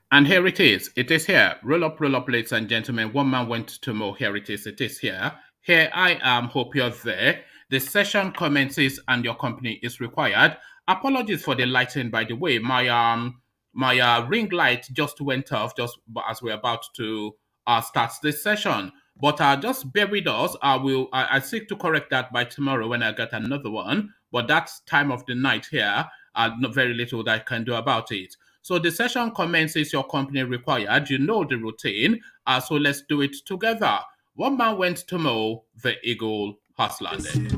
And here it is. It is here. Roll up, ladies and gentlemen. One man went to mow. Here it is. It is here. Here I am. Hope you're there. The session commences and your company is required. Apologies for the lighting, by the way. My ring light just went off just as we're about to start this session. But just bear with us. I seek to correct that by tomorrow when I get another one. But that's time of the night here. Not very little that I can do about it. So the session commences your company required. You know the routine. So let's do it together. One man went to mow. The eagle has landed.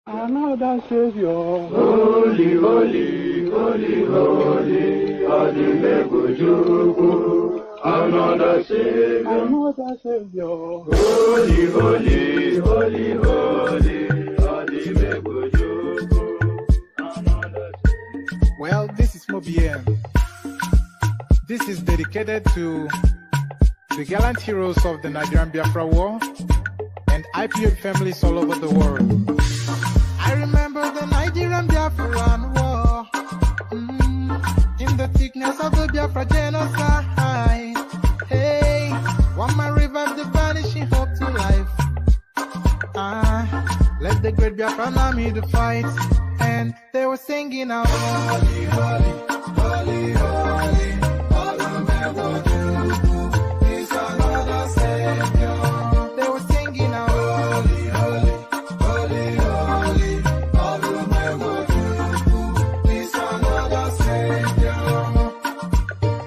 Another Savior. Holy, holy, holy, holy. Another Savior. Another Savior. Holy, holy, holy, holy. Well, this is Mobien. This is dedicated to the gallant heroes of the Nigerian Biafra War and IPO families all over the world. I remember the Nigerian Biafran War, in the thickness of the Biafra genocide. Hey, one man revived the vanishing hope to life. Let the great Biafran army to fight, and they were singing out, holy, holy, holy, holy, is another Savior. They were singing out, holy, holy, holy, holy, is another Savior.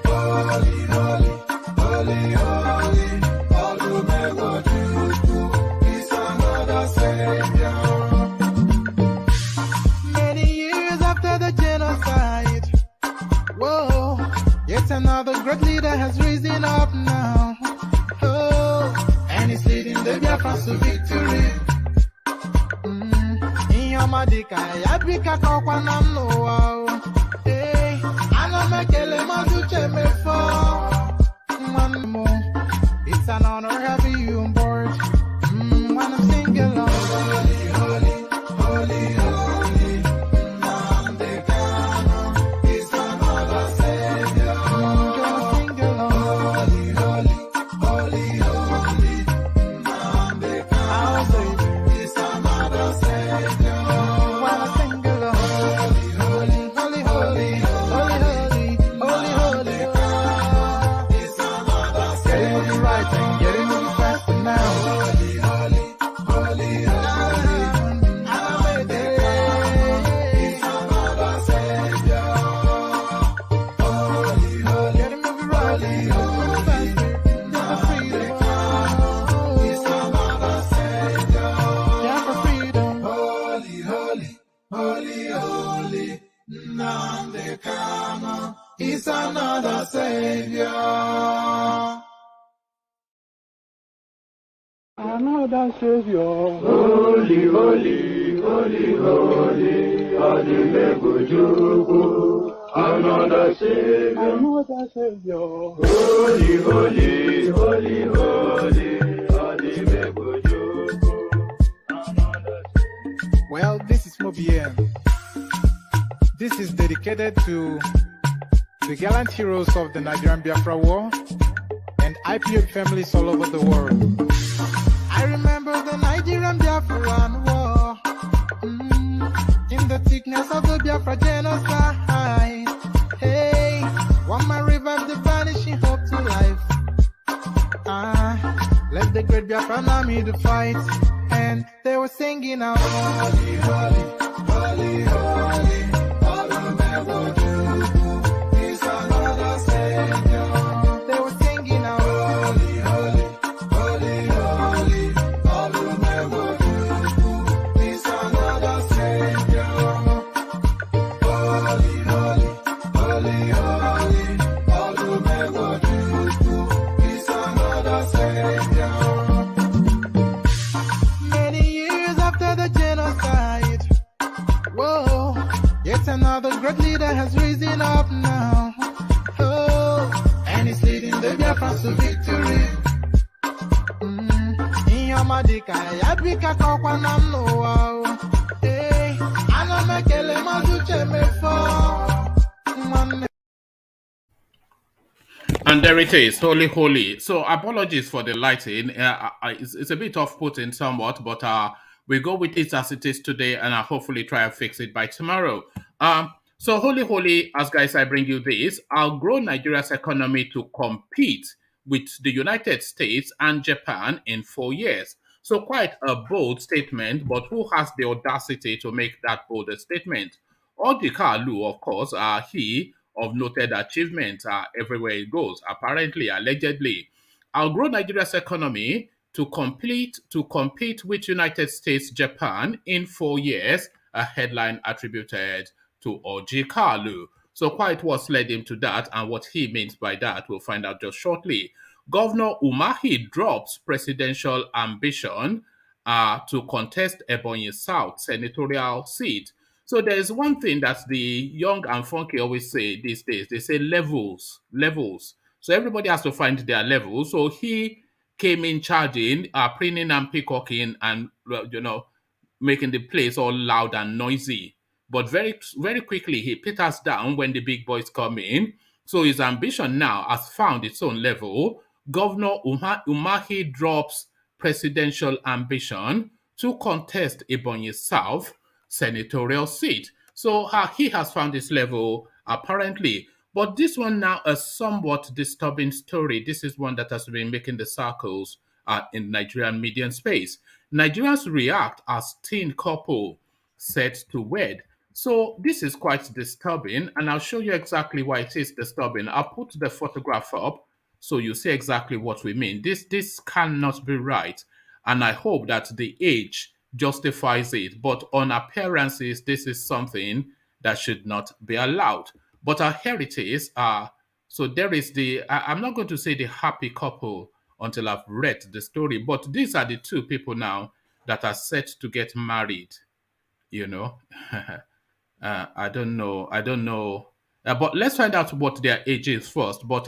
Holy, holy, holy, holy, is another Savior. Whoa, yet another great leader has risen up now. Oh, and he's leading the Biafrans to victory. Inyamadika, Yabika Kokwanam Noah. Hey, Anamekele Mazuche Mefo. One more, it's an honor having you on board. When I'm singing along, holy, holy, holy, holy. Is another Savior. Another Savior. Holy, holy, holy, holy. Another Savior. Another Savior. Holy, holy, holy, holy. Well, this is Mobien. This is dedicated to the gallant heroes of the Nigerian Biafra War and IPO families all over the world. I remember the Nigerian Biafran War, in the thickness of the Biafra genocide. Hey, one man revived the vanishing hope to life. Let the great Biafran army to fight, and they were singing out, holy, holy, holy, holy. They were singing out, holy, holy, holy, holy, is another Savior. Holy, holy, holy, holy, is another Savior. Many years after the genocide, whoa, yet another great leader has risen up now. Oh, and he's leading the Biafrans to victory. Inyamadika, Yabika Kokwanam Noah. Hey, Anamekele Mazuche And there it is, holy, holy. So apologies for the lighting. It's a bit off-putting somewhat, but we go with it as it is today, and I'll hopefully try and fix it by tomorrow. So holy, holy, as guys, I bring you this. I'll grow Nigeria's economy to compete with the United States and Japan in 4 years. So quite a bold statement, but who has the audacity to make that bold a statement? Orji Kalu, of course, he of noted achievements everywhere it goes, apparently, allegedly. I'll grow Nigeria's economy to compete with United States, Japan in 4 years, a headline attributed to Orji Kalu. So quite what led him to that and what he means by that, we'll find out just shortly. Governor UMAHI drops presidential ambition to contest Ebonyi South senatorial seat. So there's one thing that the young and funky always say these days. They say levels, levels. So everybody has to find their level. So he came in charging, preening and peacocking and, making the place all loud and noisy. But very, very quickly, he peters down when the big boys come in. So his ambition now has found its own level. Governor Umahi drops presidential ambition to contest Ebonyi South senatorial seat. So he has found his level apparently. But this one now a somewhat disturbing story. This is one that has been making the circles in Nigerian media space. Nigerians react as teen couple set to wed. So this is quite disturbing, and I'll show you exactly why it is disturbing. I'll put the photograph up so you see exactly what we mean. This cannot be right, and I hope that the age justifies it. But on appearances, this is something that should not be allowed. But our heritage are so there is I'm not going to say the happy couple until I've read the story, but these are the two people now that are set to get married. You know, I don't know. I don't know. But let's find out what their age is first. But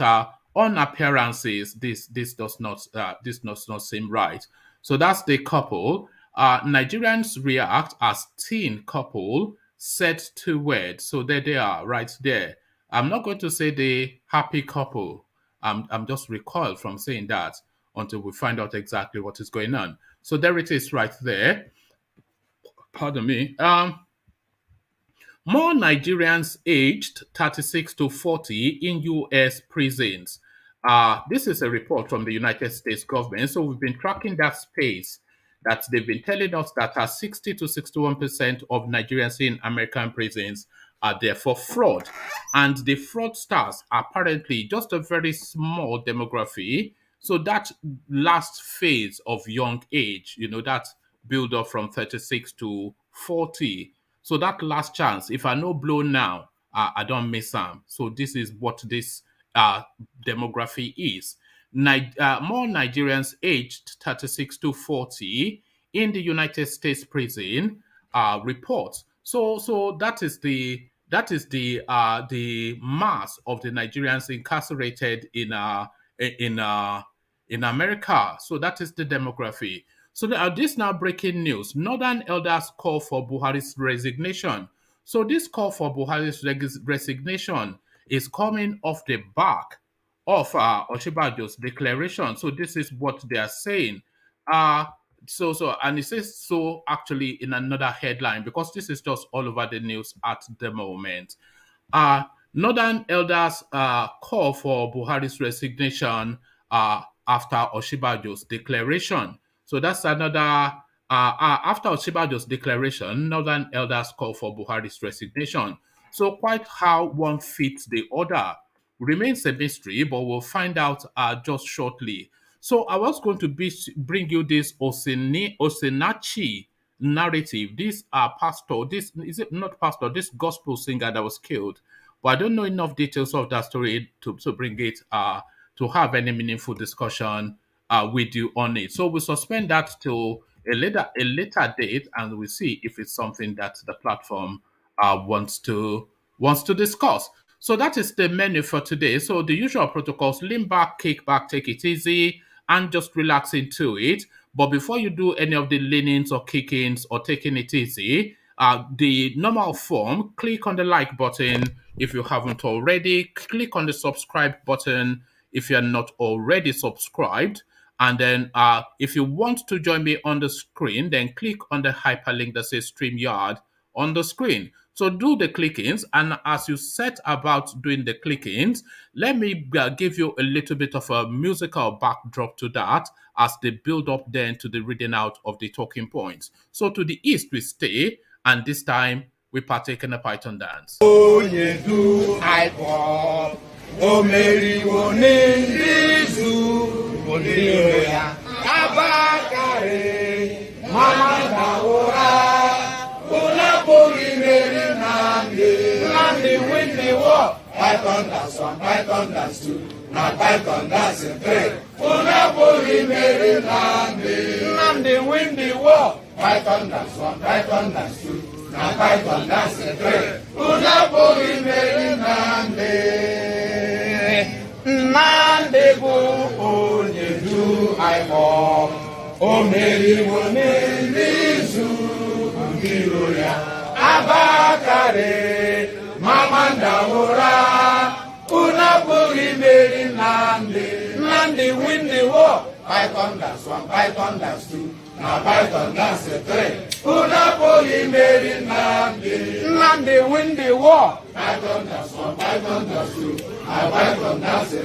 on appearances, this does not seem right. So that's the couple. Nigerians react as teen couple set to wed. So there they are, right there. I'm not going to say the happy couple. I'm just recoiled from saying that until we find out exactly what is going on. So there it is, right there. Pardon me. More Nigerians aged 36 to 40 in U.S. prisons. This is a report from the United States government. So we've been tracking that space that they've been telling us that 60 to 61% of Nigerians in American prisons are there for fraud. And the fraudsters are apparently just a very small demography. So that last phase of young age, that build up from 36 to 40. So that last chance, if I no blow now, I don't miss them. So this is what this uh, demography is. More Nigerians aged 36 to 40 in the United States prison reports. So that is the mass of the Nigerians incarcerated in in America. So that is the demography. So this now breaking news. Northern elders call for Buhari's resignation. So this call for Buhari's resignation is coming off the back of Oshibajo's declaration. So this is what they are saying. Uh, and it says so actually in another headline because this is just all over the news at the moment. Northern elders call for Buhari's resignation after Oshibajo's declaration. So that's another. After Oshibajo's declaration, Northern elders call for Buhari's resignation. So quite how one fits the order remains a mystery, but we'll find out just shortly. So I was going to bring you this Osenachi narrative. This pastor, this is it not pastor, this gospel singer that was killed. But I don't know enough details of that story to bring it to have any meaningful discussion with you on it. So we suspend that till a later date, and we see if it's something that the platform wants to discuss. So that is the menu for today. So the usual protocols: lean back, kick back, take it easy, and just relax into it. But before you do any of the leanings or kickings or taking it easy, The normal form, click on the like button if you haven't already, click on the subscribe button if you're not already subscribed. And then if you want to join me on the screen, then click on the hyperlink that says StreamYard on the screen. So do the clickings, and as you set about doing the clickings, let me give you a little bit of a musical backdrop to that as they build up then to the reading out of the talking points. So to the east we stay, and this time we partake in a Python dance. Onyedu iPod, omeriwo n'Izu, Oniroya, Abakare, Mama Dawora, Olapori Meri Nandi win the war. Python dance 1, Python dance 2, now Python dance 3. Olapori Meri Nandi win the war. Python dance 1, Python dance 2. Na Python dance 3, Unapori Meri Nandi bu Onyedu iPod, omeriwo n'Izu, Oniroya, Abakare, Mama Dawora, Unapori Meri Nandi win the war. Python dance 1, Python dance 2, now Python dance 3. Unapoli Meri Nandi win the war. Python dance 1, Python dance 2, now Python dance 3.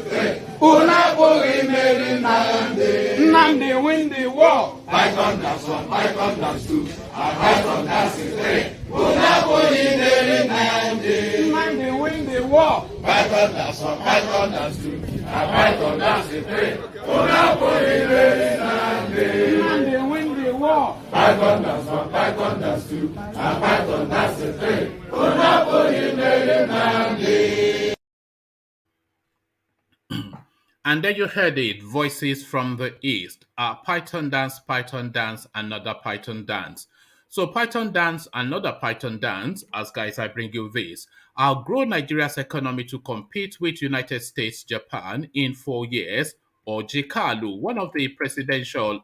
Unapoli Meri Nandi win the war. Python dance 1, Python dance 2, now Python dance 3. Unapoli Meri Nandi win the war. Python dance 1, Python dance 2, now Python dance 3. Unapoli Meri Nandi win the war. Python dance 1, Python dance 2, now Python dance 3. Unapoli Meri Nandi. And then you heard it, voices from the east. Python dance, another Python dance. So Python dance, another Python dance, as guys, I bring you this. I'll grow Nigeria's economy to compete with United States, Japan in 4 years. Orji Kalu, one of the presidential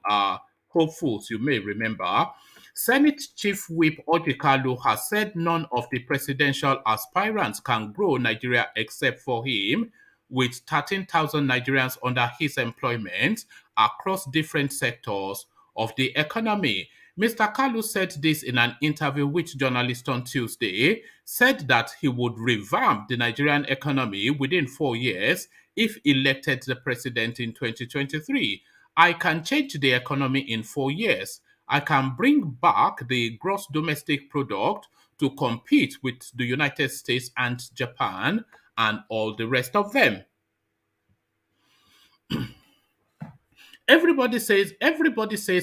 hopefuls, you may remember. Senate Chief Whip Orji Kalu has said none of the presidential aspirants can grow Nigeria except for him, with 13,000 Nigerians under his employment across different sectors of the economy. Mr. Kalu said this in an interview with journalists on Tuesday, said that he would revamp the Nigerian economy within 4 years if elected the president in 2023. I can change the economy in 4 years. I can bring back the gross domestic product to compete with the United States and Japan and all the rest of them. Everybody says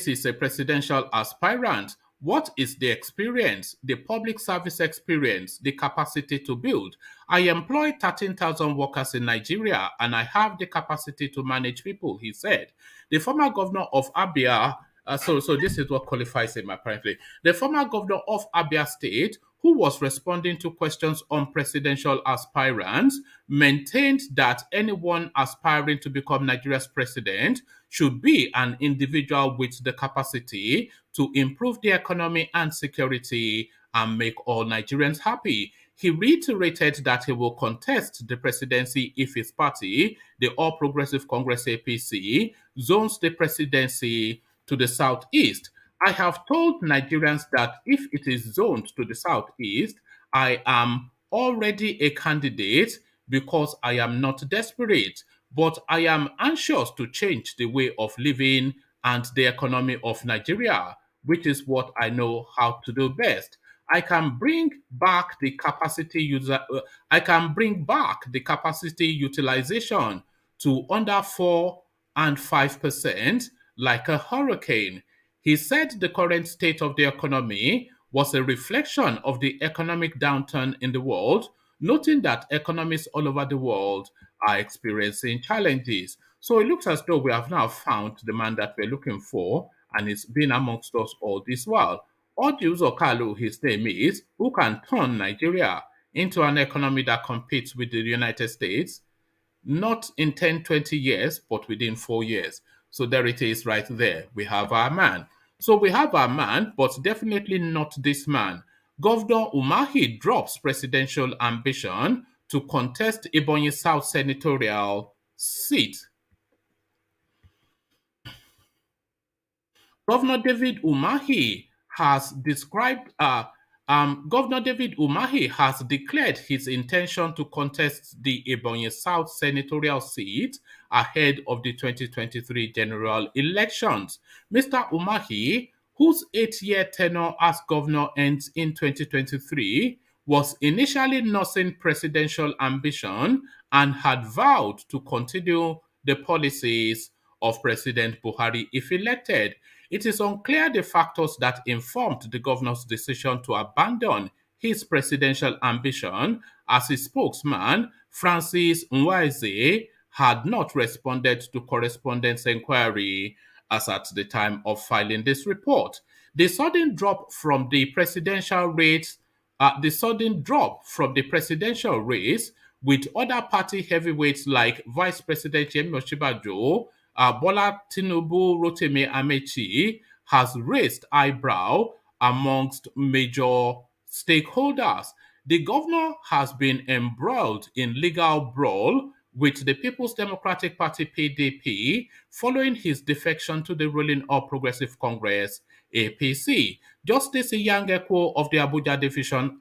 he's a presidential aspirant. What is the experience, the public service experience, the capacity to build? I employ 13,000 workers in Nigeria and I have the capacity to manage people, he said. The former governor of Abia, so this is what qualifies him apparently. The former governor of Abia State, who was responding to questions on presidential aspirants, maintained that anyone aspiring to become Nigeria's president should be an individual with the capacity to improve the economy and security and make all Nigerians happy. He reiterated that he will contest the presidency if his party, the All Progressive Congress APC, zones the presidency to the southeast. I have told Nigerians that if it is zoned to the southeast, I am already a candidate because I am not desperate, but I am anxious to change the way of living and the economy of Nigeria, which is what I know how to do best. I can bring back the capacity utilization to under 4 and 5% like a hurricane. He said the current state of the economy was a reflection of the economic downturn in the world, noting that economies all over the world are experiencing challenges. So it looks as though we have now found the man that we're looking for, and it's been amongst us all this while. Orji Kalu, his name is, who can turn Nigeria into an economy that competes with the United States, not in 10, 20 years, but within 4 years. So there it is right there. We have our man. So we have our man, but definitely not this man. Governor UMAHI drops presidential ambition to contest Ebonyi South senatorial seat. Governor David Umahi has described Governor David Umahi has declared his intention to contest the Ebonyi South senatorial seat ahead of the 2023 general elections. Mr. Umahi, whose 8-year tenure as governor ends in 2023, was initially nursing presidential ambition and had vowed to continue the policies of President Buhari if elected. It is unclear the factors that informed the governor's decision to abandon his presidential ambition, as his spokesman, Francis Nwaize, had not responded to correspondence inquiry as at the time of filing this report. The sudden drop from the presidential race with other party heavyweights like Vice President Yemi Osinbajo, Bola Tinubu, Rotimi Amechi, has raised eyebrow amongst major stakeholders. The governor has been embroiled in legal brawl with the People's Democratic Party (PDP) following his defection to the ruling All Progressive Congress (APC). Justice Inyangeko of the Abuja Division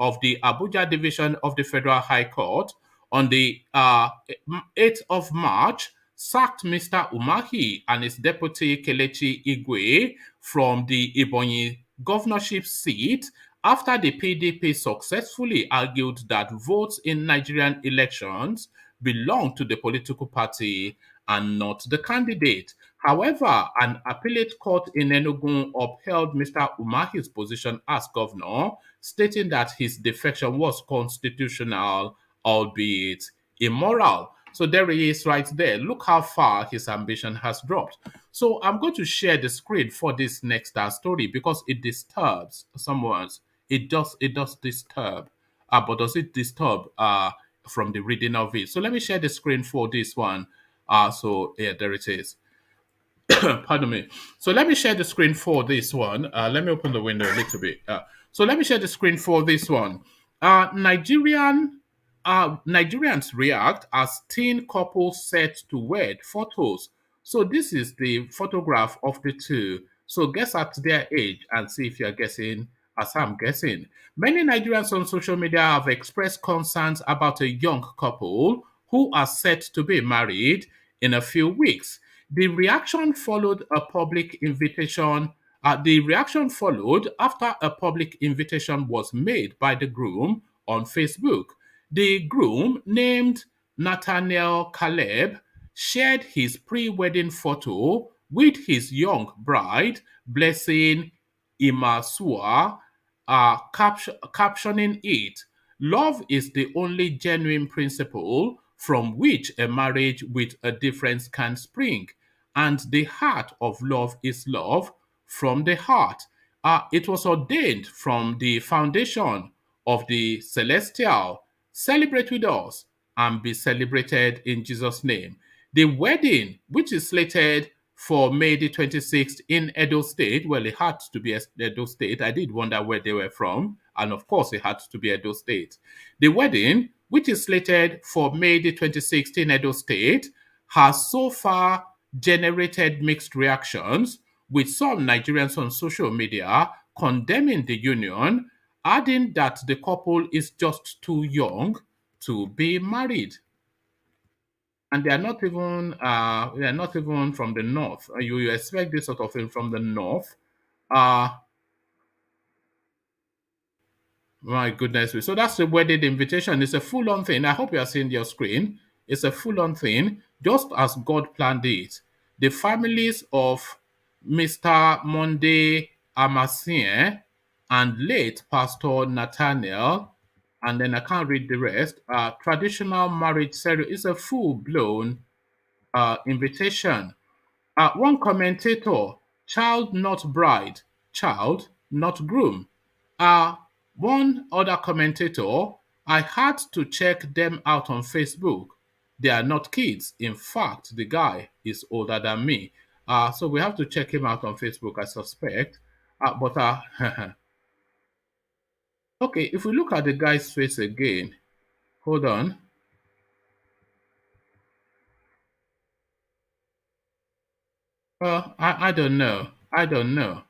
of the Federal High Court on the 8th of March sacked Mr. Umahi and his deputy Kelechi Igwe from the Ebonyi governorship seat after the PDP successfully argued that votes in Nigerian elections belong to the political party and not the candidate. However, an appellate court in Enugu upheld Mr. Umahi's position as governor, stating that his defection was constitutional, albeit immoral. So there he is right there. Look how far his ambition has dropped. So I'm going to share the screen for this next story because it disturbs someone. It does disturb. But does it disturb from the reading of it? So let me share the screen for this one. So yeah, there it is. Pardon me. So let me share the screen for this one. Let me open the window a little bit. So let me share the screen for this one. Nigerians react as teen couples set to wed photos. So this is the photograph of the two. So guess at their age and see if you're guessing as I'm guessing. Many Nigerians on social media have expressed concerns about a young couple who are set to be married in a few weeks. The reaction followed after a public invitation was made by the groom on Facebook. The groom, named Nathaniel Caleb, shared his pre-wedding photo with his young bride, Blessing Imasua, captioning it, "Love is the only genuine principle from which a marriage with a difference can spring, and the heart of love is love from the heart." It was ordained from the foundation of the celestial. Celebrate with us and be celebrated in Jesus' name. The wedding, which is slated for May the 26th in Edo State, well, it had to be Edo State. I did wonder where they were from, and of course, it had to be Edo State. The wedding, which is slated for May the 26th in Edo State, has so far generated mixed reactions, with some Nigerians on social media condemning the union, adding that the couple is just too young to be married. And they are not even from the north. You expect this sort of thing from the north. My goodness. So that's the wedding invitation. It's a full-on thing. I hope you are seeing your screen. It's a full-on thing, just as God planned it. The families of Mr. Monday Amasien and late Pastor Nathaniel, and then I can't read the rest. Traditional marriage ceremony is a full-blown invitation. One commentator, child not bride, child not groom. One other commentator, I had to check them out on Facebook. They are not kids. In fact, the guy is older than me. So we have to check him out on Facebook, I suspect. But Okay, if we look at the guy's face again, hold on. I don't know. I don't know.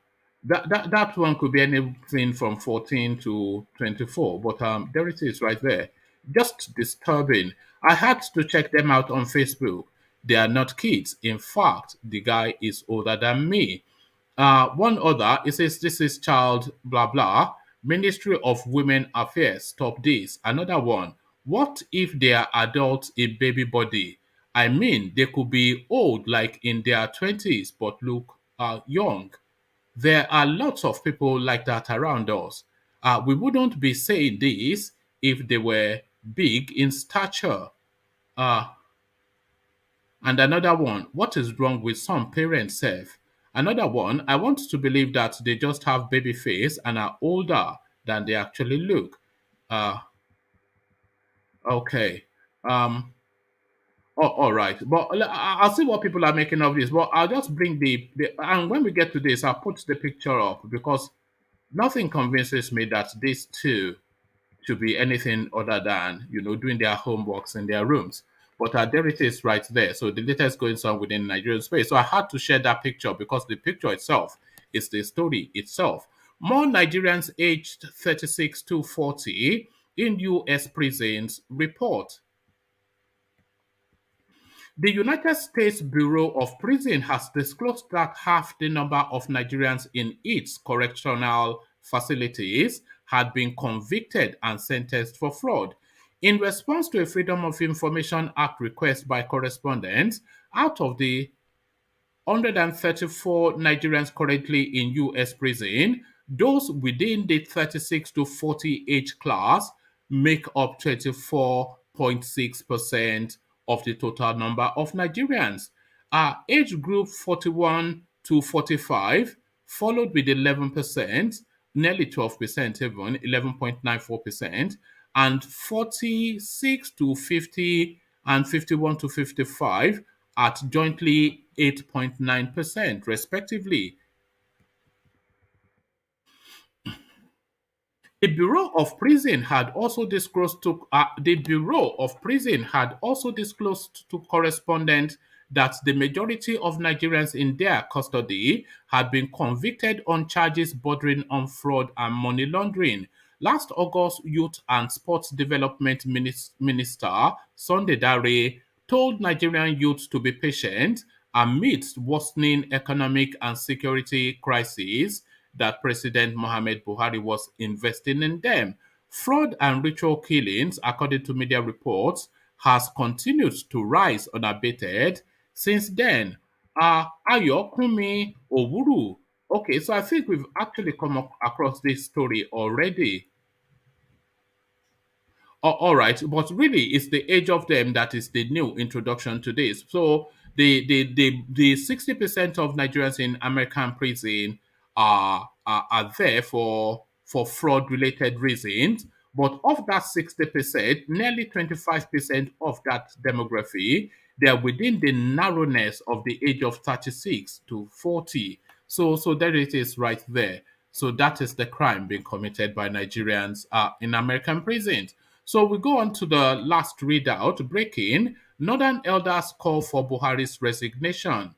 That one could be anything from 14 to 24, but there it is right there. Just disturbing. I had to check them out on Facebook. They are not kids. In fact, the guy is older than me. One other, it says this is child blah blah. Ministry of Women Affairs, stop this. Another one, what if they are adults in baby body? I mean, they could be old, like in their 20s, but look young. There are lots of people like that around us. We wouldn't be saying this if they were big in stature. Uh, and another one, what is wrong with some parents self? Another one, I want to believe that they just have baby face and are older than they actually look. Uh, okay. Um, oh, all right. But I'll see what people are making of this. But I'll just bring and when we get to this, I'll put the picture up because nothing convinces me that these two to be anything other than doing their homeworks in their rooms. But there it is right there. So the latest going on within Nigerian space. So I had to share that picture because the picture itself is the story itself. More Nigerians aged 36 to 40 in U.S. prisons report. The United States Bureau of Prison has disclosed that half the number of Nigerians in its correctional facilities had been convicted and sentenced for fraud. In response to a Freedom of Information Act request by correspondents, out of the 134 Nigerians currently in U.S. prison. Those within the 36 to 40 age class make up 24.6% of the total number of Nigerians. Age group 41 to 45 followed with 11%, nearly 12% even, 11.94%, and 46 to 50 and 51 to 55 at jointly 8.9% respectively. The Bureau of Prison had also disclosed to correspondents that the majority of Nigerians in their custody had been convicted on charges bordering on fraud and money laundering. Last August, Youth and Sports Development Minister Sunday Dare told Nigerian youth to be patient amidst worsening economic and security crises that President Mohamed Buhari was investing in them. Fraud and ritual killings, according to media reports, has continued to rise unabated since then. Ayokumi Owuru. Okay, so I think we've actually come across this story already. All right, but really, it's the age of them that is the new introduction to this. So the 60% of Nigerians in American prison are there for fraud related reasons. But of that 60%, nearly 25% of that demography, they are within the narrowness of the age of 36 to 40. So there it is right there. So that is the crime being committed by Nigerians in American prisons. So we go on to the last readout. Breaking, Northern Elders call for Buhari's resignation.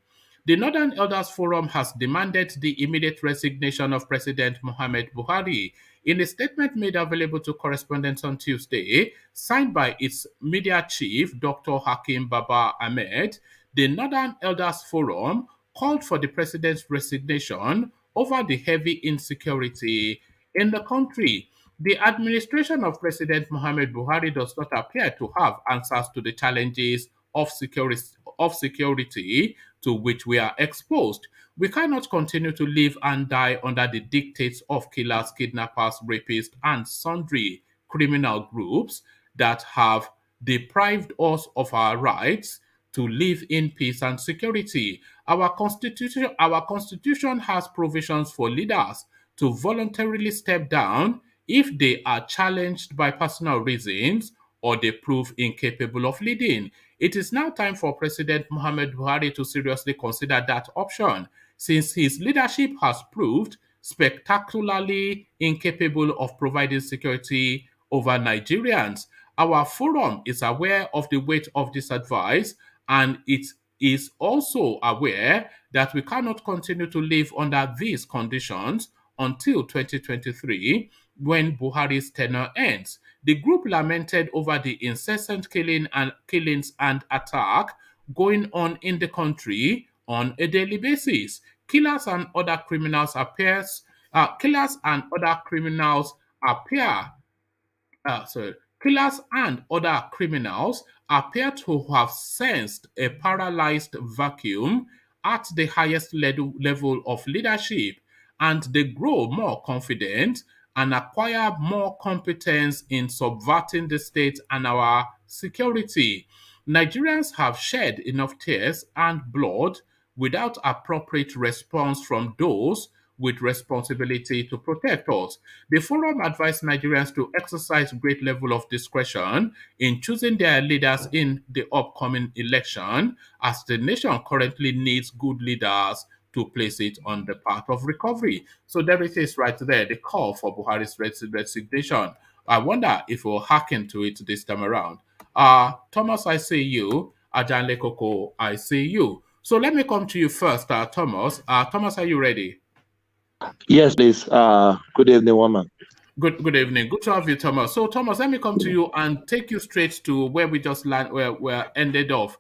The Northern Elders Forum has demanded the immediate resignation of President Mohamed Buhari. In a statement made available to correspondents on Tuesday, signed by its media chief, Dr. Hakim Baba Ahmed, the Northern Elders Forum called for the president's resignation over the heavy insecurity in the country. The administration of President Mohamed Buhari does not appear to have answers to the challenges of security to which we are exposed. We cannot continue to live and die under the dictates of killers, kidnappers, rapists, and sundry criminal groups that have deprived us of our rights to live in peace and security. Our constitution has provisions for leaders to voluntarily step down if they are challenged by personal reasons or they prove incapable of leading. It is now time for President Muhammad Buhari to seriously consider that option, since his leadership has proved spectacularly incapable of providing security over Nigerians. Our forum is aware of the weight of this advice, and it is also aware that we cannot continue to live under these conditions until 2023, when Buhari's tenure ends. The group lamented over the incessant killings and attack going on in the country on a daily basis. Killers and other criminals appear killers and other criminals appear to have sensed a paralyzed vacuum at the highest level of leadership, and they grow more confident and acquire more competence in subverting the state and our security. Nigerians have shed enough tears and blood without appropriate response from those with responsibility to protect us. The forum advised Nigerians to exercise great level of discretion in choosing their leaders in the upcoming election, as the nation currently needs good leaders to place it on the path of recovery. So there it is right there, the call for Buhari's resignation. I wonder if we'll hearken to it this time around. Thomas, I see you. Ajanle Koko, I see you. So let me come to you first, Thomas. Thomas, are you ready? Yes, please. Good evening, woman. Good evening. Good to have you, Thomas. So, Thomas, let me come to you and take you straight to where we just where ended off.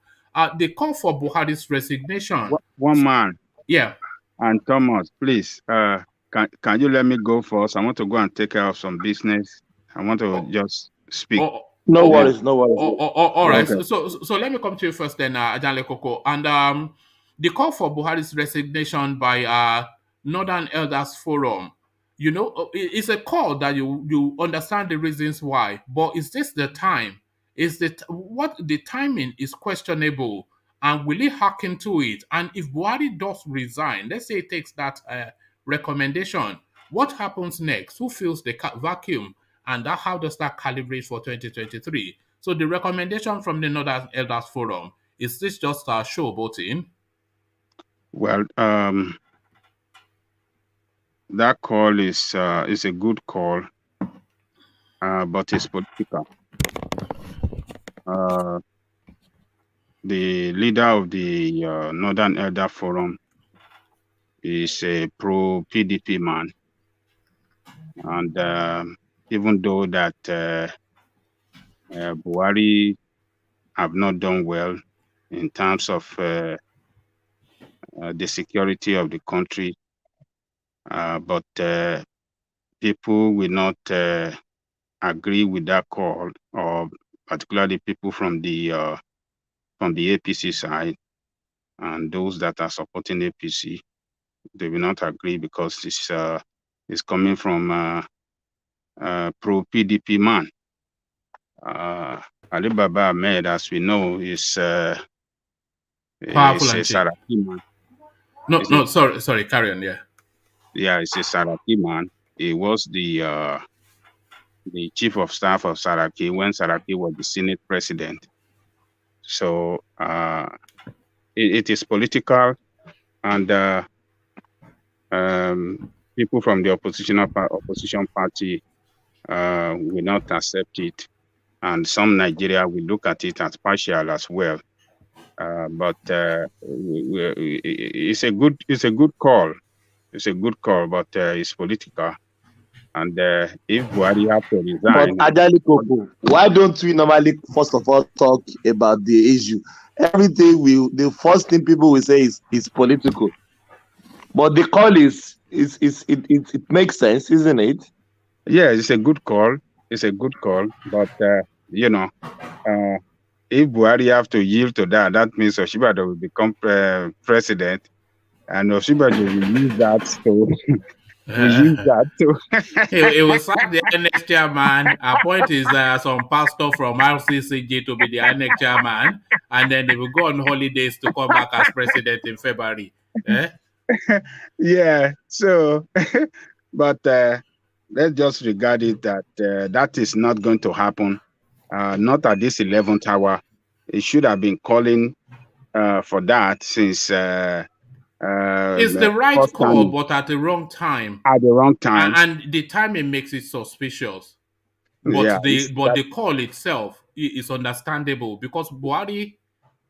The call for Buhari's resignation. One man. Yeah. And Thomas, please, can you let me go first? I want to go and take care of some business. I want to just speak. No worries. All right. Okay. So let me come to you first then, Ajanle Koko. And the call for Buhari's resignation by Northern Elders Forum, you know, it's a call that you understand the reasons why, but is this the time? Is what the timing is questionable, and will he hearken to it? And if Buhari does resign, let's say it takes that recommendation, what happens next? Who fills the vacuum? And how does that calibrate for 2023? So the recommendation from the Northern Elders Forum, is this just a showboating? Well, that call is a good call, but it's political. The leader of the Northern Elder Forum is a pro-PDP man, and even though that Buhari have not done well in terms of the security of the country, but people will not agree with that call, or particularly people from the APC side, and those that are supporting APC, they will not agree because it's coming from pro-PDP man. Ali Baba Ahmed, as we know, is powerful a Saraki man. Sorry, carry on, yeah. Yeah, it's a Saraki man. He was the chief of staff of Saraki when Saraki was the Senate president. So it is political, and people from the opposition party will not accept it, and some Nigeria will look at it as partial as well. But it's a good call. It's a good call, but it's political. And if Buhari have to resign, but Ajanle Koko, why don't we normally first of all talk about the issue? Everything the first thing people will say is political. But the call it makes sense, isn't it? Yeah, it's a good call. It's a good call, but you know, if Buhari have to yield to that, that means Osinbajo will become president, and Osinbajo will use that to. It will sack the INEC chairman, appoint some pastor from RCCG to be the INEC chairman, and then they will go on holidays to come back as president in February. Yeah, so, but let's just regard it that that is not going to happen, not at this 11th hour. It should have been calling for that since It's the right first call, time but at the wrong time. at the wrong time. And the timing makes it suspicious. Yeah, But the call itself is understandable because Buhari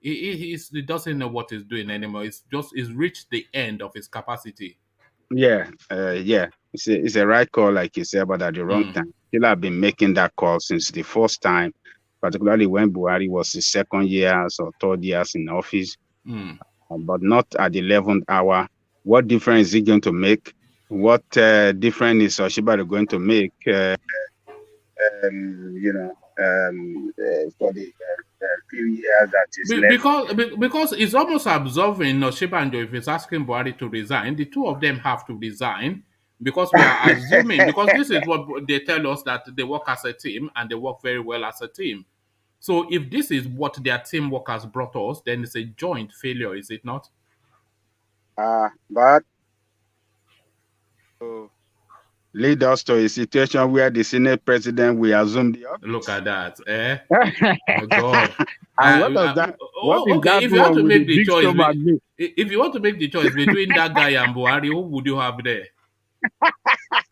he doesn't know what he's doing anymore. He's reached the end of his capacity. yeah. It's a right call, like you said, but at the wrong time. Still, have been making that call since the first time, particularly when Buhari was his second years or third years in office, but not at the 11th hour. What difference is he going to make? What difference is Oshibari going to make? For the few years that is left. Because it's almost absolving Oshibanjo if he's asking Buhari to resign. The two of them have to resign because we are assuming, because this is what they tell us, that they work as a team and they work very well as a team. So if this is what their teamwork has brought us, then it's a joint failure, is it not? But lead us to a situation where the Senate president will assume the office. Look at that, eh? Oh God! And what does that? Okay, if you have to make the choice, if you want to make the choice between that guy and Buhari, who would you have there?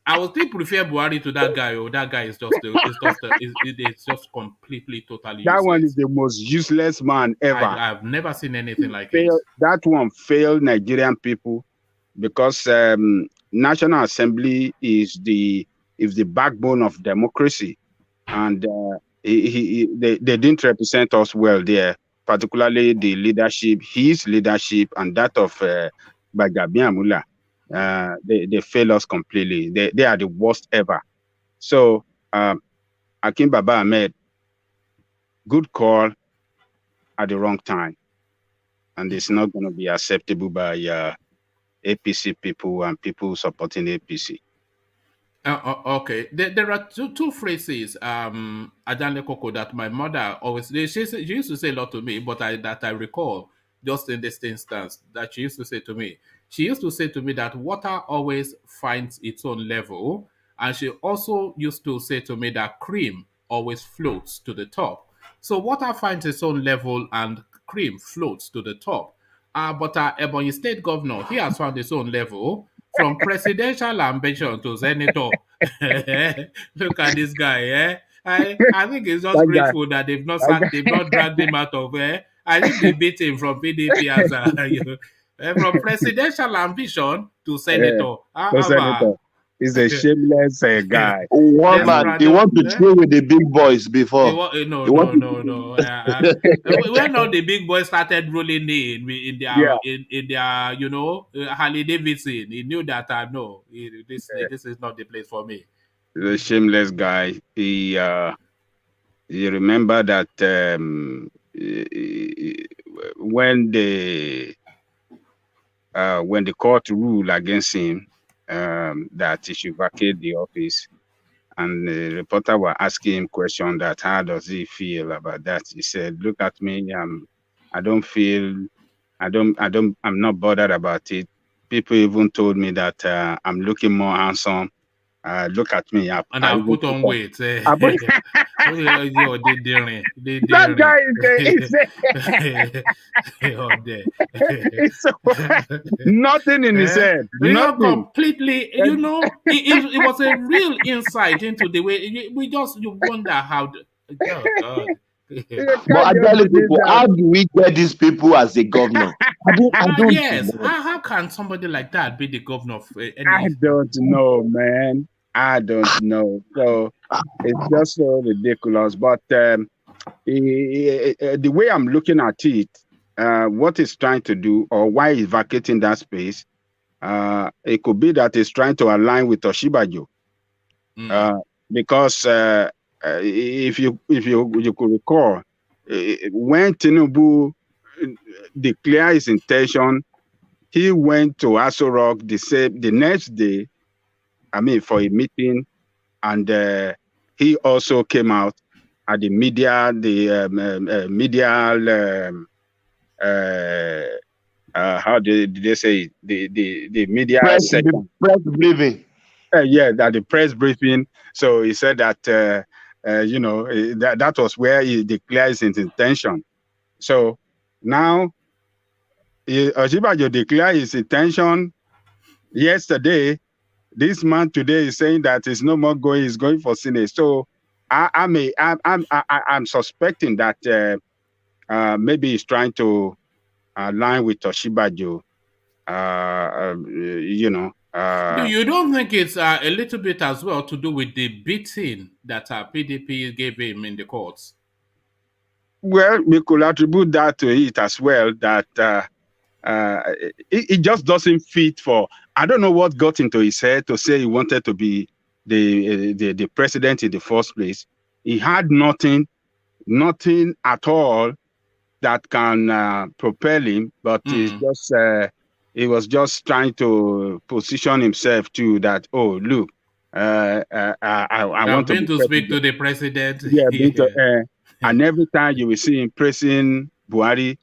I would still prefer Buhari to that guy. Or that guy is it's just completely, totally useless. That one is the most useless man ever. I've never seen anything like it. That one failed Nigerian people because National Assembly is the backbone of democracy, and they didn't represent us well there, particularly the leadership, his leadership, and that of Bagabi Amula. They fail us completely. They are the worst ever. So Akin Baba Ahmed, good call at the wrong time, and it's not going to be acceptable by APC people and people supporting APC. Okay, there are two phrases, Adanle Koko, that my mother always, she used to say a lot to me, but I recall just in this instance that she used to say to me. She used to say to me that water always finds its own level, and she also used to say to me that cream always floats to the top. So water finds its own level and cream floats to the top. But our Ebonyi State governor, he has found his own level from presidential ambition to senator. Look at this guy, eh? I think he's just grateful that they've not dragged him out of I think they beat him from PDP as from presidential ambition to senator. Senator. He's a shameless guy. One man, he want to chill with the big boys before. No. When all the big boys started rolling in their Harley Davidson, he knew that this is not the place for me. He's a shameless guy. He you remember that when the court ruled against him, that he should vacate the office, and the reporter were asking him question that how does he feel about that. He said, "Look at me, I'm not bothered about it. People even told me that I'm looking more handsome. Look at me, and I put on weight. That guy is nothing in his head. Nothing. Completely. It was a real insight into the way you wonder how. Oh God. But how do we get these people as a governor? I don't yes. How can somebody like that be the governor of any? I don't know, man. I don't know. So it's just so ridiculous. But the way I'm looking at it, what he's trying to do, or why he's vacating that space, it could be that he's trying to align with Oshibanjo. Because if you could recall, when Tinubu declared his intention, he went to Aso Rock the next day, for a meeting, and he also came out at the media, how did they say the media section? Press briefing. That the press briefing. So he said that that was where he declared his intention. So now Oshibajo declared his intention yesterday. This man today is saying that he's no more going, he's going for Senate. So I'm suspecting that maybe he's trying to align with Oshibajo. You don't think it's a little bit as well to do with the beating that PDP gave him in the courts? Well, we could attribute that to it as well, that it just doesn't fit for, I don't know what got into his head to say he wanted to be the president in the first place. He had nothing at all that can propel him, but he was just trying to position himself to that, oh, look, I want to be speak to the president. Yeah, and every time you will see him praising Buhari,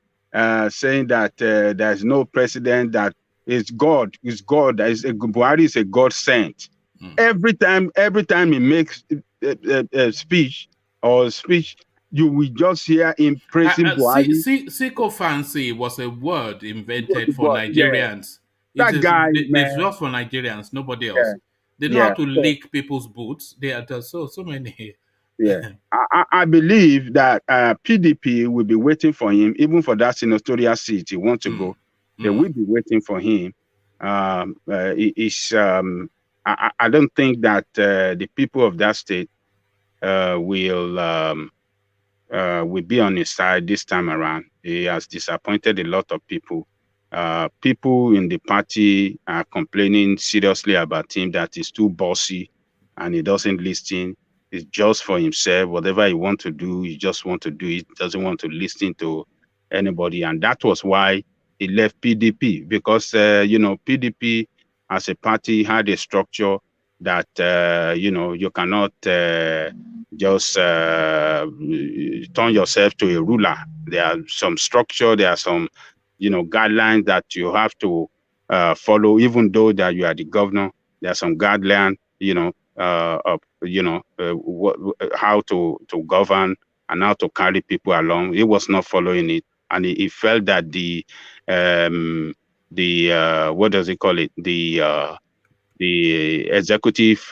saying that there's no president that is God. Buhari is a God sent. Every time he makes a speech, you will just hear him praising Buhari. Sycophancy was a word invented for Nigerians. Yeah. That guy, it's just for Nigerians, nobody else. They know how to lick people's boots. There's so many. Yeah, I believe that PDP will be waiting for him, even for that senatorial seat he wants to go. They will be waiting for him. I don't think that the people of that state will be on his side this time around. He has disappointed a lot of people. People in the party are complaining seriously about him, that he's too bossy and he doesn't listen. It's just for himself. Whatever he wants to do, he just wants to do it. Doesn't want to listen to anybody. And that was why he left PDP, because, PDP as a party had a structure that, you cannot just turn yourself to a ruler. There are some structure, there are some, guidelines that you have to follow, even though that you are the governor. There are some guidelines, how to govern and how to carry people along. He was not following it, and he felt that the what does he call it, the executive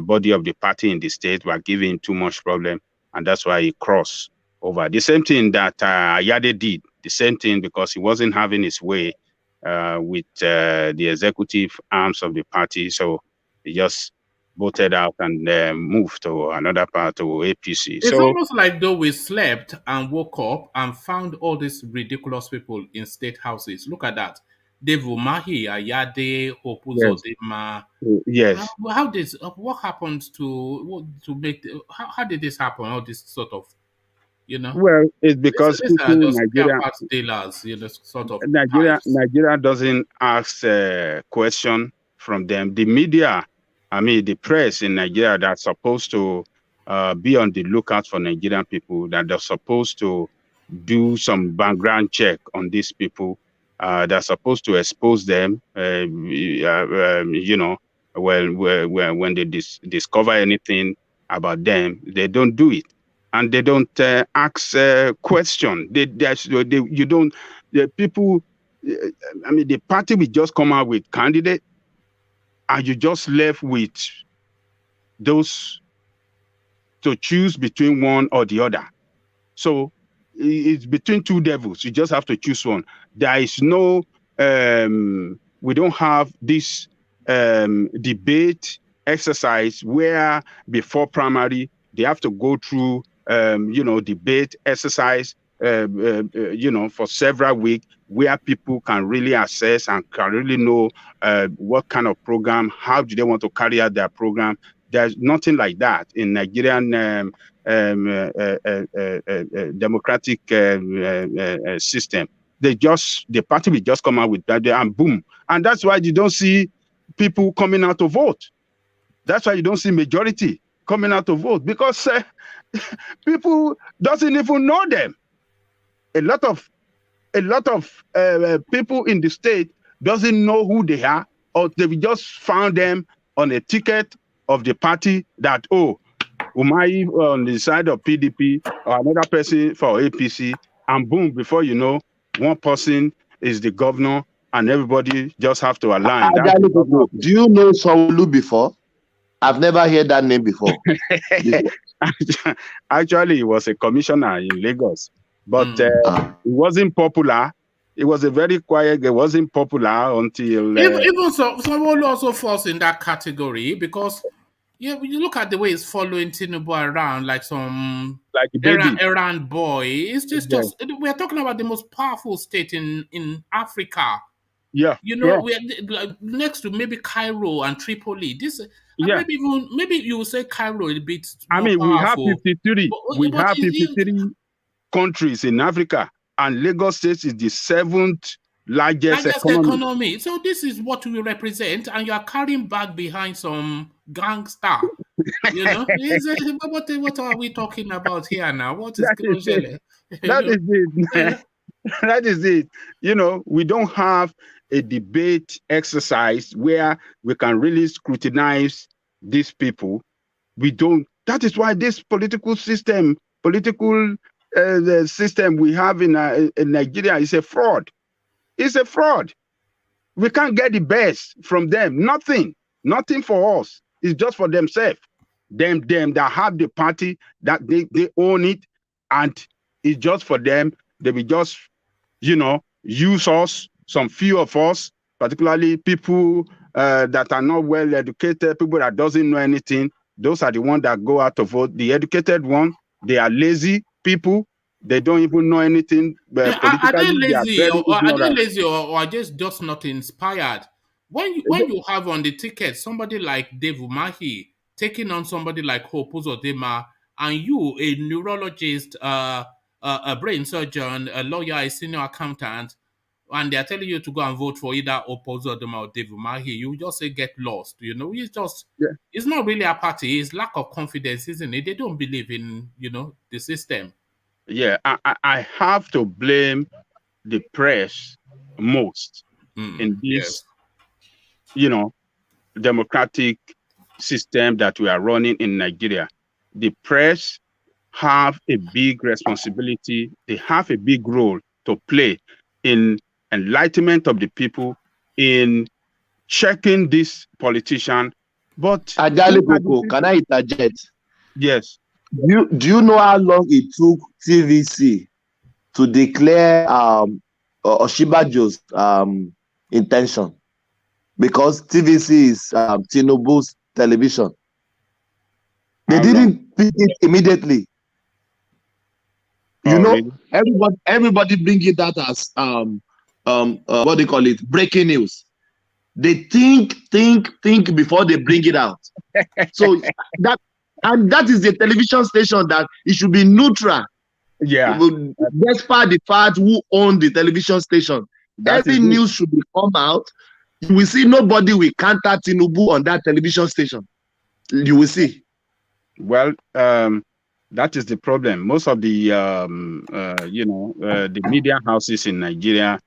body of the party in the state were giving him too much problem, and that's why he crossed over. The same thing that Ayade did, the same thing, because he wasn't having his way with the executive arms of the party, so he just voted out and moved to another part, to APC. It's almost like though we slept and woke up and found all these ridiculous people in state houses. Look at that. Dave UMAHI, Ayade, Opuzodema. Yes. What happened to make, how did this happen? All this sort of, Well, it's because people in Nigeria, sort of Nigeria doesn't ask a question from them. The media, the press in Nigeria, that's supposed to be on the lookout for Nigerian people, that they're supposed to do some background check on these people. They're supposed to expose them, when they discover anything about them, they don't do it. And they don't ask question. The party will just come out with candidate, and you just left with those to choose between one or the other. So it's between two devils. You just have to choose one. There is no, we don't have this debate exercise where before primary they have to go through, debate exercise, for several weeks, where people can really assess and can really know what kind of program, how do they want to carry out their program. There's nothing like that in Nigerian democratic system. The party will just come out with that and boom. And that's why you don't see people coming out to vote. That's why you don't see majority coming out to vote, because people doesn't even know them. A lot of people in the state doesn't know who they are, or they just found them on a ticket of the party that, UMAHI on the side of PDP or another person for APC, and boom, before you know, one person is the governor, and everybody just have to align. Do you know Sanwo-Olu before? I've never heard that name before. Actually, he was a commissioner in Lagos, but it wasn't popular. It was a very quiet. It wasn't popular until even so. Sanwo-Olu also falls in that category because when you look at the way he's following Tinubu around like some errand boy. It's just we're talking about the most powerful state in Africa. Yeah, we're like next to maybe Cairo and Tripoli. This maybe you will say Cairo a bit more powerful. We have 53 countries in Africa, and Lagos State is the 7th largest economy. So this is what we represent, and you are carrying back behind some gangster. What are we talking about here now? What is that is it. We don't have a debate exercise where we can really scrutinize these people. We don't. That is why this political system the system we have in Nigeria is a fraud. It's a fraud. We can't get the best from them. Nothing for us. It's just for themselves. Them that have the party, that they own it, and it's just for them. They will just, use us, some few of us, particularly people that are not well educated, people that doesn't know anything. Those are the ones that go out to vote. The educated one, they are lazy people. They don't even know anything. Are they lazy, or just not inspired? When you have on the ticket somebody like Dave UMAHI taking on somebody like Hope Uzodinma, and you, a neurologist, a brain surgeon, a lawyer, a senior accountant, and they're telling you to go and vote for either Hope Uzodinma or Dave UMAHI, you just say get lost. It's not really a party. It's lack of confidence, isn't it? They don't believe in the system. Yeah, I have to blame the press most in this, democratic system that we are running in Nigeria. The press have a big responsibility. They have a big role to play in enlightenment of the people, in checking this politician. But can I interject? Yes. Do you know how long it took TVC to declare Oshibajo's intention? Because TVC is Tinubu's television. They didn't pick it immediately. Really? Everybody bring it that as what they call it, breaking news. They think before they bring it out. So that is the television station that it should be neutral. Yeah. Despite the fact who own the television station. Every news should be come out. You will see nobody will counter Tinubu on that television station. You will see. Well, that is the problem. Most of the the media houses in Nigeria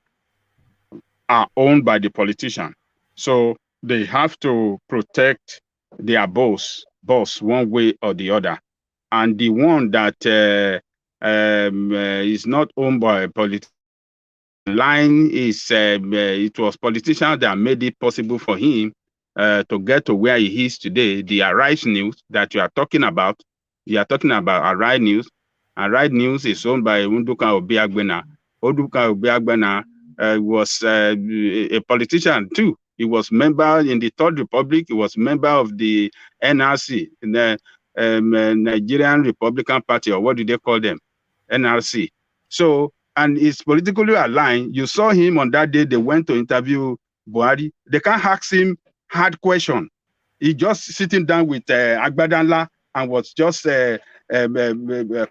are owned by the politician. So they have to protect their boss one way or the other. And the one that is not owned by a politician, line is it was politicians that made it possible for him to get to where he is today. The Arise News that you are talking about Arise News. Arise News is owned by Nduka Obiagbena. Nduka Obiagbena was a politician too. He was member in the Third Republic. He was member of the NRC, the Nigerian Republican Party, or what do they call them? NRC. So, and it's politically aligned. You saw him on that day. They went to interview Buhari. They can't ask him hard question. He just sitting down with Agbadanla and was just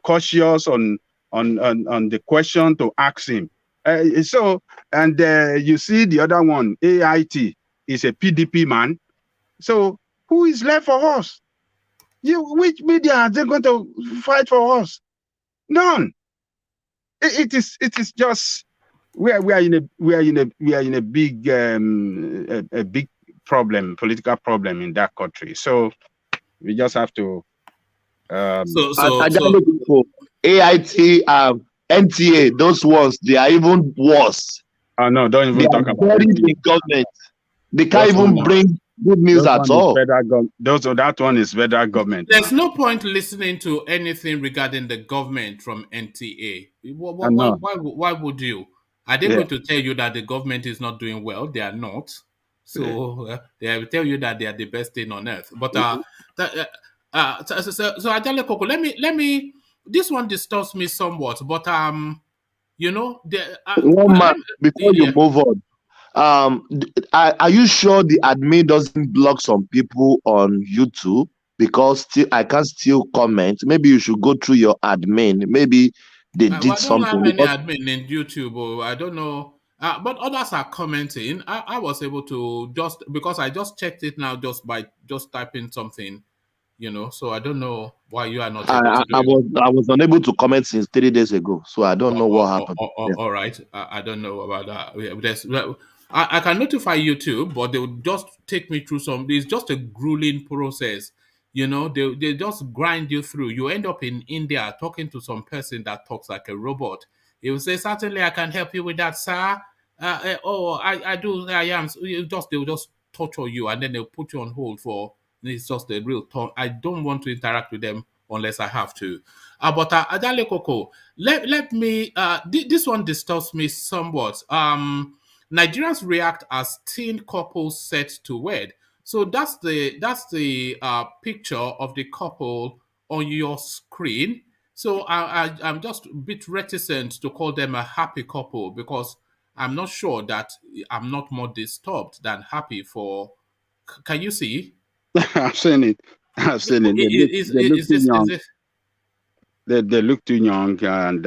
cautious on the question to ask him. You see the other one, AIT, is a PDP man. So who is left for us? Which media are they going to fight for us? None. It is just we are in a big big problem, political problem in that country. So we just have to. AIT, NTA, those ones, they are even worse. No, don't They even are talk about buried NTA. in government. They Those can't one, even bring good news those at one is all. federal government. That one is federal government There's now. no point listening to anything regarding the government from NTA. No, Why would you? Are they yeah. going to tell you that the government is not doing well? They are not. So they will tell you that they are the best thing on earth. But Adele Coco, let me. This one disturbs me somewhat, but One man, let me, before you yeah. move on, are you sure the admin doesn't block some people on YouTube? Because still, I can still comment. Maybe you should go through your admin. Maybe they Well, did I don't have something. any Because admin in YouTube, or I don't know. But others are commenting. I was able to just because I just checked it now just by just typing something, So I don't know why you are not I, able I to do I it. was I was unable to comment since 3 days ago, so I don't know what happened. Yeah. All right. I don't know about that. I can notify YouTube, but they would just take me through some. It's just a grueling process. They just grind you through. You end up in India talking to some person that talks like a robot. He will say, "Certainly, I can help you with that, sir." I do. I am. So they will just torture you, and then they'll put you on hold for. It's just a real talk. I don't want to interact with them unless I have to. But Adale Koko, let me this one disturbs me somewhat. Nigerians react as teen couples set to wed. So that's the picture of the couple on your screen. So I'm just a bit reticent to call them a happy couple because I'm not sure that I'm not more disturbed than happy for. Can you see? I've seen it. I've seen it. They look Is too this is young. this They look too young, and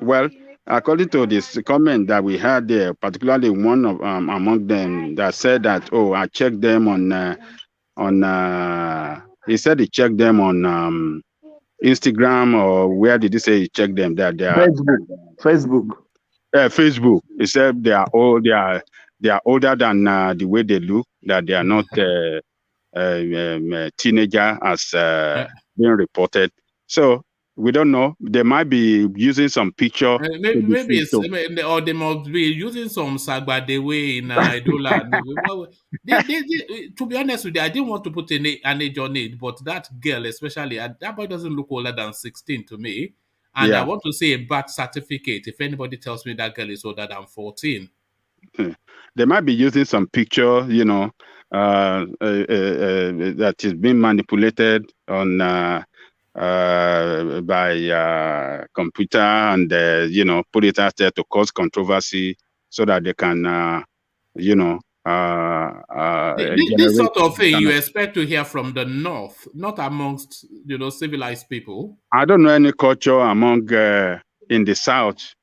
well, according to this comment that we had there, particularly one of among them that said that, oh, I checked them on. He said he checked them on Instagram, or where did he say he checked them? That they are Facebook. Facebook. He said they are old. They are older than the way they look. That they are not teenager as being reported. So we don't know. They might be using some picture to Maybe deceive. it's or they must be using some Sagbadewe in Idola. Well, to be honest with you, I didn't want to put an age on it, but that girl, especially, that boy doesn't look older than 16 to me. And I Yeah. want to see a birth certificate if anybody tells me that girl is older than 14. They might be using some picture, that is being manipulated on by computer, and put it out there to cause controversy so that they can This generate sort of thing kind you of. expect to hear from the North, not amongst, civilized people. I don't know any culture among in the South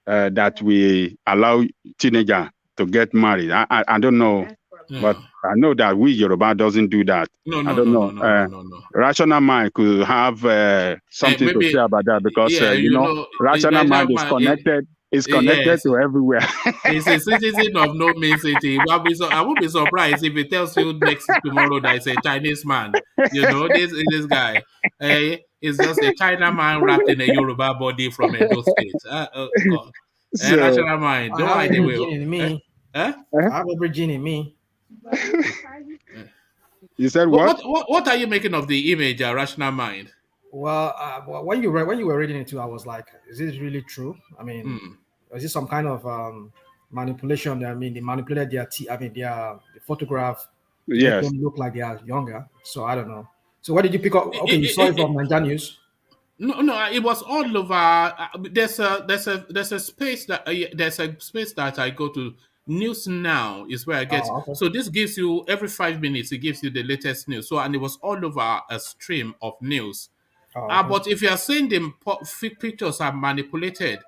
that we allow teenager to get married. I don't know, but Yeah. I know that we Yoruba doesn't do that. No, I no, don't no, no, know. no, no, no, no. Rational mind could have something to say Maybe, about that, because yeah, rational mind is connected. Is connected yes, to everywhere. he's a citizen of no mean city. I won't be surprised if he tells you next tomorrow that it's a Chinese man. This guy. Is just a China man wrapped in a Yoruba body from Edo State. God. So Rational mind. I Don't have hide every away. gene in Eh? me. Eh? I have every gene in me. you said What, what? what are you making of the image, Rational Mind? Well, when you were reading it too, I was like, is this really true? I mean, is this some kind of manipulation? I mean, they manipulated the photograph to make Yes. them look like they are younger. So I don't know. So where did you pick up? Okay, you saw it It, from Nigeria News. No, it was all over. There's a space that I go to. News Now is where I get. Oh, okay. So this gives you every 5 minutes. It gives you the latest news. So and it was all over a stream of news. Oh, okay. But if you are saying the pictures are manipulated,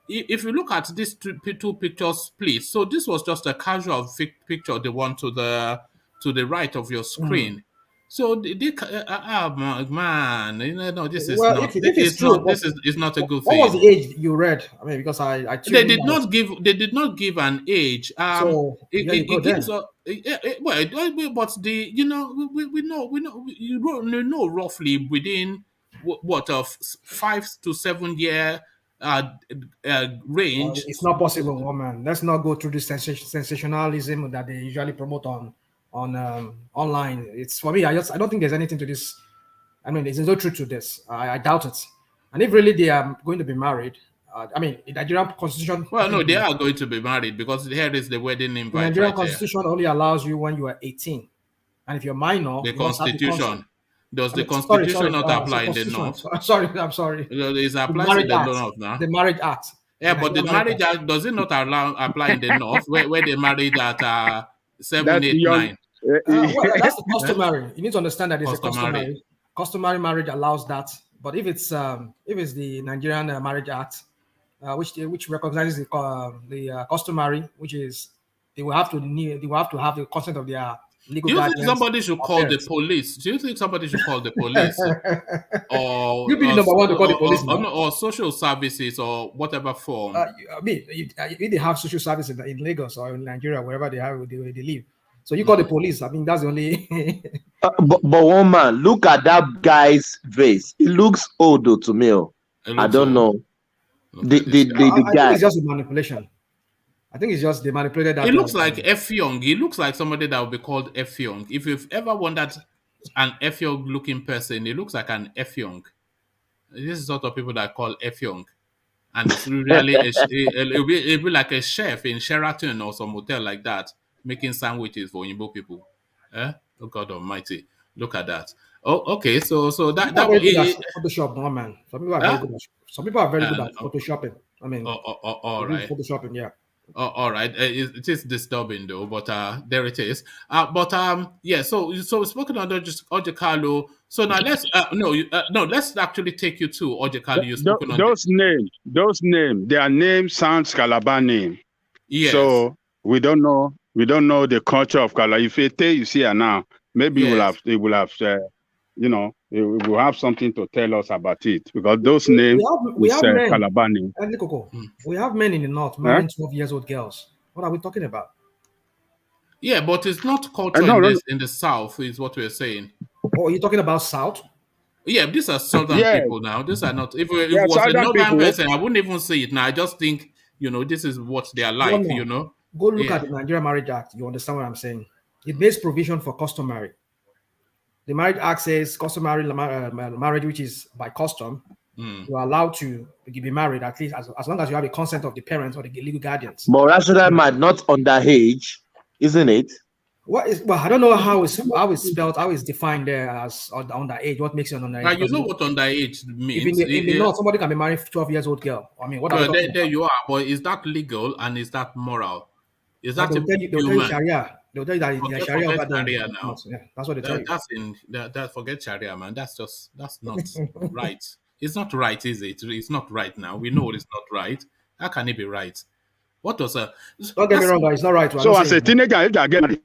if you look at these two pictures split, so this was just a casual picture, the one to the right of your Mm. screen. So man, no, this is Well, not. if it's true, but This is not a good what was thing. the age you read? I mean, because I They tuned in. did not give. They did not give an age. So It, there you it, go it gives then. a well, but we know roughly within what of 5 to 7 year. range. It's not possible, woman. Let's not go through the sensationalism that they usually promote on online. It's for me. I don't think there's anything to this. I mean, there's no truth to this. I doubt it. And if really they are going to be married, I mean, the Nigerian constitution. Well, no, they are going to be married because here is the wedding invite. The Nigerian constitution only allows you when you are 18, and if you're minor, the you must have the constitution. Does the sorry, constitution not apply in the north? Sorry, I'm sorry. It's applied in the north now. The Marriage Act. Yeah, but the Marriage Act, does it not apply in the north where they married at 7, 8, 9? Well, that's the customary. You need to understand that it's a customary. Customary marriage allows that, but if it's the Nigerian Marriage Act, which recognizes the customary, which is they will have to have the consent of their legal. Do you think somebody should call the police? Do you think somebody should call the police, or you be the number one to call the police, or social services, or whatever form? I mean, if they have social services in Lagos or in Nigeria, wherever they live, so you call the police. I mean, that's the only. but one man, look at that guy's face. It looks old though to me. I don't know. The guy. Think it's just a manipulation. I think it's just they manipulated that. He looks like F Young. He looks like somebody that would be called F Young. If you've ever wondered an F Young looking person, he looks like an F Young. This is sort of people that call F Young. And it's really it'll be like a chef in Sheraton or some hotel like that, making sandwiches for Igbo people. Oh God Almighty! Look at that. Oh, okay. So that Photoshop, no man. Some people are very good. Some people are very good at photoshopping. I mean, all right. Photoshopping, yeah. All right. It is disturbing though, but there it is. Yeah. So we've spoken on Orji Kalu. So now let's actually take you to Orji Kalu. Those names, their name sounds Calabar name. Yes. So we don't know the culture of Calabar. If you see her now, maybe it will have we will have something to tell us about it, because those names we have Calabar name. We have men in the north marrying 12 years old girls. What are we talking about? Yeah, but it's not culture in the south, is what we're saying. Oh, you're talking about south? Yeah, these are southern people now. These are not. If it was a northern person, I wouldn't even say it now. I just think this is what they are like. Go look at the Nigerian Marriage Act. You understand what I'm saying? It makes provision for customary. The Marriage Act says customary marriage, which is by custom, you are allowed to be married at least as long as you have a consent of the parents or the legal guardians. But rational man, not underage, isn't it? I don't know how it's spelled, how it's defined there as underage. What makes it an underage? Now, you know what underage means. If somebody can be married 12 years old girl. I mean, what are there you are. But is that legal and is that moral? Is that they'll tell you Sharia? They'll tell you that in Sharia now. Yeah, that's what they tell you. Forget Sharia, man. That's not right. It's not right, is it? It's not right now. We know it's not right. How can it be right? What does Don't get me wrong, it's not right. So as a teenager, if they are getting,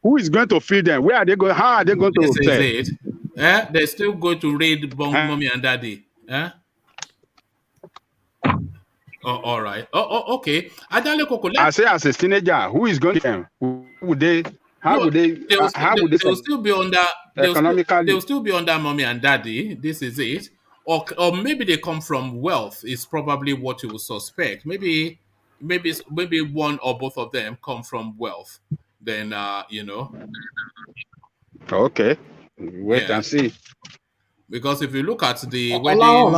who is going to feed them? Where are they going? How are they going to feed? They're still going to raid mommy and daddy. Oh, all right. Okay. I say as a teenager, who is going to them? Who would they? How would they? They'll still be under economically. They'll still be under mommy and daddy. This is it. Or maybe they come from wealth. Is probably what you would suspect. Maybe one or both of them come from wealth. Then Okay. Wait and see. Because if you look at the wedding.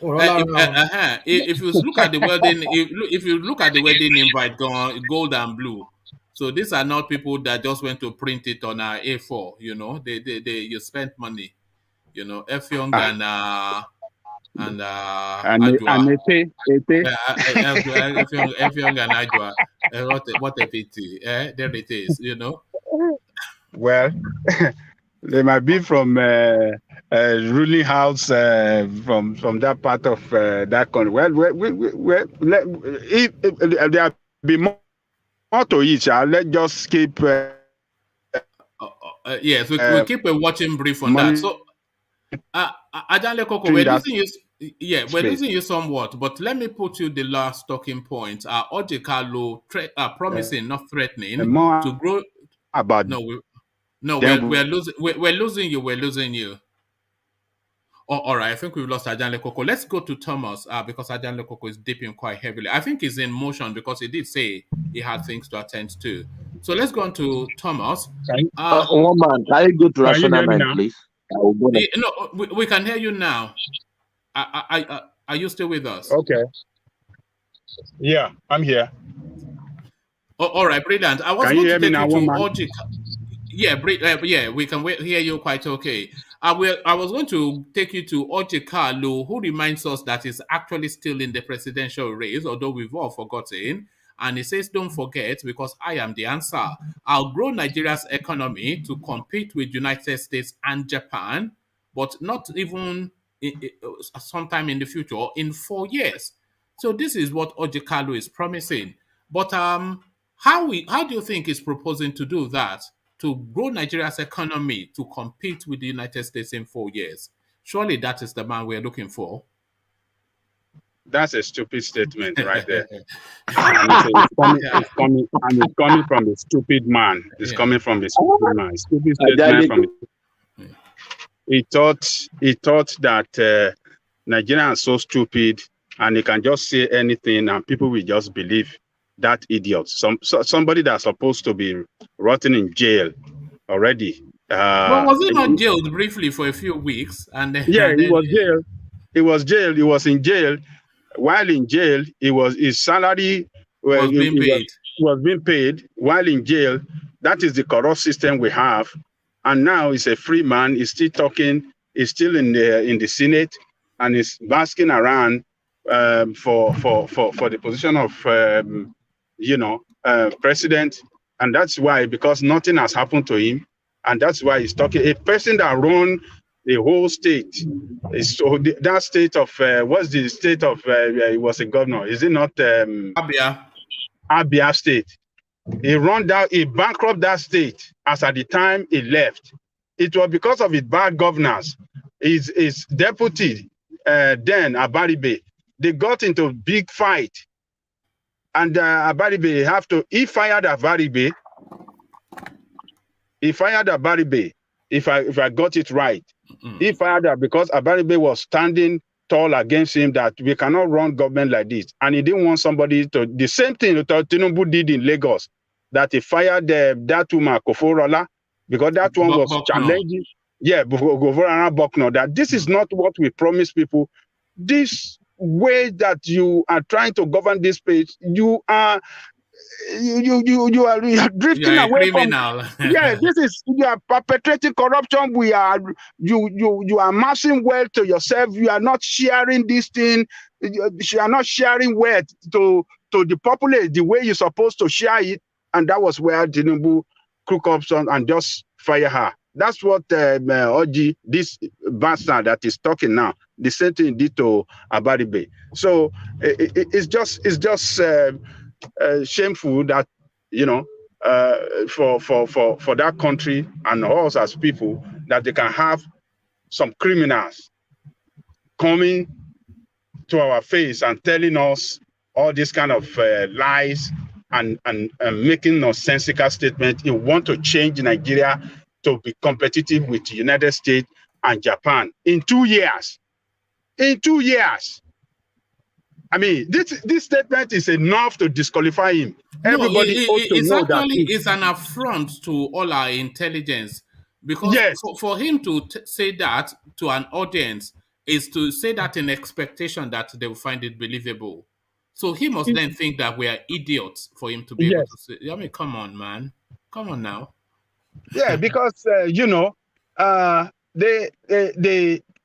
If you look at the wedding, if you look at the wedding invite, gold and blue. So these are not people that just went to print it on A4. They you spent money. F Young and Ajwa. F Young and Ajwa. What a pity. There it is. Well. They might be from ruling house from that part of that country. Well, if there be more to each, let's just keep. Yes, we'll keep a watching brief on that. So, Ajanle Koko, we're losing you. Yeah, we're losing you somewhat, but let me put you the last talking point. Orji Kalu promising, not threatening, to grow. We're losing you. all right, I think we've lost Ajan Lekoko. Let's go to Thomas because Ajan Lekoko is dipping quite heavily. I think he's in motion because he did say he had things to attend to. So let's go on to Thomas. One man, can you go to Rational Mind, please? No, we can hear you now. Are you still with us? Okay. Yeah, I'm here. Oh, all right, brilliant. I was can going you to take you to Orji. Yeah, we can hear you quite okay. I was going to take you to Orji Kalu, who reminds us that he's actually still in the presidential race, although we've all forgotten. And he says, don't forget, because I am the answer. I'll grow Nigeria's economy to compete with United States and Japan, but not even sometime in the future, in 4 years. So this is what Orji Kalu is promising. But how do you think he's proposing to do that? To grow Nigeria's economy to compete with the United States in 4 years? Surely that is the man we're looking for. That's a stupid statement right there. It's coming from a stupid man. It's coming from a stupid man. Stupid statement from. He thought that Nigerians are so stupid and they can just say anything and people will just believe that idiot. Somebody that's supposed to be rotting in jail already. Well, was he not jailed briefly for a few weeks? He was jailed. He was jailed. He was in jail. While in jail, his salary was being paid while in jail. That is the corrupt system we have. And now he's a free man. He's still talking. He's still in the Senate, and he's basking around for the position of president. And that's why, because nothing has happened to him, and that's why he's talking. A person that run the whole state. So that state of what's the state of? He was a governor. Is it not Abia State? He bankrupted that state as at the time he left. It was because of his bad governance. His deputy, then Abaribe, they got into a big fight. And Abaribe he fired Abaribe. If I got it right. He fired her because Abaribe was standing tall against him that we cannot run government like this. And he didn't want somebody to, the same thing that Tinubu did in Lagos, that he fired that woman, Koforola, because that one was challenging. Yeah, Governor Bokno, that this is not what we promise people. This way that you are trying to govern this place, you are drifting away criminal. From you are perpetrating corruption. You are amassing wealth to yourself. You are not sharing this thing. You are not sharing wealth to the populace the way you're supposed to share it. And that was where Tinubu crook up and just fire her. That's what Orji, this bastard that is talking now, the same thing did to Abaribe. So it's just shameful that for that country and us as people, that they can have some criminals coming to our face and telling us all these kind of lies and making nonsensical statements. You want to change Nigeria to be competitive with the United States and Japan in 2 years. In 2 years. I mean, this statement is enough to disqualify him. Everybody ought to know that. It's an affront to all our intelligence. Because for him to say that to an audience is to say that in expectation that they will find it believable. So he must then think that we are idiots for him to be able to say. I mean, come on, man. Come on now. Yeah, because, they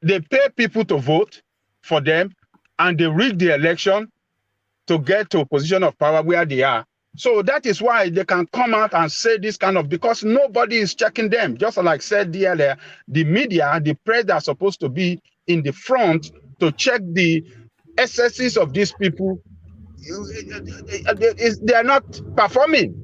pay people to vote for them, and they rig the election to get to a position of power where they are. So that is why they can come out and say this kind of, because nobody is checking them. Just like I said earlier, the media, the press are supposed to be in the front to check the excesses of these people. They are not performing.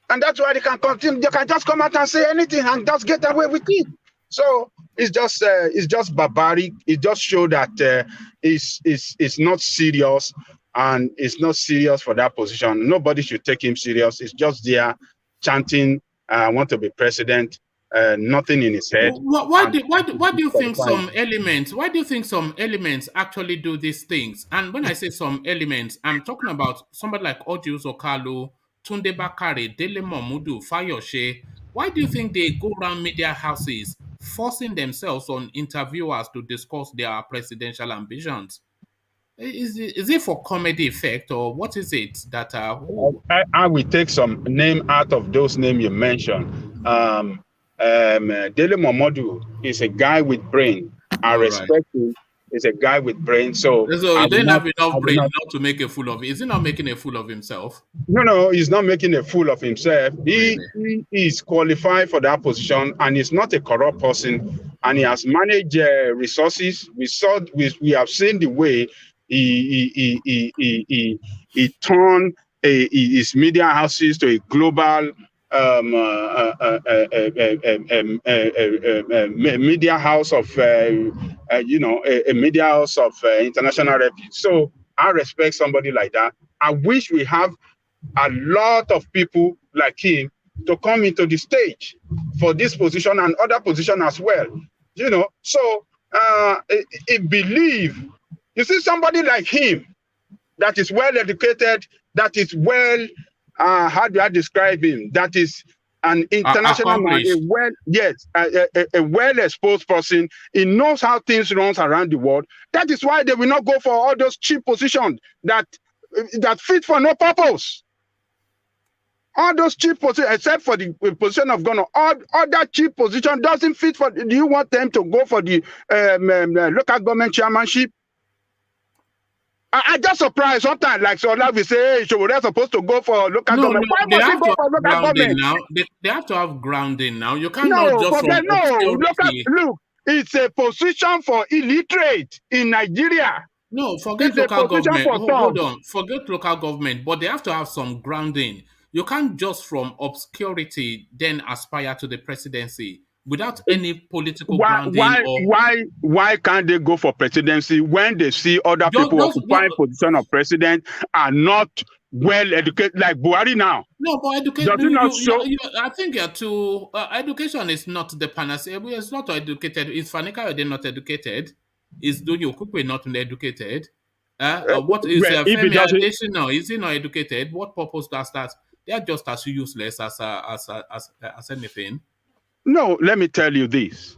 And that's why they can continue. They can just come out and say anything and just get away with it. So it's just barbaric. It just shows that it's not serious, and it's not serious for that position. Nobody should take him serious. It's just there chanting, "I want to be president," nothing in his head. Why do you think some elements? Why do you think some elements actually do these things? And when I say some elements, I'm talking about somebody like Orji Kalu, Tunde Bakare, Dele Momodu, Fayoshe. Why do you think they go around media houses forcing themselves on interviewers to discuss their presidential ambitions? Is it for comedy effect, or what is it that I will take some name out of those names you mentioned. Dele Momodu is a guy with brain. I respect him. He's a guy with brain. So he didn't have enough brain not to make a fool of. Is he not making a fool of himself? No, he's not making a fool of himself. He is qualified for that position, and he's not a corrupt person. And he has managed resources. We have seen the way he turned his media houses to a global media house of a media house of international reputation. So I respect somebody like that. I wish we have a lot of people like him to come into the stage for this position and other position as well. So you see somebody like him that is well educated, that is well, how do I describe him? That is an international man, a well-exposed person. He knows how things run around the world. That is why they will not go for all those cheap positions that fit for no purpose. All those cheap positions, except for the position of governor, all that cheap position doesn't fit for. Do you want them to go for the local government chairmanship? I just surprised sometimes, like we say, hey, they're supposed to go for local government. Why must you go for local government? Now. They have to have grounding now. You cannot just look, it's a position for illiterate in Nigeria. No, forget local government. Hold on, forget local government, but they have to have some grounding. You can't just from obscurity then aspire to the presidency without any political grounding. Why can't they go for presidency when they see other people occupying position of president are not well educated, like Buhari now? No, but education. I think you're too. Education is not the panacea. It's not educated. Is Fanika they're not educated? Is Dodio Kukwe not educated? What is Femi Adesina? Is he not educated? What purpose does that? They are just as useless as anything. No, let me tell you this.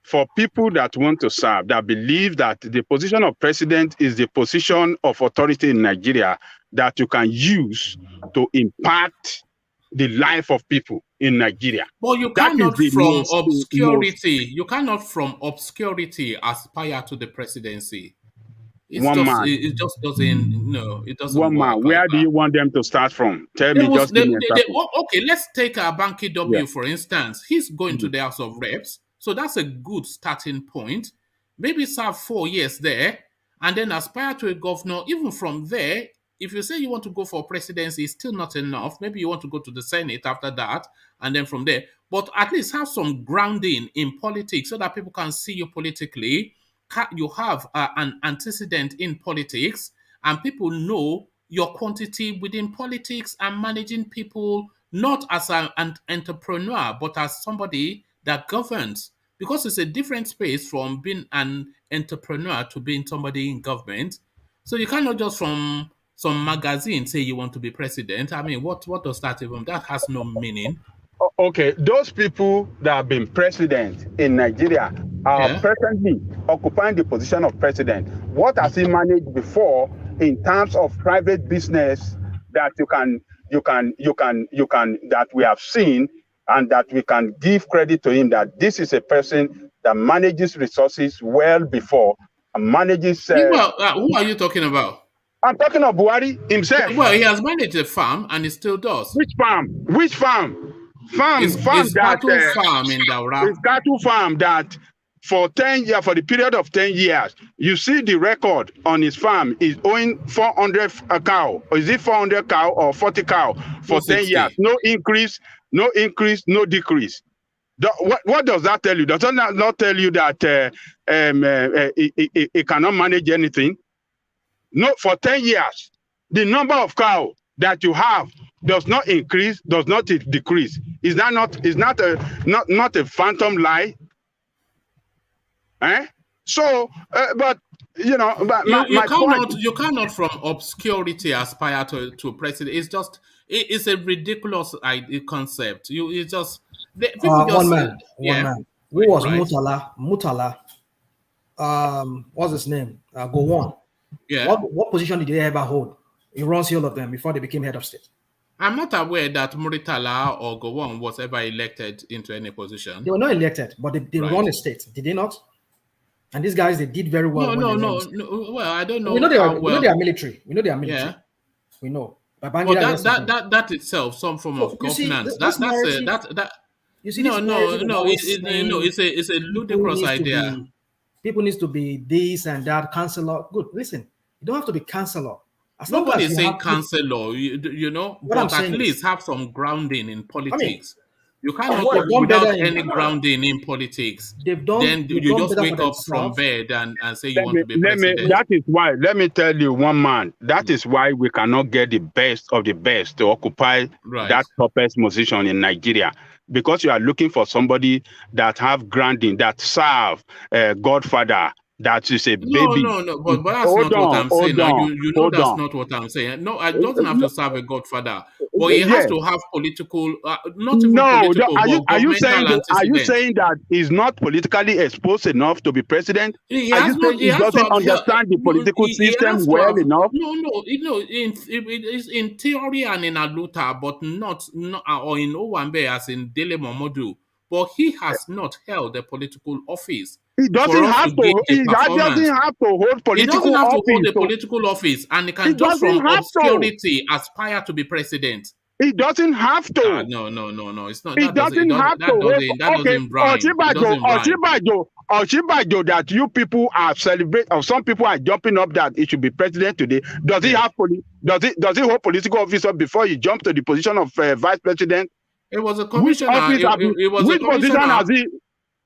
For people that want to serve, that believe that the position of president is the position of authority in Nigeria that you can use to impact the life of people in Nigeria. But you cannot from obscurity. You cannot from obscurity aspire to the presidency. It just doesn't. No, it doesn't. One man. Where do you want them to start from? Tell me. Okay, let's take Banky W for instance. He's going to the House of Reps, so that's a good starting point. Maybe serve 4 years there, and then aspire to a governor. Even from there, if you say you want to go for presidency, it's still not enough. Maybe you want to go to the Senate after that, and then from there. But at least have some grounding in politics so that people can see you politically. You have an antecedent in politics, and people know your quantity within politics and managing people, not as an entrepreneur, but as somebody that governs. Because it's a different space from being an entrepreneur to being somebody in government. So you cannot just from some magazine say you want to be president. I mean, what does that even? That has no meaning. Okay, those people that have been president in Nigeria are presently occupying the position of president. What has he managed before in terms of private business that that we have seen and that we can give credit to him that this is a person that manages resources well before and manages. Who are you talking about? I'm talking about Buhari himself. Well, he has managed a farm and he still does. Which farm? Which farm? It's cattle farm in Daura. It's cattle farm that for 10 years, for the period of 10 years, you see the record on his farm is owing 400 a cow. Or is it 400 cow or 40 cow for 10 years? No increase, no decrease. What does that tell you? Does that not tell you that it cannot manage anything? No, for 10 years, the number of cow that you have does not increase, does not decrease. Is that not a phantom lie? So, but you know, but my point. You cannot from obscurity aspire to president. It's a ridiculous concept. It's just people just one man. Who was right. Mutala? What's his name? Gowon. Yeah. What position did they ever hold? He runs all of them before they became head of state. I'm not aware that Muritala or Gowon was ever elected into any position. They were not elected, but they run a state. Did they not? And these guys, they did very well. No. Well, I don't know. We know they are military. We know they are military. Yeah. We know. But that itself, some form of governance. It's a ludicrous idea. People need to be this and that counselor. Good. Listen, you don't have to be counselor. Nobody is saying counselor, but at least have some grounding in politics. You cannot go without any grounding in politics. Then you just wake up from bed and say you want to be president. That is why, let me tell you, one man, that is why we cannot get the best of the best to occupy that toughest position in Nigeria. Because you are looking for somebody that have grounding, that serve Godfather, that is a baby. No. But that's not what I'm saying. That's not what I'm saying. No, I don't have to serve a Godfather, but he has to have political. Are you saying that he's not politically exposed enough to be president? He doesn't understand the political system well enough? No. In theory and in Aluta, but not or in Owambe as in Dele Momodu. But he has not held a political office. He doesn't have to. He doesn't have to hold political office. He doesn't have to hold a political office, and he can just from obscurity aspire to be president. He doesn't have to. No. It's not. He doesn't have to. That doesn't rhyme. Oshibajo, that you people are celebrating, or some people are jumping up that he should be president today. Does he have Does he hold political office before he jumped to the position of vice president? It was a commissioner. Which position has he?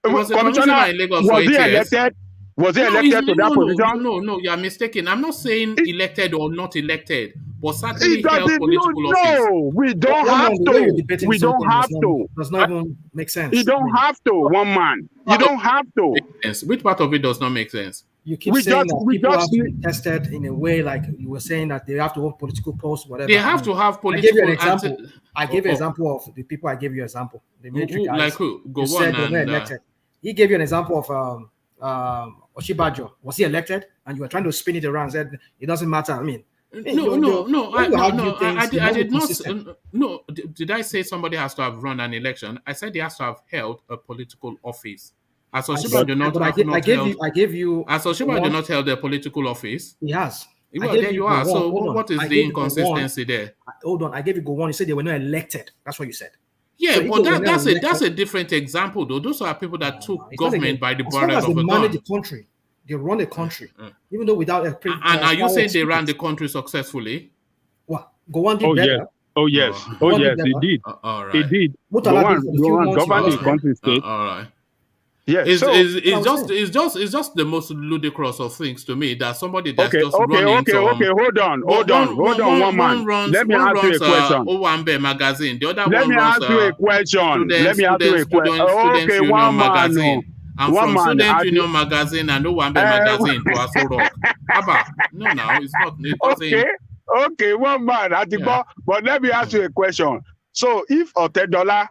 Commissioner, in Lagos, was he elected? Was he elected to that position? No, you are mistaken. I'm not saying elected or not elected, but certainly held political office. No, we don't have to. We don't have to. Does not even make sense. You don't have to, one man. You don't have to. Which part of it does not make sense? You keep saying that people have to be tested in a way, like you were saying that they have to hold political posts, whatever. They have to have political. I gave you an example. I gave you an example of the people. I gave you an example. The military guys. Like who? Go on and elected. He gave you an example of Oshibajo. Was he elected? And you were trying to spin it around and said it doesn't matter. I mean, no. I did not. No, did I say somebody has to have run an election? I said he has to have held a political office. As Oshibajo I gave you. As Oshibajo not held a political office. He has. Well, there you are. So what is the inconsistency there? Hold on. I gave you Gowon. You said they were not elected. That's what you said. Yeah, so but that's a different example, though. Those are people that took government by the barrel of a gun. They manage the country. They run the country, even though without a and are you saying they ran the country successfully? What? Gowon did better. Oh yes, he did. All right. He did. Gowon governed the country state. All right. Yeah, it's just the most ludicrous of things to me that somebody that's just running. Hold on, one man. Let me ask you a question. Owambe magazine. The other Let one me runs ask you a question. Let me ask you a question. Okay, one man. I'm from Student Union magazine and Owambe magazine to Aso Rock. No, it's not. Okay, one man. But let me ask you a question. So if Otedola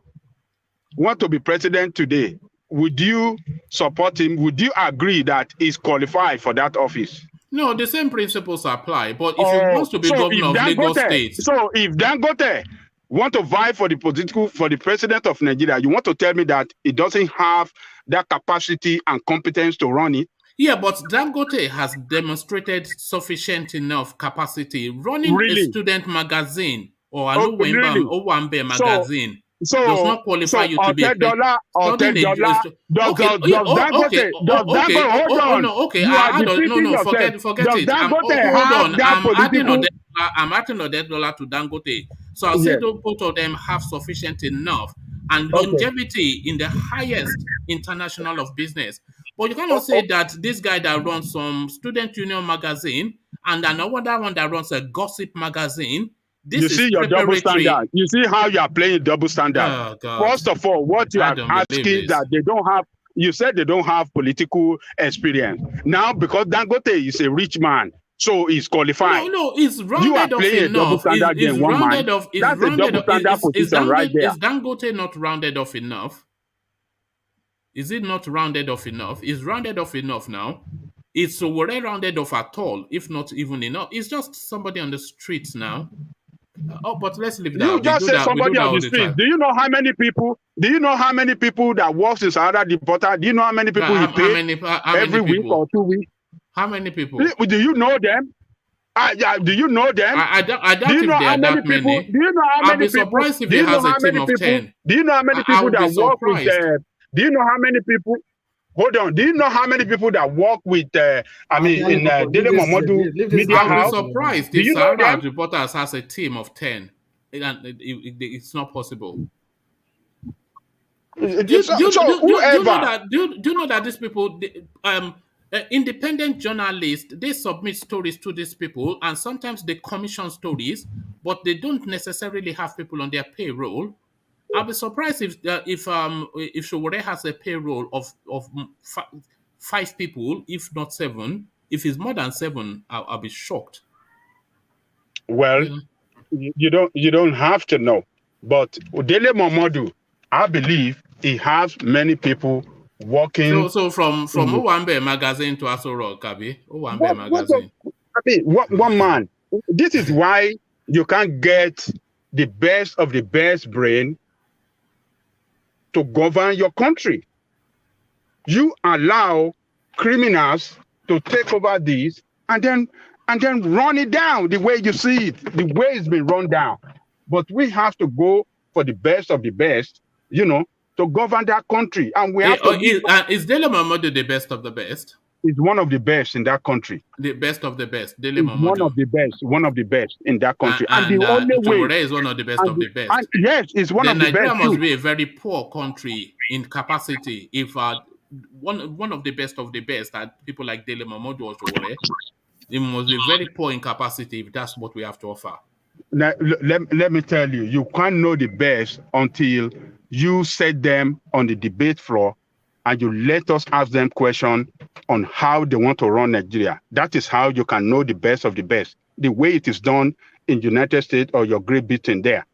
want to be president today, would you support him? Would you agree that he's qualified for that office? No, the same principles apply. But if he wants to be governor of Lagos State, so if Dangote want to vie for the president of Nigeria, you want to tell me that he doesn't have that capacity and competence to run it? Yeah, but Dangote has demonstrated sufficient enough capacity running a student magazine or an Owambe magazine. Does not qualify you to be a Does Dangote I'm adding $100 to Dangote. So I'll say both of them have sufficient enough and longevity in the highest international of business. But you cannot say that this guy that runs some student union magazine and another one that runs a gossip magazine This see your double standard. You see how you are playing double standard. Oh, God. First of all, what you are asking that they don't have, you said they don't have political experience. Now, because Dangote is a rich man, so he's qualified. No, it's rounded you are off playing enough. A double standard It's one rounded man. off. That's a double standard position right there. Is Dangote not rounded off enough? Is it not rounded off enough? It's rounded off enough now. It's already rounded off at all, if not even enough. It's just somebody on the streets now. Oh, but let's leave that. You just say somebody on the street. Do you know how many people? Do you know how many people that works in Sahara Deporter? Do you know how many people he pays every week or 2 weeks? How many people? Do you know them? Do you know them? I doubt if there are that many. Do you know how many people? I'll be surprised if he has a team of 10. Do you know how many people that work with? Do you know how many people? Hold on. Do you know how many people that work with? Dele Momodu Media House? I'll be surprised if Sahara Reporters has a team of 10. It's not possible. Do you know that these people, independent journalists, they submit stories to these people, and sometimes they commission stories, but they don't necessarily have people on their payroll. I'll be surprised if Sowore has a payroll of 5 people, if not 7. If it's more than 7, I'll be shocked. Well, you don't have to know, but Dele Momodu, I believe he has many people working. So from Owambe magazine to Asoro Kabi, Owambe magazine. One man. This is why you can't get the best of the best brain to govern your country. You allow criminals to take over this and then run it down the way you see it, the way it's been run down. But we have to go for the best of the best, to govern that country. And we have is Dele Momodu the best of the best? He's one of the best in that country. The best of the best. Dele Momodu. One of the best in that country. And the only way is one of the best of the best. Yes, it's one of the best. Nigeria must be a very poor country in capacity if one of the best of the best that people like Dele Momodu or Sowore, it must be very poor in capacity if that's what we have to offer. Now, let me tell you, you can't know the best until you set them on the debate floor and you let us ask them questions on how they want to run Nigeria. That is how you can know the best of the best. The way it is done in United States or your Great Britain there.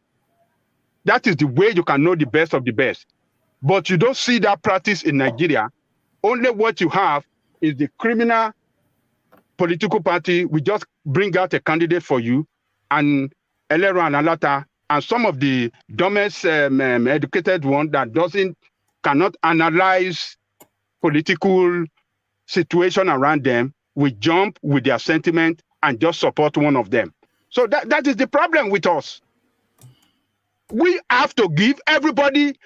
That is the way you can know the best of the best. But you don't see that practice in Nigeria. Only what you have is the criminal political party. We just bring out a candidate for you, and Elero and Alata, and some of the dumbest educated one that cannot analyze political situation around them, we jump with their sentiment and just support one of them. So that is the problem with us. We have to give everybody,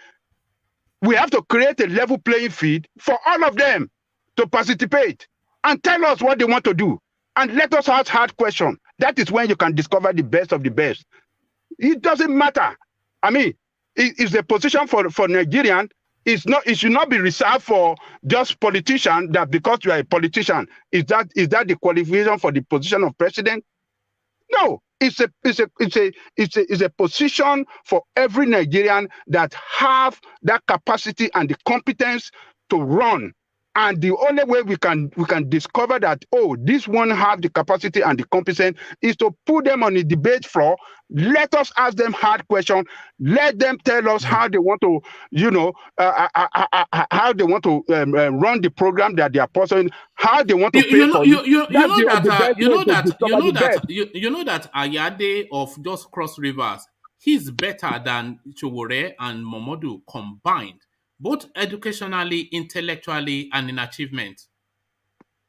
we have to create a level playing field for all of them to participate and tell us what they want to do. And let us ask hard questions. That is when you can discover the best of the best. It doesn't matter. I mean, it's a position for Nigerian. It should not be reserved for just politicians, that because you are a politician, is that the qualification for the position of president? No, it's a position for every Nigerian that have that capacity and the competence to run. And the only way we can discover that, this one have the capacity and the competence is to put them on the debate floor. Let us ask them hard questions. Let them tell us how they want to, how they want to run the program that they are pursuing, how they want to pay for it. You know that Ayade of just Cross Rivers, he's better than Sowore and Momodu combined, both educationally, intellectually, and in achievement.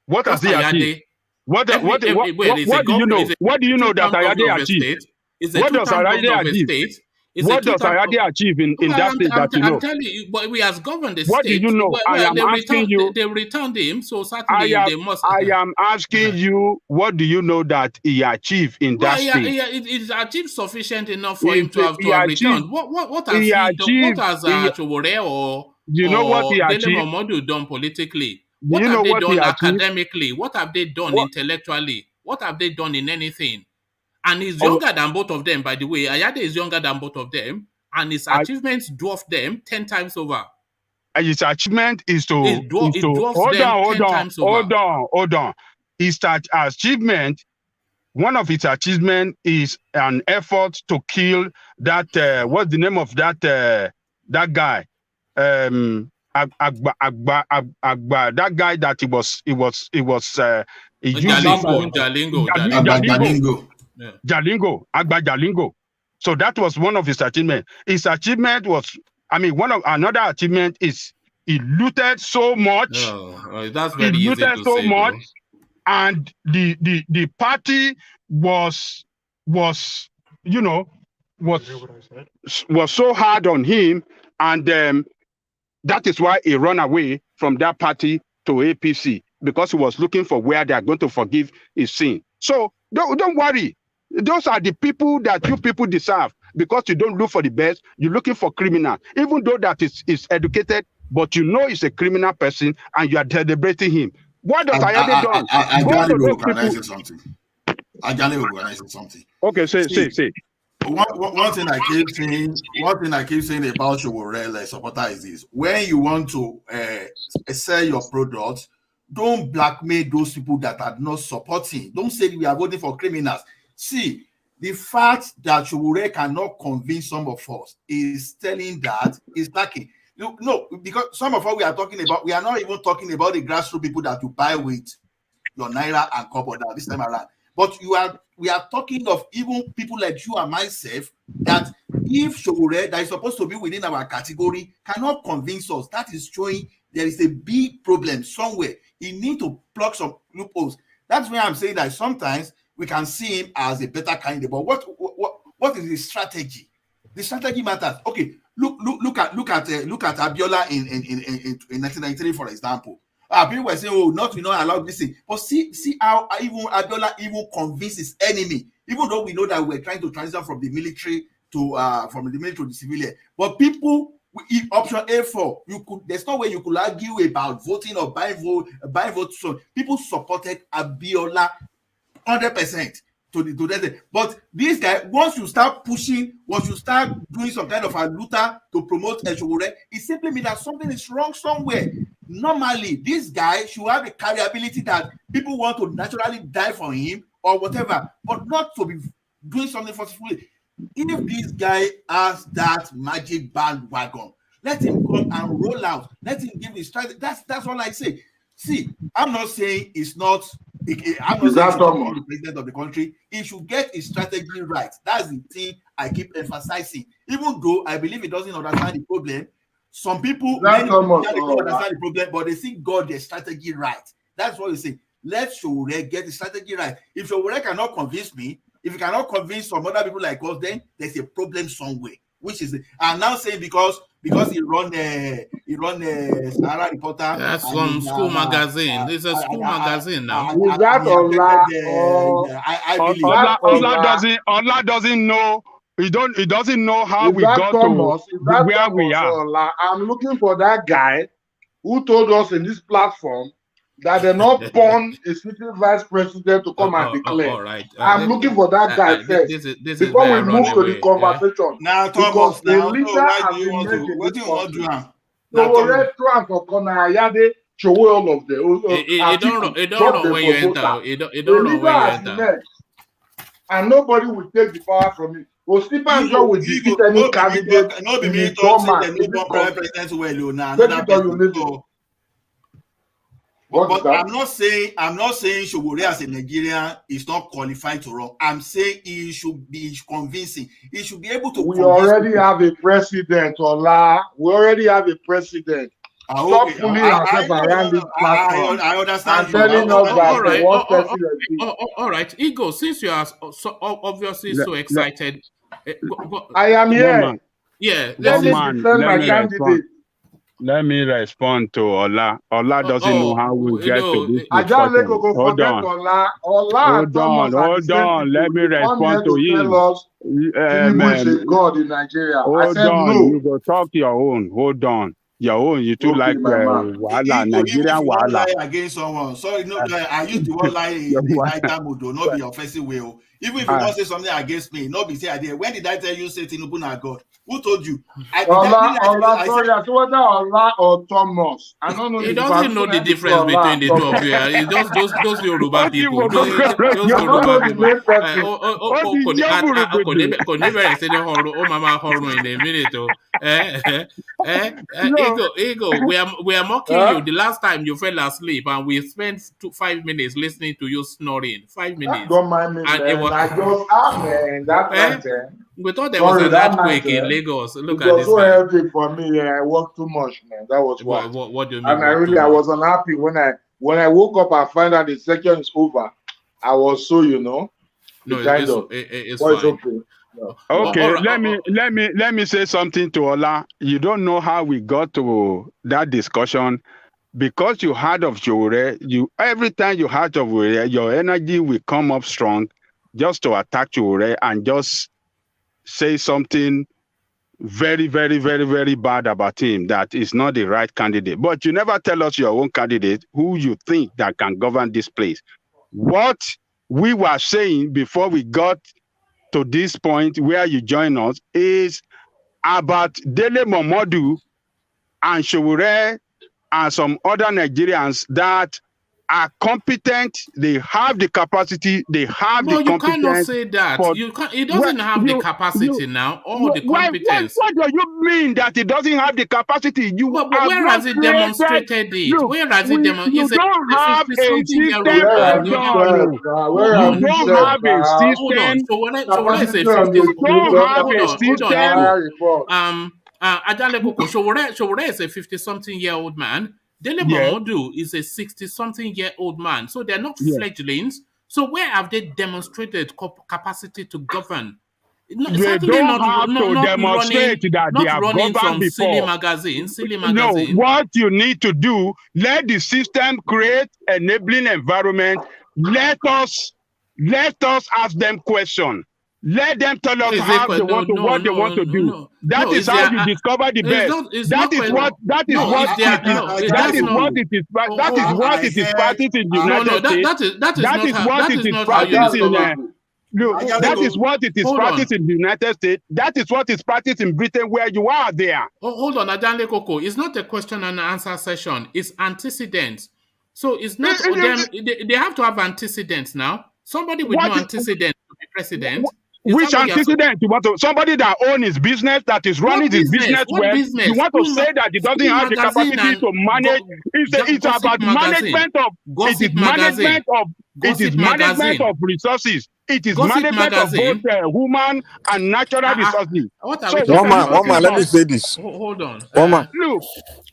What has he achieved? What do you know? What do you know that Ayade achieved? What does Ayade achieve? What does Ayade achieve in that state that you know? I'm telling you, but we has governed the what state. What do you know? I am asking you. They returned him, so certainly they must. I am asking you, what do you know that he achieved in that state? It achieved sufficient enough for him to have returned. What has he done? What has Sowore or Dele Momodu done politically? What have they done academically? What have they done intellectually? What have they done in anything? And he's younger than both of them, by the way. Ayade is younger than both of them, and his achievements dwarf them 10 times over. His achievement is to hold on. His achievement, one of his achievements is an effort to kill that what's the name of that guy? Agba, that guy that he Jalingo. So that was one of his achievements. His achievement was, another achievement is he looted so much. That's very easy to say, much, and the party was so hard on him, and that is why he ran away from that party to APC, because he was looking for where they are going to forgive his sin. So don't worry. Those are the people that you people deserve, because you don't look for the best. You're looking for criminal, even though that is educated, but you know he's a criminal person and you are celebrating him. What does Ayade do? I will organize something. Okay, say. One thing I keep saying about Showore supporter is this: when you want to sell your products, don't blackmail those people that are not supporting. Don't say we are voting for criminals. See, the fact that Showore cannot convince some of us is telling that is lacking. No, because some of us we are talking about, we are not even talking about the grassroots people that you buy with your naira and copper now this time around. But we are talking of even people like you and myself, that if Showore, that is supposed to be within our category, cannot convince us, that is showing there is a big problem somewhere. He need to plug some loopholes. That's why I'm saying that sometimes we can see him as a better candidate. But what is the strategy? The strategy matters. Okay, look at Abiola in 1993, for example. People were saying, "Oh, not allowed this thing." But see how even Abiola even convinced his enemy, even though we know that we're trying to transition from the military to the civilian. But people, option A4, there's no way you could argue about voting or buying vote. So people supported Abiola 100% to that. But this guy, once you start pushing, once you start doing some kind of a looter to promote Showore, it simply means that something is wrong somewhere. Normally, this guy should have a carryability that people want to naturally die for him or whatever, but not to be doing something forcefully. If this guy has that magic bandwagon, let him come and roll out. Let him give his strategy. That's all I say. See, I'm not saying it's not. I'm not saying the president of the country. He should get his strategy right. That's the thing I keep emphasizing. Even though I believe he doesn't understand the problem, some people don't understand the problem, but they think got their strategy right. That's what you say. Let Showore get the strategy right. If Showore cannot convince me, if he cannot convince some other people like us, then there's a problem somewhere. Which is, I'm now saying because he run Sahara Reporter. That's some school magazine. It's a school magazine now. Is that Allah doesn't know. He doesn't know how we got to where we are. I'm looking for that guy who told us in this platform that they're not born a sitting vice president to come and declare. All right. I'm looking for that guy first before we move to the conversation. Now, Thomas, what do you want to do now? So red plan for Ayade, show all of them. It don't know where you enter. It don't know where you enter. And nobody will take the power from it. Will defeat any candidate in the government. But I'm not saying Showore as a Nigerian is not qualified to run. I'm saying he should be convincing. He should be able to. We already have a president, Ola. We already have a president. Stop fooling yourself around this platform. I understand. And telling us that one president. All right, Ego. Since you are so obviously so excited, I am here. Yeah, let me defend my candidate. Let me respond to Ola. Ola doesn't know how we get to this discussion. Hold on. Let me respond to him. Tinubu is a god in Nigeria. Hold on. You go talk your own. Hold on. your own. You too like Wala, Nigerian Wala. Lie against someone. Sorry, no, I used the one lie in the right time, not be offensive way. Even if you want to say something against me, not be say I did. When did I tell you say Tinubu na God? Who told you? Allah, sorry, I said whether Allah or Thomas. I don't know. He doesn't know the difference between the two of you. It's just those Yoruba people. Those Yoruba people. Ego, we are mocking you. The last time you fell asleep and we spent 5 minutes listening to you snoring. 5 minutes. Don't mind me, man. I just man. That we thought there was an earthquake in Lagos. Look at this. It was so healthy for me. I worked too much, man. That was why. What do you mean? And I was unhappy when I woke up and find out the section is over. I was so, No, it's fine. Okay. No. Okay, let me say something to Ola. You don't know how we got to that discussion because you heard of Jure. Every time you heard of Jure, your energy will come up strong just to attack Jure and just say something very, very, very, very bad about him that is not the right candidate. But you never tell us your own candidate who you think that can govern this place. What we were saying before we got to this point where you join us is about Dele Momodu and Showore and some other Nigerians that are competent, they have the capacity, they have the competence. You cannot say that. He doesn't have the capacity now, or the competence. What do you mean that he doesn't have the capacity? Where has he demonstrated it? Look, where has he demonstrated? You don't have a system. You don't have a system. Showore is a 50-something-year-old man. Dele Momodu is a 60-something-year-old man. So they're not fledglings. So where have they demonstrated capacity to govern? They don't have to demonstrate that they have governed before. Silly magazine. No, what you need to do, let the system create enabling environment. Let us ask them questions. Let them tell us how they want to what they want to do. That is how you discover the best. That is what it is practiced in the United States. That is what it is practiced in that is what it is practiced in the United States. That is what is practiced in Britain where you are there. Hold on, Ajanle Koko. It's not a question and answer session. It's antecedents. So it's not them. They have to have antecedents now. Somebody with no antecedents to be president. Which antecedent? You want to somebody that owns his business, that is running his business well. You want to say that he doesn't have the capacity to manage? It's about management of. It is management of. It is management of resources. It is management of both human and natural resources. One man, let me say this. Hold on. Look,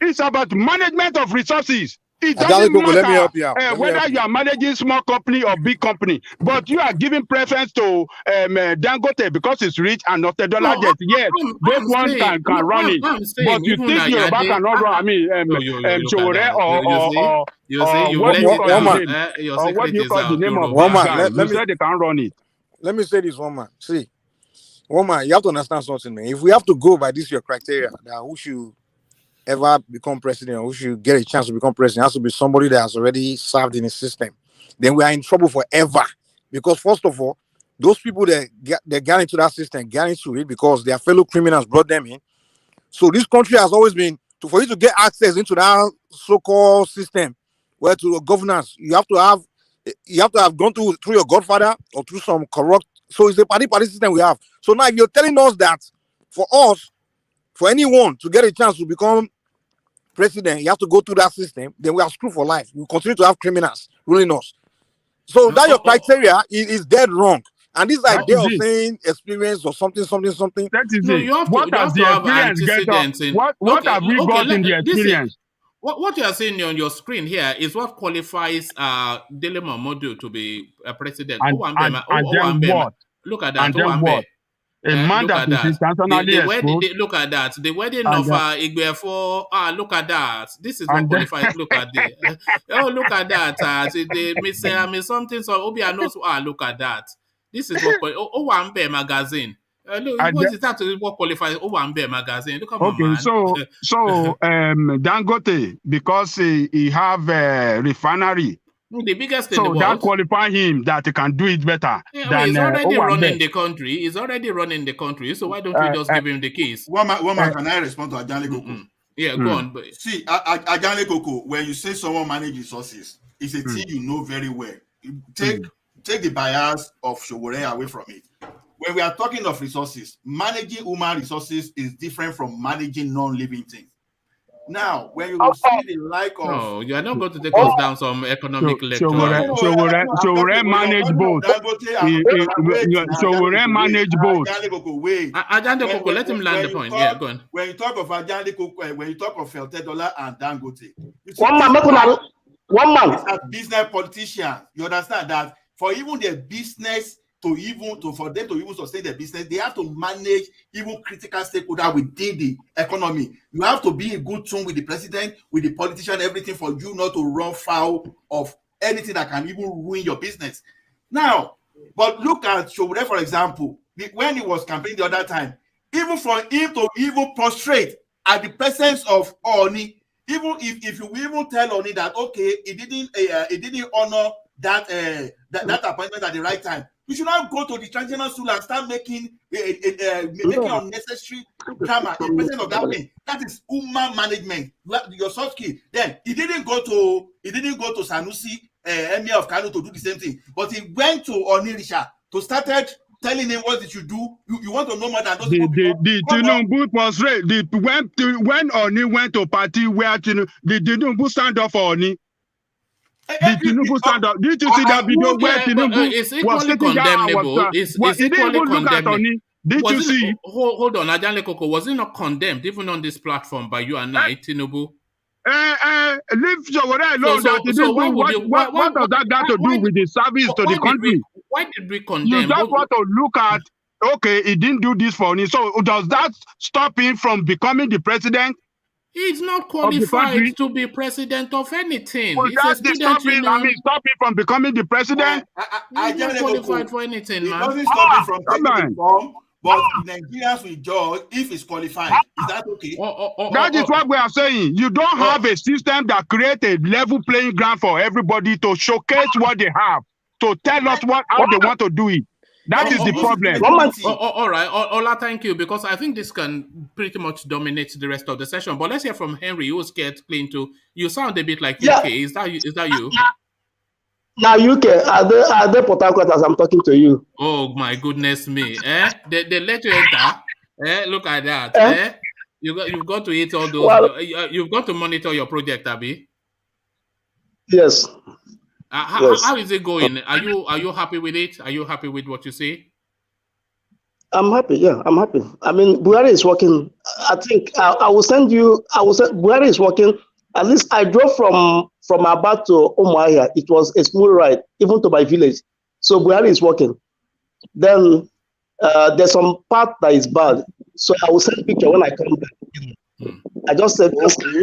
it's about management of resources. It doesn't matter whether you are managing small company or big company, but you are giving preference to Dangote because it's rich and not a dollar jet. Yes, this one can run it, but you think Yoruba cannot run? I mean, Jore or what do you call the name of one man? You said they can run it. Let me say this, one man. See, one man, you have to understand something, man. If we have to go by this your criteria, that who should ever become president, who should get a chance to become president, has to be somebody that has already served in the system. Then we are in trouble forever. Because first of all, those people that get into that system, get into it because their fellow criminals brought them in. So this country has always been, for you to get access into that so-called system, where to governance, you have to have gone through your godfather or through some corrupt. So it's a party system we have. So now if you're telling us that for us, for anyone to get a chance to become president, you have to go through that system, then we are screwed for life. We continue to have criminals ruling us. So that your criteria is dead wrong. And this idea of saying experience or something. That is it. What has the experience get? What have we got in the experience? What you are seeing on your screen here is what qualifies Dele Momodu to be a president. And then what? Look at that. And then what? A man that is internationally exposed. Look at that. The wedding of Igwefo. Look at that. This is what qualifies. Look at this. Look at that. They may something. So Obia knows. Look at that. This is what Owambe magazine. Look, what is that to what qualifies Owambe magazine? Look, come on, man. So Dangote, because he have a refinery. The biggest in the world. So that qualify him that he can do it better. Yeah, he's already running the country. He's already running the country. So why don't we just give him the keys? One man, can I respond to Ajanle Koko? Yeah, go on. See, Ajanle Koko, when you say someone manage resources, it's a thing you know very well. Take the bias of Showore away from it. When we are talking of resources, managing human resources is different from managing non-living things. Now, when you see the like of... No, you are not going to take us down some economic lecture. Showore manage both. Showore manage both. Ajanle Koko, let him land the point. Yeah, go on. When you talk of Ajanle Koko, when you talk of $10 and Dangote, one man. It's a business politician. You understand that for even their business for them to even sustain their business, they have to manage even critical stakeholders within the economy. You have to be in good tune with the president, with the politician, everything for you not to run foul of anything that can even ruin your business. Now, but look at Showore, for example, when he was campaigning the other time, even for him to even prostrate at the presence of Oni, even if you even tell Oni that okay, he didn't honor that appointment at the right time, you should not go to the transitional school and start making unnecessary drama in presence of that thing. That is human management. Your soft skill. Then he didn't go to Sanusi, Emir of Kano, to do the same thing, but he went to Onirisha to started telling him what he should do. You want to know more than those people? The Tinubu was right. When Oni went to party where the Tinubu stand up for Oni. The Tinubu stand up. Did you see that video where Tinubu was sitting condemnable? It's equally condemnable. Did you see? Hold on, Ajanle Koko, was it not condemned even on this platform by you and I, Tinubu? Leave Showore alone. What does that got to do with the service to the country? Why did we condemn? You just want to look at, okay, he didn't do this for me. So does that stop him from becoming the president? He's not qualified to be president of anything. Well, that's stop him from becoming the president. He's not qualified for anything, man. It doesn't stop him from taking the form, but Nigerians will judge if he's qualified. Is that okay? That is what we are saying. You don't have a system that creates a level playing ground for everybody to showcase what they have, to tell us how they want to do it. That is the problem. All right, Ola, thank you, because I think this can pretty much dominate the rest of the session. But let's hear from Henry, who's scared clean to. You sound a bit like UK. Is that you? Now UK, are they Port Harcourt as I'm talking to you? Oh my goodness me! They let you enter. Look at that. You've got to eat all those. Well, you've got to monitor your project, Abi. Yes. Yes. How is it going? Are you happy with it? Are you happy with what you see? I'm happy. Yeah, I'm happy. I mean, Buhari is working. I think I will send Buhari is working. At least I drove from Aba to UMAHI. It was a smooth ride, even to my village. So Buhari is working. Then there's some part that is bad. So I will send a picture when I come back. I just said okay.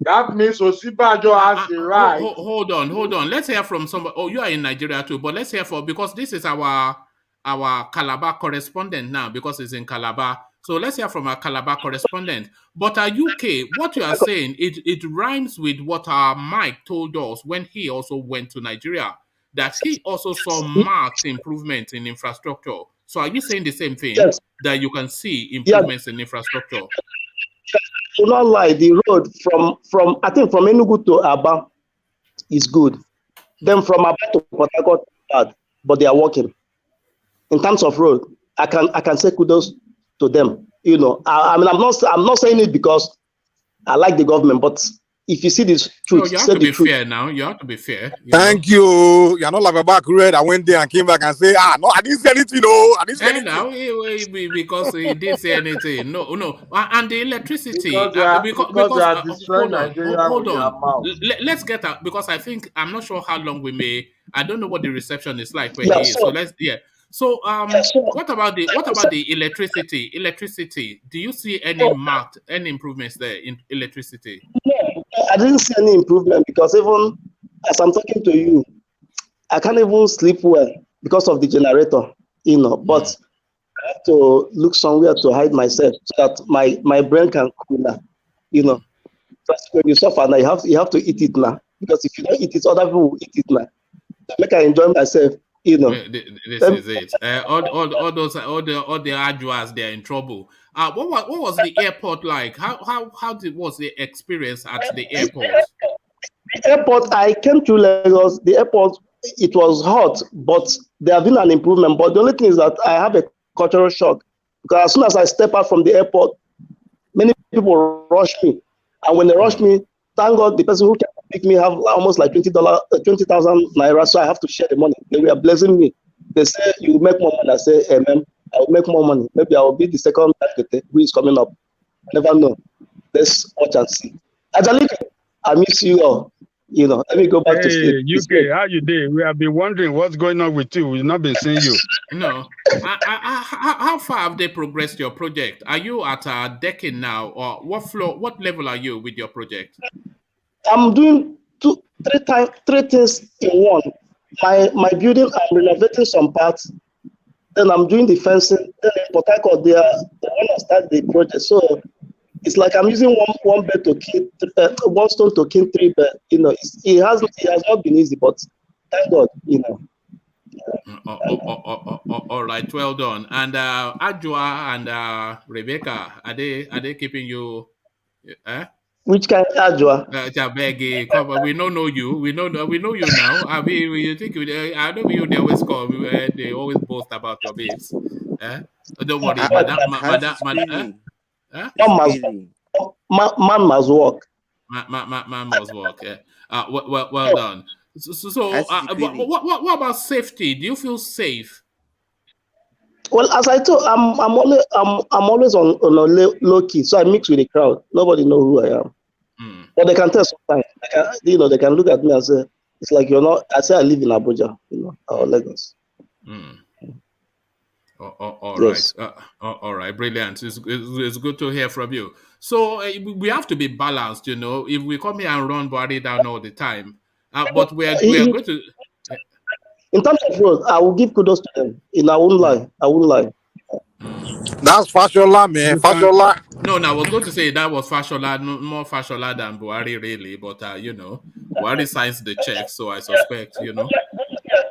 That means Osibajo has the right. Hold on. Let's hear from somebody. Oh, you are in Nigeria too, but let's hear because this is our Calabar correspondent now, because he's in Calabar. So let's hear from our Calabar correspondent. But UK, what you are saying, it rhymes with what our Mike told us when he also went to Nigeria, that he also saw marked improvement in infrastructure. So are you saying the same thing? Yes. That you can see improvements in infrastructure? To not lie, the road from I think from Enugu to Aba is good. Then from Aba to Port Harcourt bad, but they are working. In terms of road, I can say kudos to them. You know, I mean, I'm not saying it because I like the government, but if you see this truth, you have to be fair now. You have to be fair. Thank you. You're not like a back red. I went there and came back and say, no, I didn't say anything. No, I didn't say anything. Now, because he didn't say anything. No. And the electricity. Hold on. Let's get out, because I'm not sure how long we may. I don't know what the reception is like where he is. So let's So what about the electricity? Electricity. Do you see any improvements there in electricity? No, I didn't see any improvement, because even as I'm talking to you, I can't even sleep well because of the generator, you know. But I have to look somewhere to hide myself so that my brain can cool now. You know, first when you suffer now, you have to eat it now, because if you don't eat it, other people will eat it now. To make I enjoy myself, you know. This is it. All the Ajuas, they're in trouble. What was the airport like? How was the experience at the airport? The airport, I came to Lagos. The airport, it was hot, but there have been an improvement. But the only thing is that I have a cultural shock, because as soon as I step out from the airport, many people rush me, and when they rush me, thank God the person who can pick me have almost like $20,000 naira, so I have to share the money. They were blessing me. They say you will make more money. I say, amen. I will make more money. Maybe I will be the second target who is coming up. I never know. Let's watch and see. Actually, I miss you all. You know, let me go back to sleep. UK, how you doing? We have been wondering what's going on with you. We've not been seeing you. No. How far have they progressed your project? Are you at a decade now, or what level are you with your project? I'm doing three things in one. My building, I'm renovating some parts. Then I'm doing the fencing. Then in Port Harcourt, they want to start the project. So it's like I'm using one bed to kill one stone to kill three birds. You know, it has not been easy, but thank God, you know. All right, well done. And Ajua and Rebecca, are they keeping you? Which kind of Ajua? Come on, we don't know you. We know you now. I mean, you think I know you. They always call. They always boast about your babes. Don't worry, madam. Man must work. Man must work. Yeah. Well done. So what about safety? Do you feel safe? Well, as I told, I'm always on a low key, so I mix with the crowd. Nobody knows who I am, but they can tell sometimes. They can look at me and say, "It's like you're not." I say I live in Abuja, or Lagos. Yes. All right, brilliant. It's good to hear from you. So we have to be balanced, If we come here and run Buhari down all the time, but we are going to. In terms of road, I will give kudos to them. I won't lie. That's Fashola, man. Fashola. No, I was going to say that was Fashola, more Fashola than Buhari, really. But Buhari signs the check, so I suspect, Good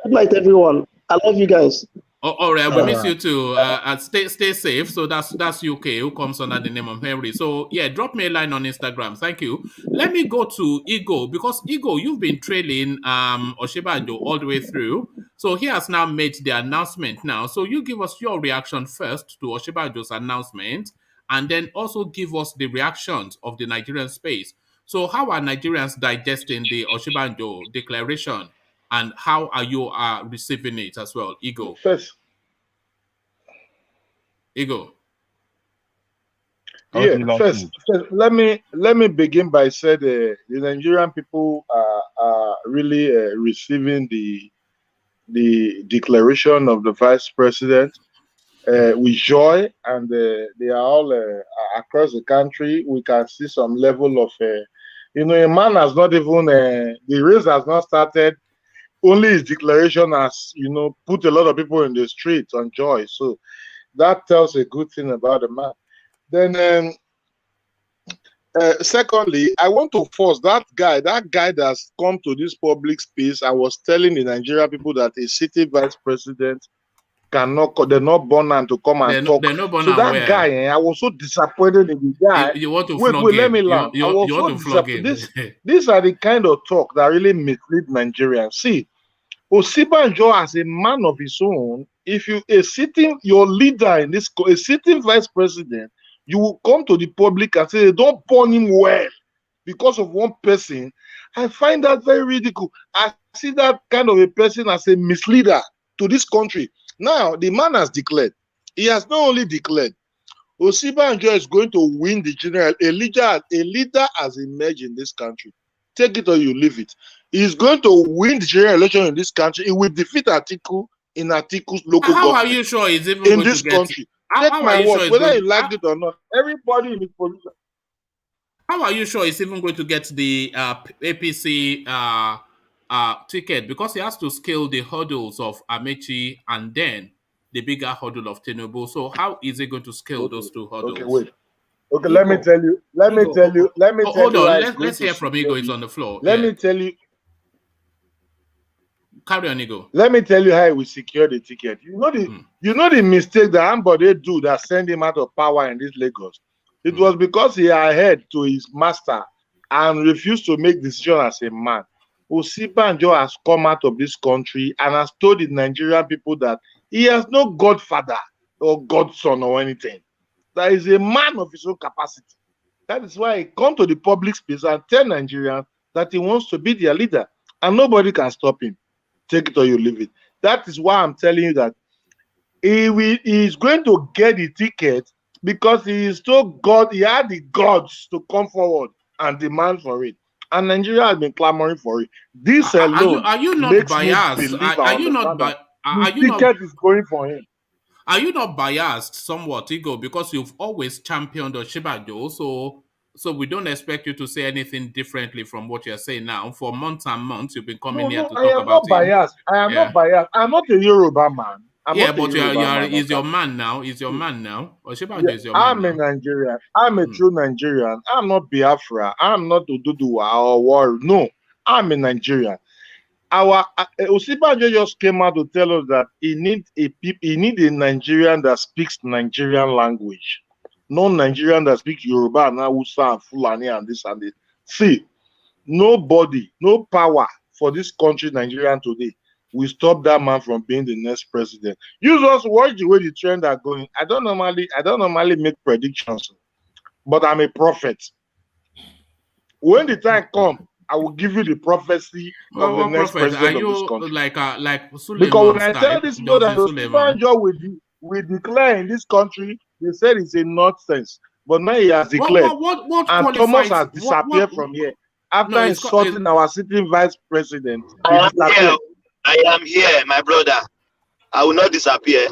night, everyone. I love you guys. All right, we miss you too. Stay safe. So that's UK, who comes under the name of Henry. So yeah, drop me a line on Instagram. Thank you. Let me go to Ego, because Ego, you've been trailing Oshibanjo all the way through. So he has now made the announcement now. So you give us your reaction first to Oshibanjo's announcement, and then also give us the reactions of the Nigerian space. So how are Nigerians digesting the Oshibanjo declaration? And how are you receiving it as well, Ego? Ego. Yeah, first, let me begin by saying the Nigerian people are really receiving the declaration of the vice president with joy, and they are all across the country. We can see some level of, a man has not even the race has not started. Only his declaration has, put a lot of people in the streets on joy. So that tells a good thing about the man. Then, secondly, I want to force that guy that's come to this public space. I was telling the Nigerian people that a city vice president they're not born and to come and talk. So that guy, I was so disappointed in the guy. You want to wait, let me laugh. You want to flog him. These are the kind of talk that really mislead Nigerians. See, Osibanjo as a man of his own, if your leader in this, a sitting vice president, you will come to the public and say, don't burn him well because of one person. I find that very ridiculous. I see that kind of a person as a misleader to this country. Now, the man has declared. He has not only declared, Osibanjo is going to win the general. A leader has emerged in this country. Take it or you leave it. He is going to win the general election in this country. He will defeat Atiku in Atiku's local government. How are you sure he's even in going this to get country? Take my word, whether you like it or not, everybody in his position. How are you sure he's even going to get the APC ticket? Because he has to scale the hurdles of Amechi and then the bigger hurdle of Tinubu. So how is it going to scale those two hurdles? Okay, wait. Okay, let me tell you. Let me tell you. Hold on. Why Let's hear from Ego. It's on the floor. Let me tell you. Carry on, Ego. Let me tell you how we secure the ticket. You know the mistake that Ambode do that sent him out of power in this Lagos. It was because he adhered to his master and refused to make decisions as a man. Osibanjo has come out of this country and has told the Nigerian people that he has no godfather or godson or anything. That is a man of his own capacity. That is why he come to the public space and tell Nigerians that he wants to be their leader, and nobody can stop him. Take it or you leave it. That is why I'm telling you that he is going to get the ticket because he is so God. He had the gods to come forward and demand for it, and Nigeria has been clamoring for it. This alone are you not makes biased? Me believe Are you not biased? The ticket is going for him. Are you not biased somewhat, Ego, because you've always championed Oshibajo, so we don't expect you to say anything differently from what you're saying now. For months and months, you've been coming here to talk about it. I am not biased. I'm not a Yoruba man. He's your man now. He's your man now. Oshibajo is your man. I'm a Nigerian. I'm a true Nigerian. I'm not Biafra. I'm not Oduduwa or War. No, I'm a Nigerian. Our Osibanjo just came out to tell us that he need a Nigerian that speaks Nigerian language, not Nigerian that speaks Yoruba and Hausa and Fulani and this and this. See, nobody, no power for this country, Nigerian today, will stop that man from being the next president. You just watch the way the trend are going. I don't normally make predictions, but I'm a prophet. When the time comes, I will give you the prophecy of the next president of this country. Like because when I tell this brother that Osibanjo will declare in this country, they said it's a nonsense. But now he has declared. And Thomas has disappeared from here. After insulting our sitting vice president. I am here, my brother. I will not disappear.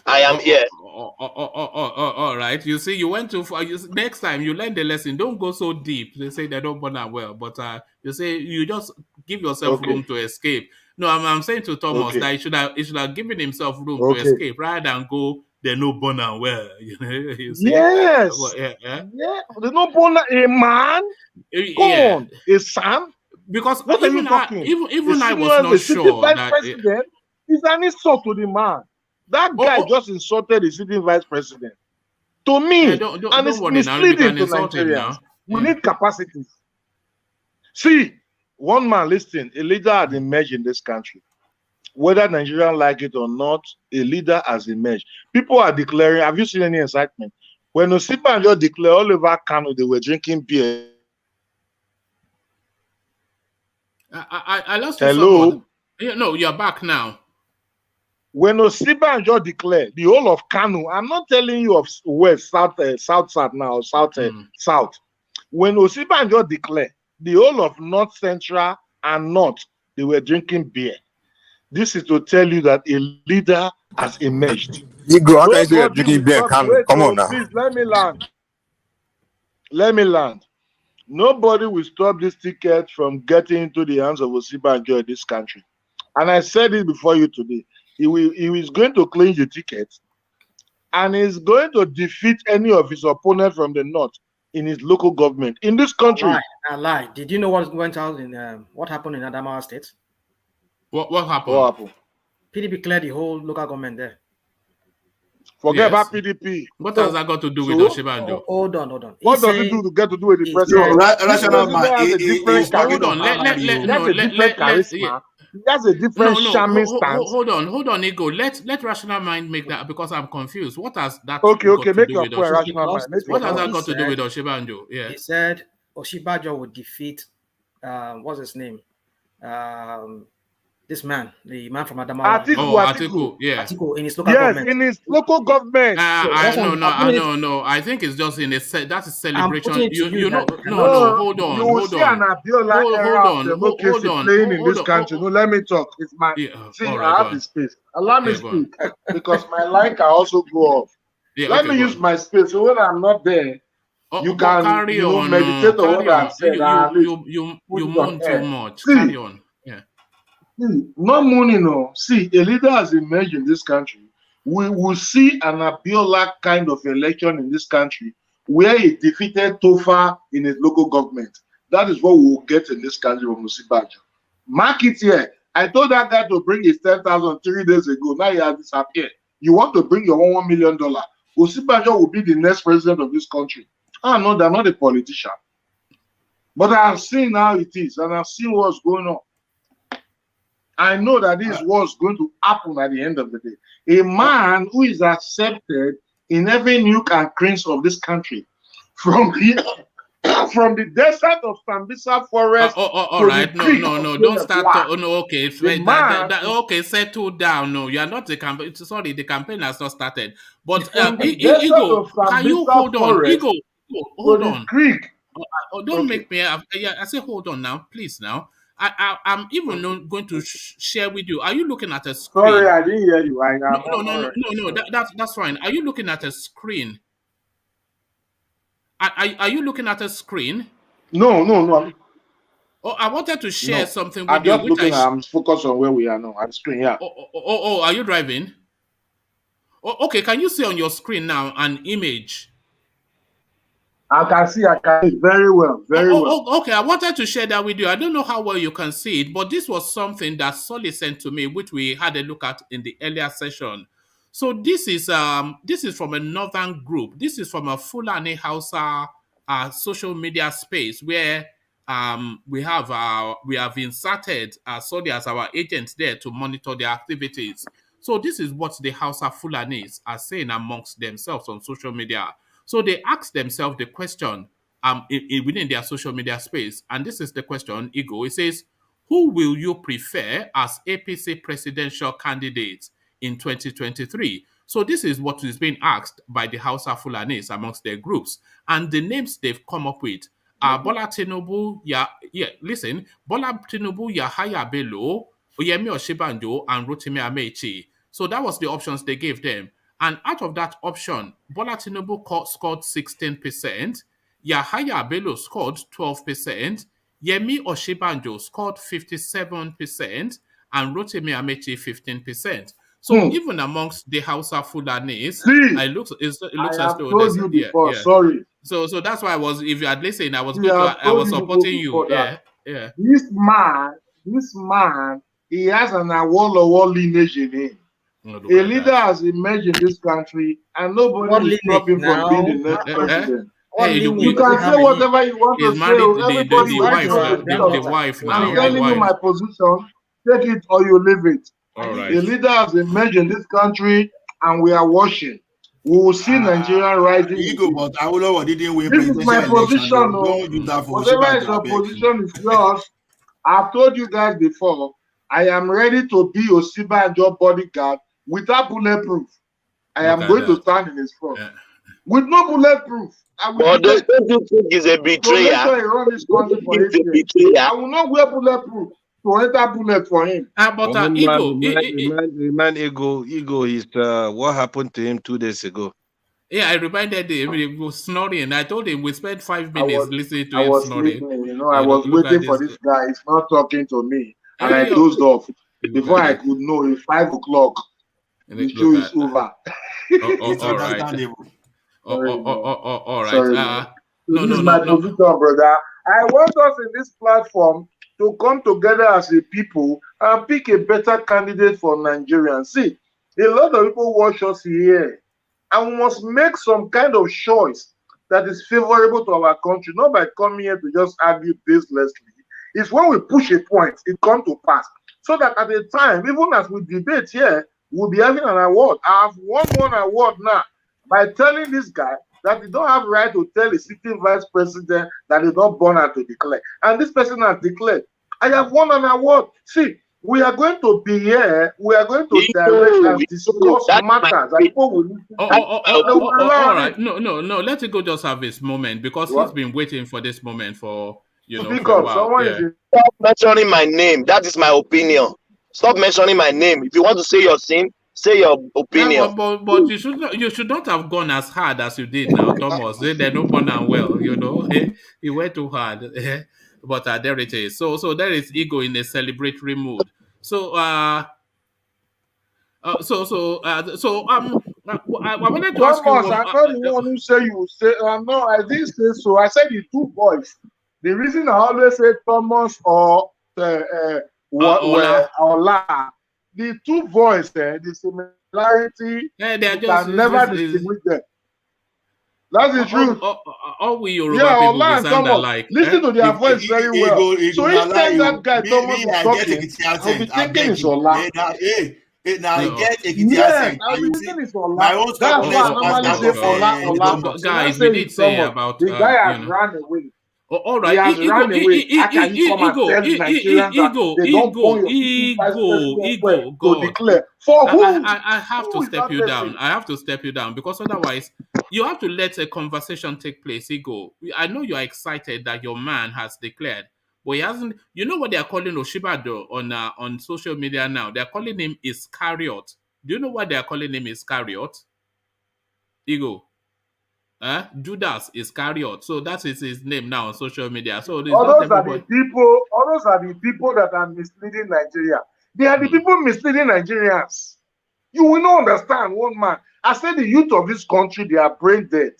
I am here. All right. You see, you went too far. Next time, you learn the lesson. Don't go so deep. They say they don't burn out well. But you say you just give yourself room to escape. No, I'm saying to Thomas that he should have given himself room to escape rather than go, they no burn out well. You see? Yes. Yeah. They no burn out a man. Come on, a son. Because what even I was not sure that president is an insult to the man. That guy just insulted the sitting vice president. To me, and it's misleading to Nigerians. We need capacities. See, one man listening, a leader has emerged in this country. Whether Nigerians like it or not, a leader has emerged. People are declaring, have you seen any excitement? When Osibanjo declared all over Kano, they were drinking beer. I lost Hello? No, you're back now. When Osibanjo declared the whole of Kano, I'm not telling you of west, south now, south. When Osibanjo declared the whole of north central and north, they were drinking beer. This is to tell you that a leader has emerged. How can you say you're drinking beer in Kano? Come on now. Please, let me land. Nobody will stop this ticket from getting into the hands of Osibanjo in this country. And I said it before you today. He is going to claim the ticket and is going to defeat any of his opponents from the north in his local government in this country. I lied. Did you know what went out in what happened in Adamawa State? What happened? What happened? PDP cleared the whole local government there. Forget about PDP. What has that got to do with Oshibanjo? Hold on. What does it get to do with the president? Rational man. Hold on. That's a different charming stance. Hold on, Ego. Let rational mind make that because I'm confused. What has that got to do with Oshibanjo? What has that got to do with Oshibanjo? Yeah. He said Oshibanjo would defeat what's his name? This man, the man from Adamawa. Atiku, yeah. Atiku in his local government. Yes, in his local government. No. I think it's just in that's a celebration. Hold on. You will see an Abiola era of democracy playing in this country. No, let me talk. It's my I have the space. Allow me speak because my line can also go off. Let me use my space. So when I'm not there, you can meditate on what I'm saying. You moan too much. Carry on. Yeah. No money, no. See, a leader has emerged in this country. we will see an Abiola kind of election in this country where he defeated Tofa in his local government. That is what we will get in this country from Osibajo. Mark it here. I told that guy to bring his 10,000 3 days ago. Now he has disappeared. You want to bring your $1 million. Osibajo will be the next president of this country. Ah, no, they're not a politician. But I've seen how it is, and I've seen what's going on. I know that this is what's going to happen at the end of the day. A man who is accepted in every nook and cranny of this country, from the desert of Sambisa Forest. All right, no, don't start. No, okay, okay, settle down. No, you are not the campaign. Sorry, the campaign has not started. But Ego, can you hold on? Ego, hold on. Don't make me. I say hold on now, please. Now, I'm even going to share with you. Are you looking at a screen? Sorry, I didn't hear you. No. That's fine. Are you looking at a screen? Are you looking at a screen? No. Oh, I wanted to share something with I'm you. just looking. I'm focused on where we are now at the screen. Yeah. Oh, are you driving? Oh, okay. Can you see on your screen now an image? I can see very well. Okay, I wanted to share that with you. I don't know how well you can see it, but this was something that Solly sent to me, which we had a look at in the earlier session. So this is from a northern group. This is from a Fulani Hausa social media space where we have inserted Solly as our agent there to monitor their activities. So this is what the Hausa Fulanis are saying amongst themselves on social media. So they ask themselves the question within their social media space. And this is the question, Ego. It says, who will you prefer as APC presidential candidate in 2023? So this is what is being asked by the Hausa Fulanis amongst their groups. And the names they've come up with are Bola Tinubu, Bola Tinubu, Yahaya Bello, Oyemi Oshibanjo, and Rotimi Amechi. So that was the options they gave them. And out of that option, Bola Tinubu scored 16%, Yahaya Bello scored 12%, Yemi Oshibanjo scored 57%, and Rotimi Amechi 15%. So even amongst the Hausa Fulanis, it looks as though sorry. So that's why I was. If you had listened, I was supporting you. Yeah. This man, he has an award lineage in him. A leader has emerged in this country, and nobody is stopping from being the next president. You can say whatever you want to say. The wife now. I'm telling you my position. Take it or you leave it. All right. A leader has emerged in this country, and we are watching. We will see Nigeria rising. Ego, but I will know didn't win. This is my position. Whatever is your position is yours. I've told you guys before. I am ready to be Osibanjo bodyguard without bulletproof. I am going to stand in his front with no bulletproof. But don't you think he's a betrayer? I will not wear bulletproof to enter bullet for him. But Ego is what happened to him 2 days ago. Yeah, I reminded him he was snoring. I told him we spent 5 minutes listening to him snoring. I was waiting for this guy. He's not talking to me. And I dozed off. Before I could know, it's 5 o'clock. The show is over. All right. All right. Sorry, this is my position, brother. I want us in this platform to come together as a people and pick a better candidate for Nigerians. See, a lot of people watch us here, and we must make some kind of choice that is favorable to our country, not by coming here to just argue baselessly. It's when we push a point, it comes to pass. So that at the time, even as we debate here, we'll be having an award. I have won one award now by telling this guy that he don't have right to tell a sitting vice president that he's not born out to declare. And this person has declared. I have won an award. See, we are going to be here. We are going to direct and discuss matters. And people will all right. No. Let it go. Just have this moment because he's been waiting for this moment for for a while. Stop mentioning my name. That is my opinion. Stop mentioning my name. If you want to say your sin, say your opinion. But you should not have gone as hard as you did now, Thomas. They're not born and well, You went too hard. But there it is. So there is Ego in a celebratory mood. So I wanted to ask you Thomas, one. I'm not the one who say you say. No, I didn't say so. I said the two boys. The reason I always say Thomas or Ola, the two boys, the similarity, you can never distinguish them. That's the truth. All we Yoruba people Ola we and sound Thomas, alike. listen to their voice very well. So each time that guy Thomas is talking, I'll be thinking it's Ola. Now I get Ekiti accent. I'll be thinking it's Ola. That's why I normally say Ola. Guys, we did say about the guy has run away. All right, he has run away. How can you come and tell Nigerians that they don't point your vice president to declare? For who? I have to step you down. I have to step you down because otherwise you have to let a conversation take place. Ego, I know you are excited that your man has declared, but he hasn't. You know what they are calling Oshibado on social media now? They are calling him Iscariot. Do you know what they are calling him Iscariot? Ego. Judas Iscariot. So that is his name now on social media. So all those are the people that are misleading Nigeria. They are the people misleading Nigerians. You will not understand one man. I said the youth of this country, they are brain dead.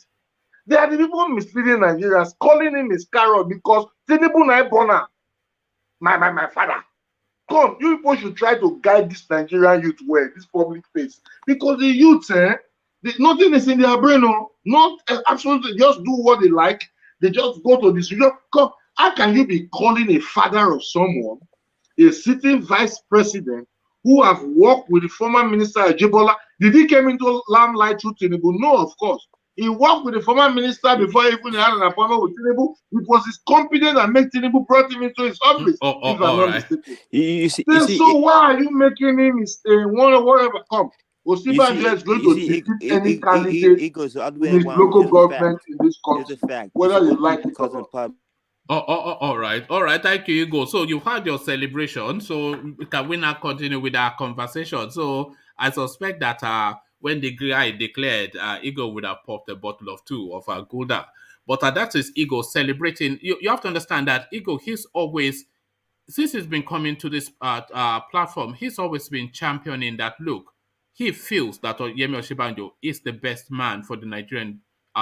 They are the people misleading Nigerians, calling him Iscariot because Tinubu Naibona, my father. Come, you people should try to guide this Nigerian youth well, this public face. Because the youth, nothing is in their brain, not absolutely just do what they like. They just go to this. Come, how can you be calling a father of someone, a sitting vice president, who have worked with the former minister Ajibola? Did he come into limelight through Tinubu? No, of course. He worked with the former minister before he even had an appointment with Tinubu. It was his competence that made Tinubu brought him into his office. If I'm not mistaken. So why are you making him whatever? Come. Osibanjo is going to defeat any candidate in his local government in this country, whether you like it or not. All right. Thank you, Igo. So you had your celebration. So can we now continue with our conversation? So I suspect that when the guy declared, Igo would have popped a bottle of two of Gouda. But that is Igo celebrating. You have to understand that Igo, he's always, since he's been coming to this platform, he's always been championing that look. He feels that Yemi Osinbajo is the best man for the Nigerian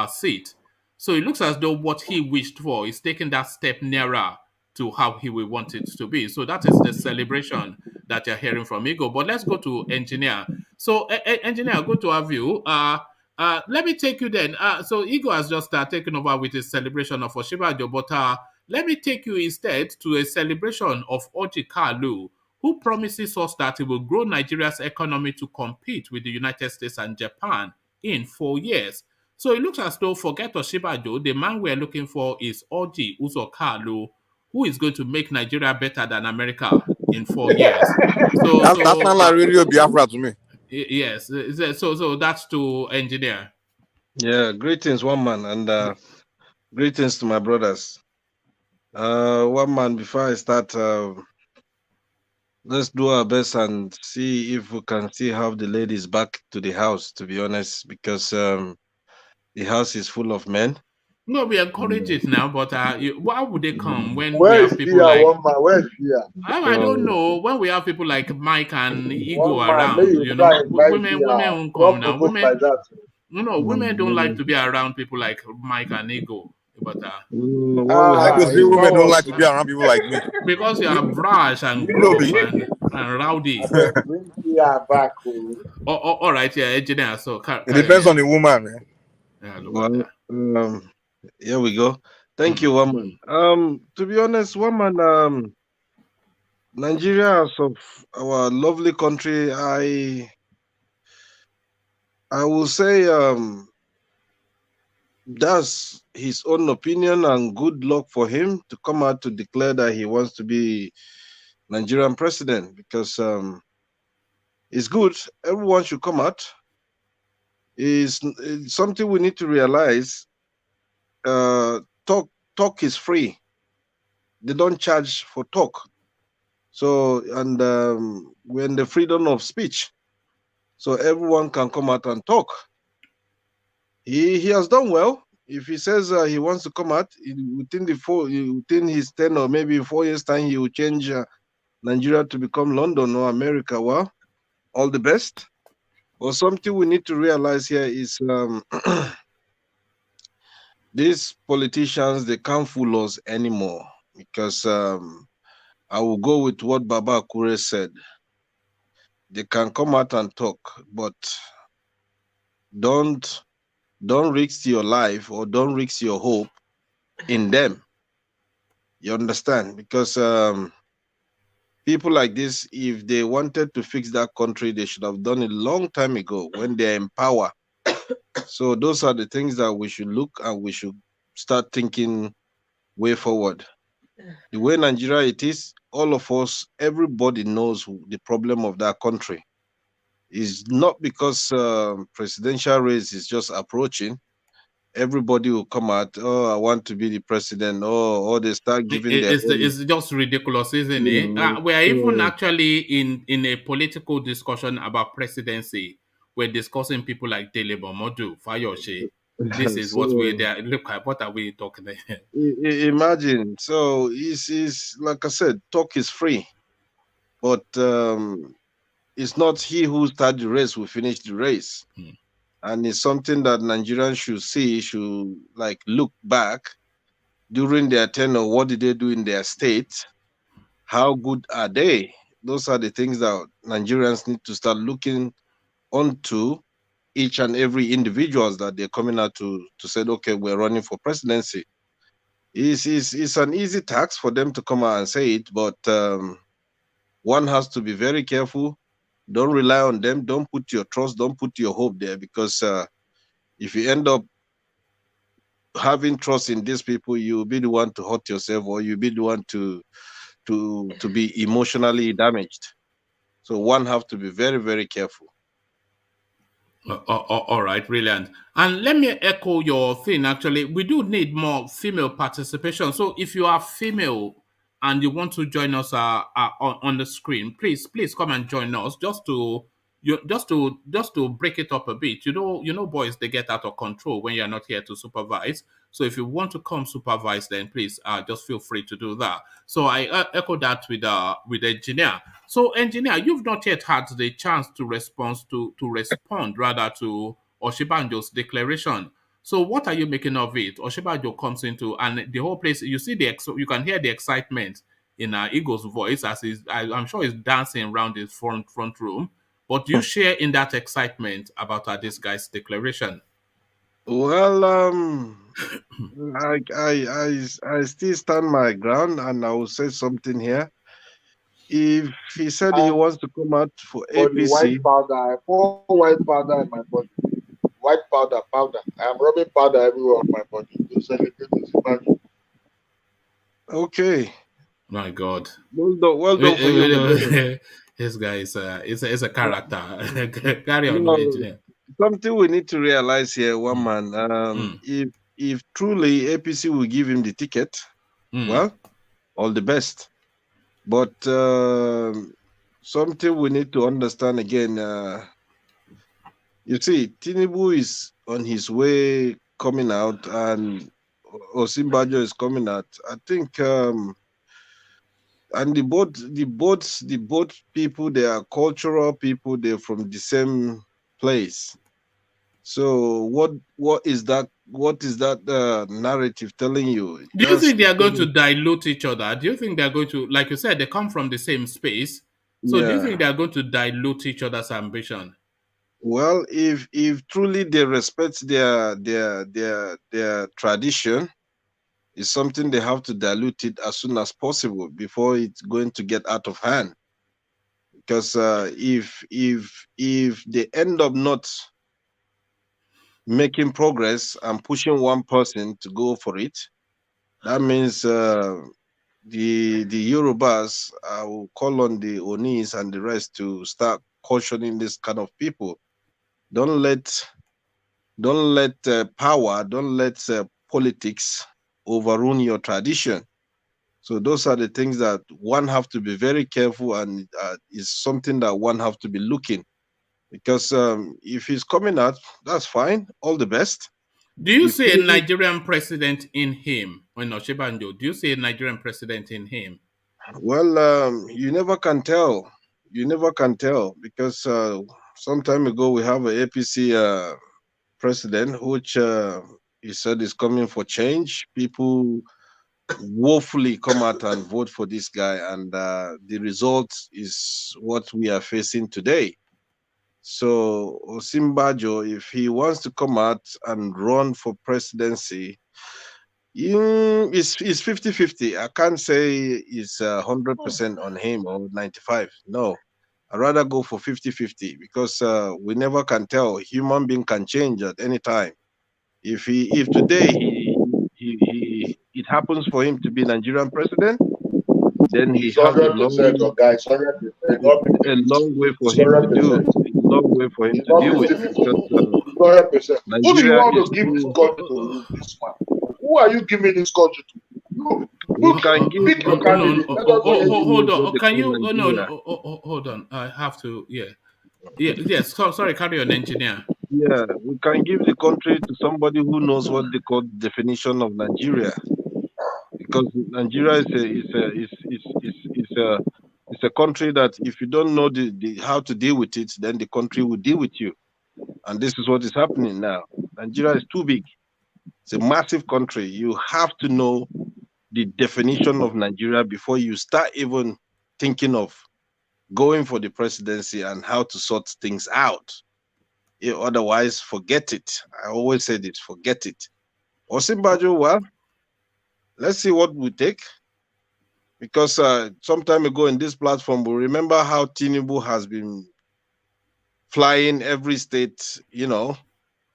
seat. So it looks as though what he wished for is taking that step nearer to how he will want it to be. So that is the celebration that you're hearing from Igo. But let's go to Engineer. So, Engineer, good to have you. Let me take you then. So Igo has just taken over with his celebration of Osinbajo, but let me take you instead to a celebration of Orji Kalu, who promises us that it will grow Nigeria's economy to compete with the United States and Japan in 4 years. So it looks as though, forget Osinbajo, the man we're looking for is Orji Kalu, who is going to make Nigeria better than America in 4 years. So that's not like Radio Biafra to me. Yes. So that's to Engineer. Yeah, greetings, one man, and greetings to my brothers. One man, before I start, let's do our best and see if we can still have the ladies back to the house, to be honest, because the house is full of men. No, we encourage it now, but why would they come when we have people like... Where is Pia? I don't know. When we have people like Mike and Igo around, women won't come now. Women don't like to be around people like Mike and Igo. But women don't like to be around people like me because you are brash and gruff and rowdy. Back. All right, yeah, Engineer. So it depends on the woman, man. Yeah, here we go. Thank you, woman. To be honest, woman, Nigeria, as of our lovely country, I will say that's his own opinion, and good luck for him to come out to declare that he wants to be Nigerian president, because it's good. Everyone should come out. It's something we need to realize. Talk is free. They don't charge for talk. So, and we're in the freedom of speech. So everyone can come out and talk. He has done well. If he says he wants to come out within his 10 or maybe 4 years time, he will change Nigeria to become London or America. Well, all the best. Or something we need to realize here is these politicians, they can't fool us anymore, because I will go with what Baba Akure said. They can come out and talk, but don't risk your life or don't risk your hope in them. You understand? Because people like this, if they wanted to fix that country, they should have done it a long time ago when they're in power. So those are the things that we should look, and we should start thinking way forward. The way Nigeria it is, all of us, everybody knows the problem of that country. It's not because presidential race is just approaching. Everybody will come out, oh, I want to be the president, or they start giving their own. It's just ridiculous, isn't it? We are even actually in a political discussion about presidency. We're discussing people like Dele Momodu, Fayoshe. This is what we're there. Look, what are we talking about? Imagine. So it's like I said, talk is free, but it's not he who started the race who finished the race. And it's something that Nigerians should see, should like look back during their tenure. What did they do in their state? How good are they? Those are the things that Nigerians need to start looking onto each and every individuals that they're coming out to say, okay, we're running for presidency. It's an easy task for them to come out and say it, but one has to be very careful. Don't rely on them. Don't put your trust, don't put your hope there, because if you end up having trust in these people, you'll be the one to hurt yourself, or you'll be the one to be emotionally damaged. So one have to be very, very careful. All right, brilliant. And let me echo your thing. Actually, we do need more female participation. So if you are female and you want to join us on the screen, please come and join us. Just to break it up a bit. You know, boys, they get out of control when you're not here to supervise. So if you want to come supervise, then please just feel free to do that. So I echo that with engineer. So engineer, you've not yet had the chance to respond rather to Oshibanjo's declaration. So what are you making of it? Oshibanjo comes into, and the whole place, you see you can hear the excitement in Eagle's voice as I'm sure he's dancing around his front room. But do you share in that excitement about this guy's declaration? Well, I still stand my ground, and I will say something here. If he said he wants to come out for APC, white powder, I pour white powder in my body. White powder. I am rubbing powder everywhere on my body to celebrate this party. Okay. My God. Well done for you. This guy is a character. Carry on, engineer. Something we need to realize here, one man. If truly APC will give him the ticket, well, all the best. But something we need to understand again. You see, Tinubu is on his way coming out, and Osinbajo is coming out. I think, and the both people, they are cultural people. They're from the same place. So what is that narrative telling you? Do you think they are going to dilute each other? Do you think they are going to, like you said, they come from the same space? So do you think they are going to dilute each other's ambition? Well, if truly they respect their tradition, it's something they have to dilute it as soon as possible before it's going to get out of hand. Because if they end up not making progress and pushing one person to go for it, that means the Yorubas will call on the Onis and the rest to start cautioning this kind of people. Don't let power, don't let politics overrun your tradition. So those are the things that one have to be very careful, and is something that one have to be looking. Because if he's coming out, that's fine. All the best. Do you see a Nigerian president in him, Oshibanjo? Do you see a Nigerian president in him? Well, you never can tell. You never can tell, because some time ago we have a APC president, which he said is coming for change. People woefully come out and vote for this guy, and the result is what we are facing today. So Osinbajo, if he wants to come out and run for presidency, it's 50-50. I can't say it's 100% on him or 95. No, I'd rather go for 50-50 because we never can tell. Human being can change at any time. If today it happens for him to be Nigerian president, then he has a long way for him to do. A long way for him to deal with. Because, who do you want to give this country to rule this man? Who are you giving this country to? We can give pick your candidate. Hold on. Can you? Hold on. I have to. Yeah. Yes. Sorry. Carry on, engineer. Yeah, we can give the country to somebody who knows what they call the definition of Nigeria, because Nigeria is a country that if you don't know how to deal with it, then the country will deal with you, and this is what is happening now. Nigeria is too big. It's a massive country. You have to know the definition of Nigeria before you start even thinking of going for the presidency and how to sort things out. Otherwise, forget it. I always say this, forget it. Osinbajo, well, let's see what we take. Because some time ago in this platform, we remember how Tinubu has been flying every state,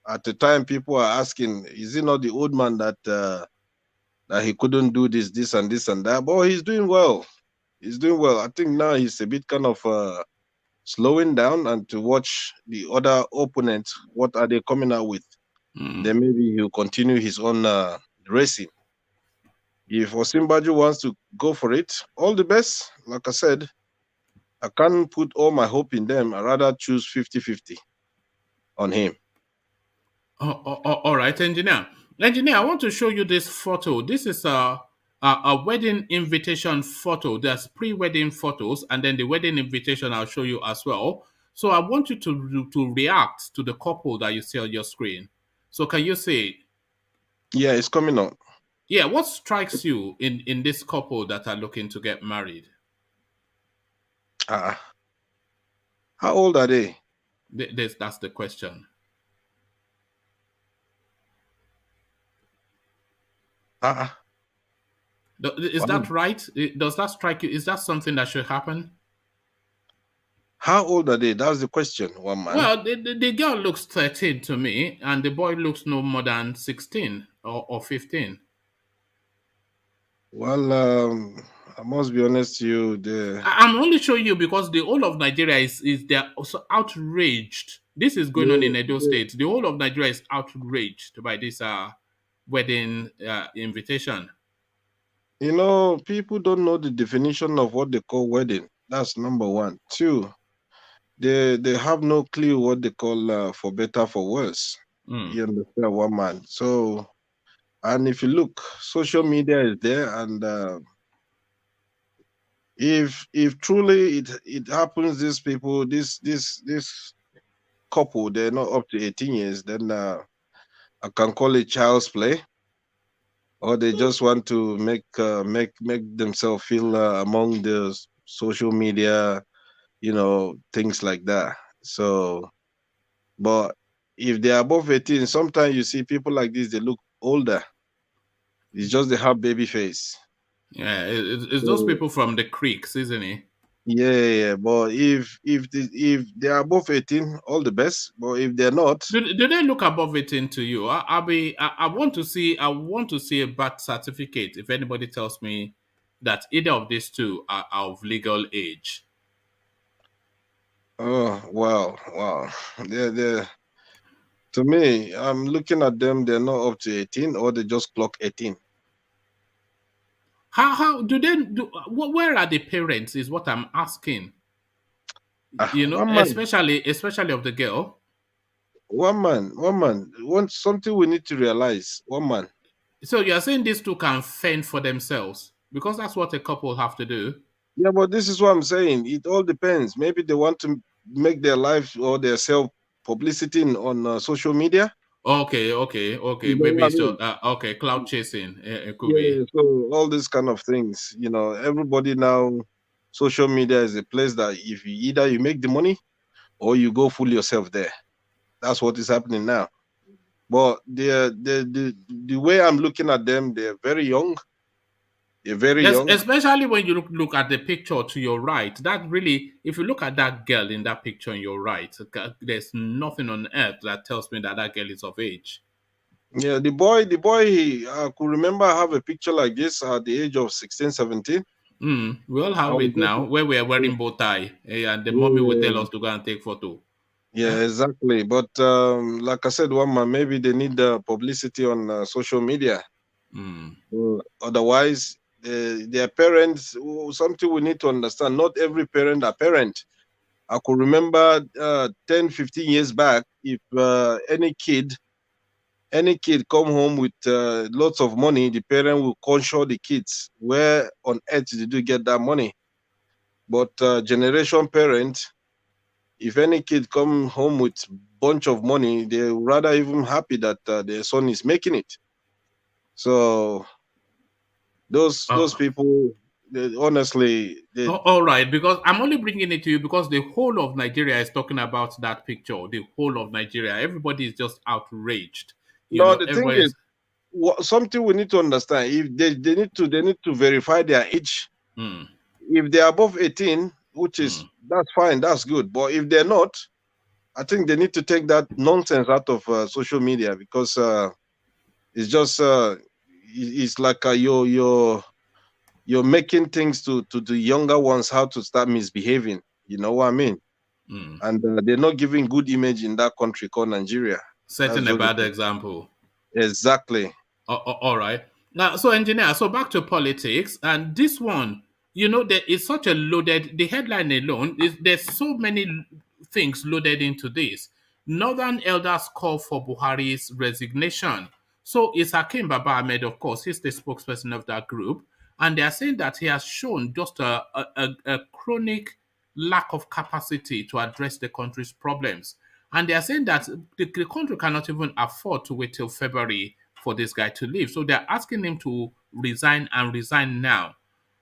At the time, people are asking, is he not the old man that he couldn't do this and this and that? But he's doing well. He's doing well. I think now he's a bit kind of slowing down and to watch the other opponents, what are they coming out with? Then maybe he'll continue his own racing. If Osinbajo wants to go for it, all the best. Like I said, I can't put all my hope in them. I'd rather choose 50-50 on him. All right, engineer. Engineer, I want to show you this photo. This is a wedding invitation photo. There's pre-wedding photos, and then the wedding invitation I'll show you as well. So I want you to react to the couple that you see on your screen. So can you see it? Yeah, it's coming up. Yeah, what strikes you in this couple that are looking to get married? How old are they? That's the question. Is that right? Does that strike you? Is that something that should happen? How old are they? That's the question, one man. Well, the girl looks 13 to me, and the boy looks no more than 16 or 15. Well, I must be honest to you. I'm only showing you because the whole of Nigeria is they're also outraged. This is going on in Edo State. The whole of Nigeria is outraged by this wedding invitation. People don't know the definition of what they call wedding. That's number one. Two, they have no clue what they call for better, for worse. You understand, one man. So, and if you look, social media is there, and if truly it happens, these people, this couple, they're not up to 18 years, then I can call it child's play. Or they just want to make themselves feel among the social media, things like that. So, but if they are above 18, sometimes you see people like this, they look older. It's just they have baby face. Yeah, it's those people from the creeks, isn't it? Yeah. But if they are above 18, all the best. But if they're not, do they look above 18 to you? I want to see a birth certificate. If anybody tells me that either of these two are of legal age. Oh wow! They're to me, I'm looking at them. They're not up to 18, or they just clock 18. How do they do? Where are the parents? Is what I'm asking. Especially of the girl. One man. Something we need to realize. One man. So you're saying these two can fend for themselves because that's what a couple have to do. Yeah, but this is what I'm saying. It all depends. Maybe they want to make their life or their self publicity on social media. Okay. You know Maybe what I it's mean? okay. Cloud chasing. It could be. Yeah, so all these kind of things, everybody now, social media is a place that if you either you make the money or you go fool yourself there. That's what is happening now. But the way I'm looking at them, they're very young. They're very Yes, young. especially when you look at the picture to your right. That really, if you look at that girl in that picture on your right, there's nothing on earth that tells me that that girl is of age. Yeah, the boy, I could remember I have a picture like this at the age of 16, 17. We all I have was it just, now, where we are yeah, wearing bow tie, and the mommy will tell yeah, us to go and take photo. yeah, exactly. But like I said, one man, maybe they need publicity on social media. Otherwise, their parents, something we need to understand, not every parent are parent. I could remember 10, 15 years back, if any kid come home with lots of money, the parent will console the kids. Where on earth did you get that money? But generation parent, if any kid come home with bunch of money, they're rather even happy that their son is making it. So those people, honestly, All right, because I'm only bringing it to you because the whole of Nigeria is talking about that picture. The whole of Nigeria, everybody is just outraged. no, the thing is, Everybody's. something we need to understand. If they need to verify their age. Mm, If they're above 18, which is that's fine, that's good. But if they're not, I think they need to take that nonsense out of social media, because it's just it's like you're making things to the younger ones how to start misbehaving. You know what I mean? And they're not giving good image in that country called Nigeria. That's setting a just bad example. exactly. All right. Now, so engineer, so back to politics, and this one, there is such a loaded. The headline alone is there's so many things loaded into this. Northern elders call for Buhari's resignation. So it's Hakim Baba Ahmed, of course, he's the spokesperson of that group, and they are saying that he has shown just a chronic lack of capacity to address the country's problems. And they are saying that the country cannot even afford to wait till February for this guy to leave. So they're asking him to resign and resign now.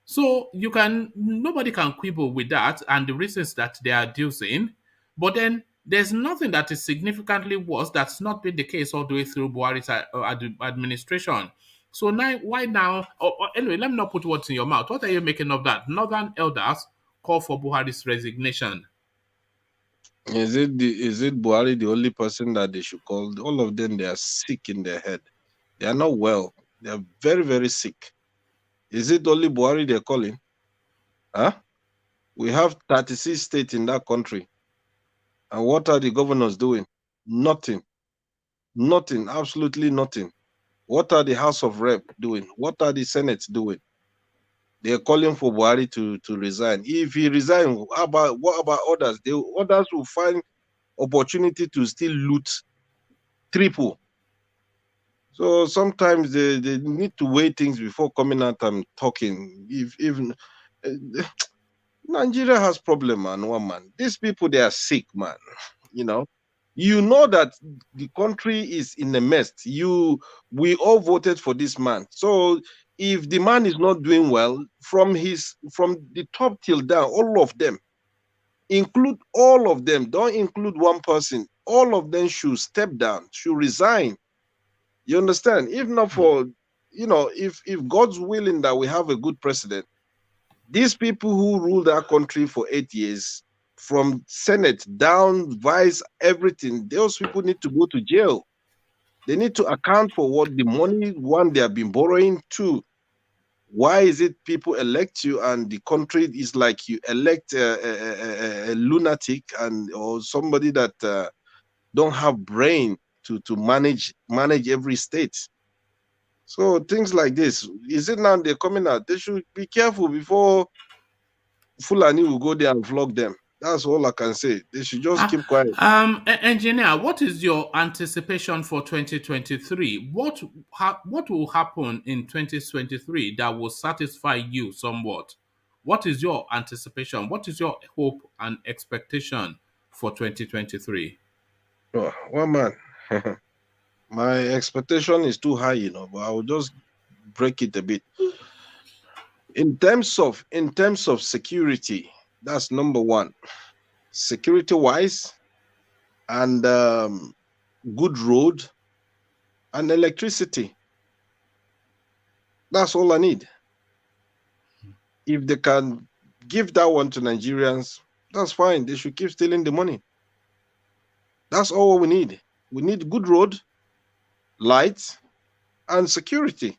So nobody can quibble with that and the reasons that they are adducing. But then there's nothing that is significantly worse that's not been the case all the way through Buhari's administration. So now, why now? Anyway, let me not put words in your mouth. What are you making of that? Northern elders call for Buhari's resignation. Is it Buhari the only person that they should call? All of them, they are sick in their head. They are not well. They are very, very sick. Is it only Buhari they're calling? Huh? We have 36 states in that country. And what are the governors doing? Nothing. Nothing. Absolutely nothing. What are the House of Rep doing? What are the Senate doing? They're calling for Buhari to resign. If he resigns, what about others? Others will find opportunity to still loot triple. So sometimes they need to weigh things before coming out and talking. If Nigeria has problem, man, one man. These people, they are sick, man. You know that the country is in a mess. We all voted for this man. So if the man is not doing well, from the top till down, all of them, include all of them, don't include one person, all of them should step down, should resign. You understand? If not for, if God's willing that we have a good president, these people who ruled our country for 8 years, from Senate down, vice, everything, those people need to go to jail. They need to account for what the money, one, they have been borrowing. Two, why is it people elect you and the country is like you elect a lunatic or somebody that don't have brain to manage every state? So things like this, is it now they're coming out? They should be careful before Fulani will go there and flog them. That's all I can say. They should just keep quiet. Engineer, what is your anticipation for 2023? What will happen in 2023 that will satisfy you somewhat? What is your anticipation? What is your hope and expectation for 2023? Oh, one man. My expectation is too high, but I will just break it a bit. In terms of security, that's number one. Security-wise, and good road and electricity. That's all I need. If they can give that one to Nigerians, that's fine. They should keep stealing the money. That's all we need. We need good road, lights, and security.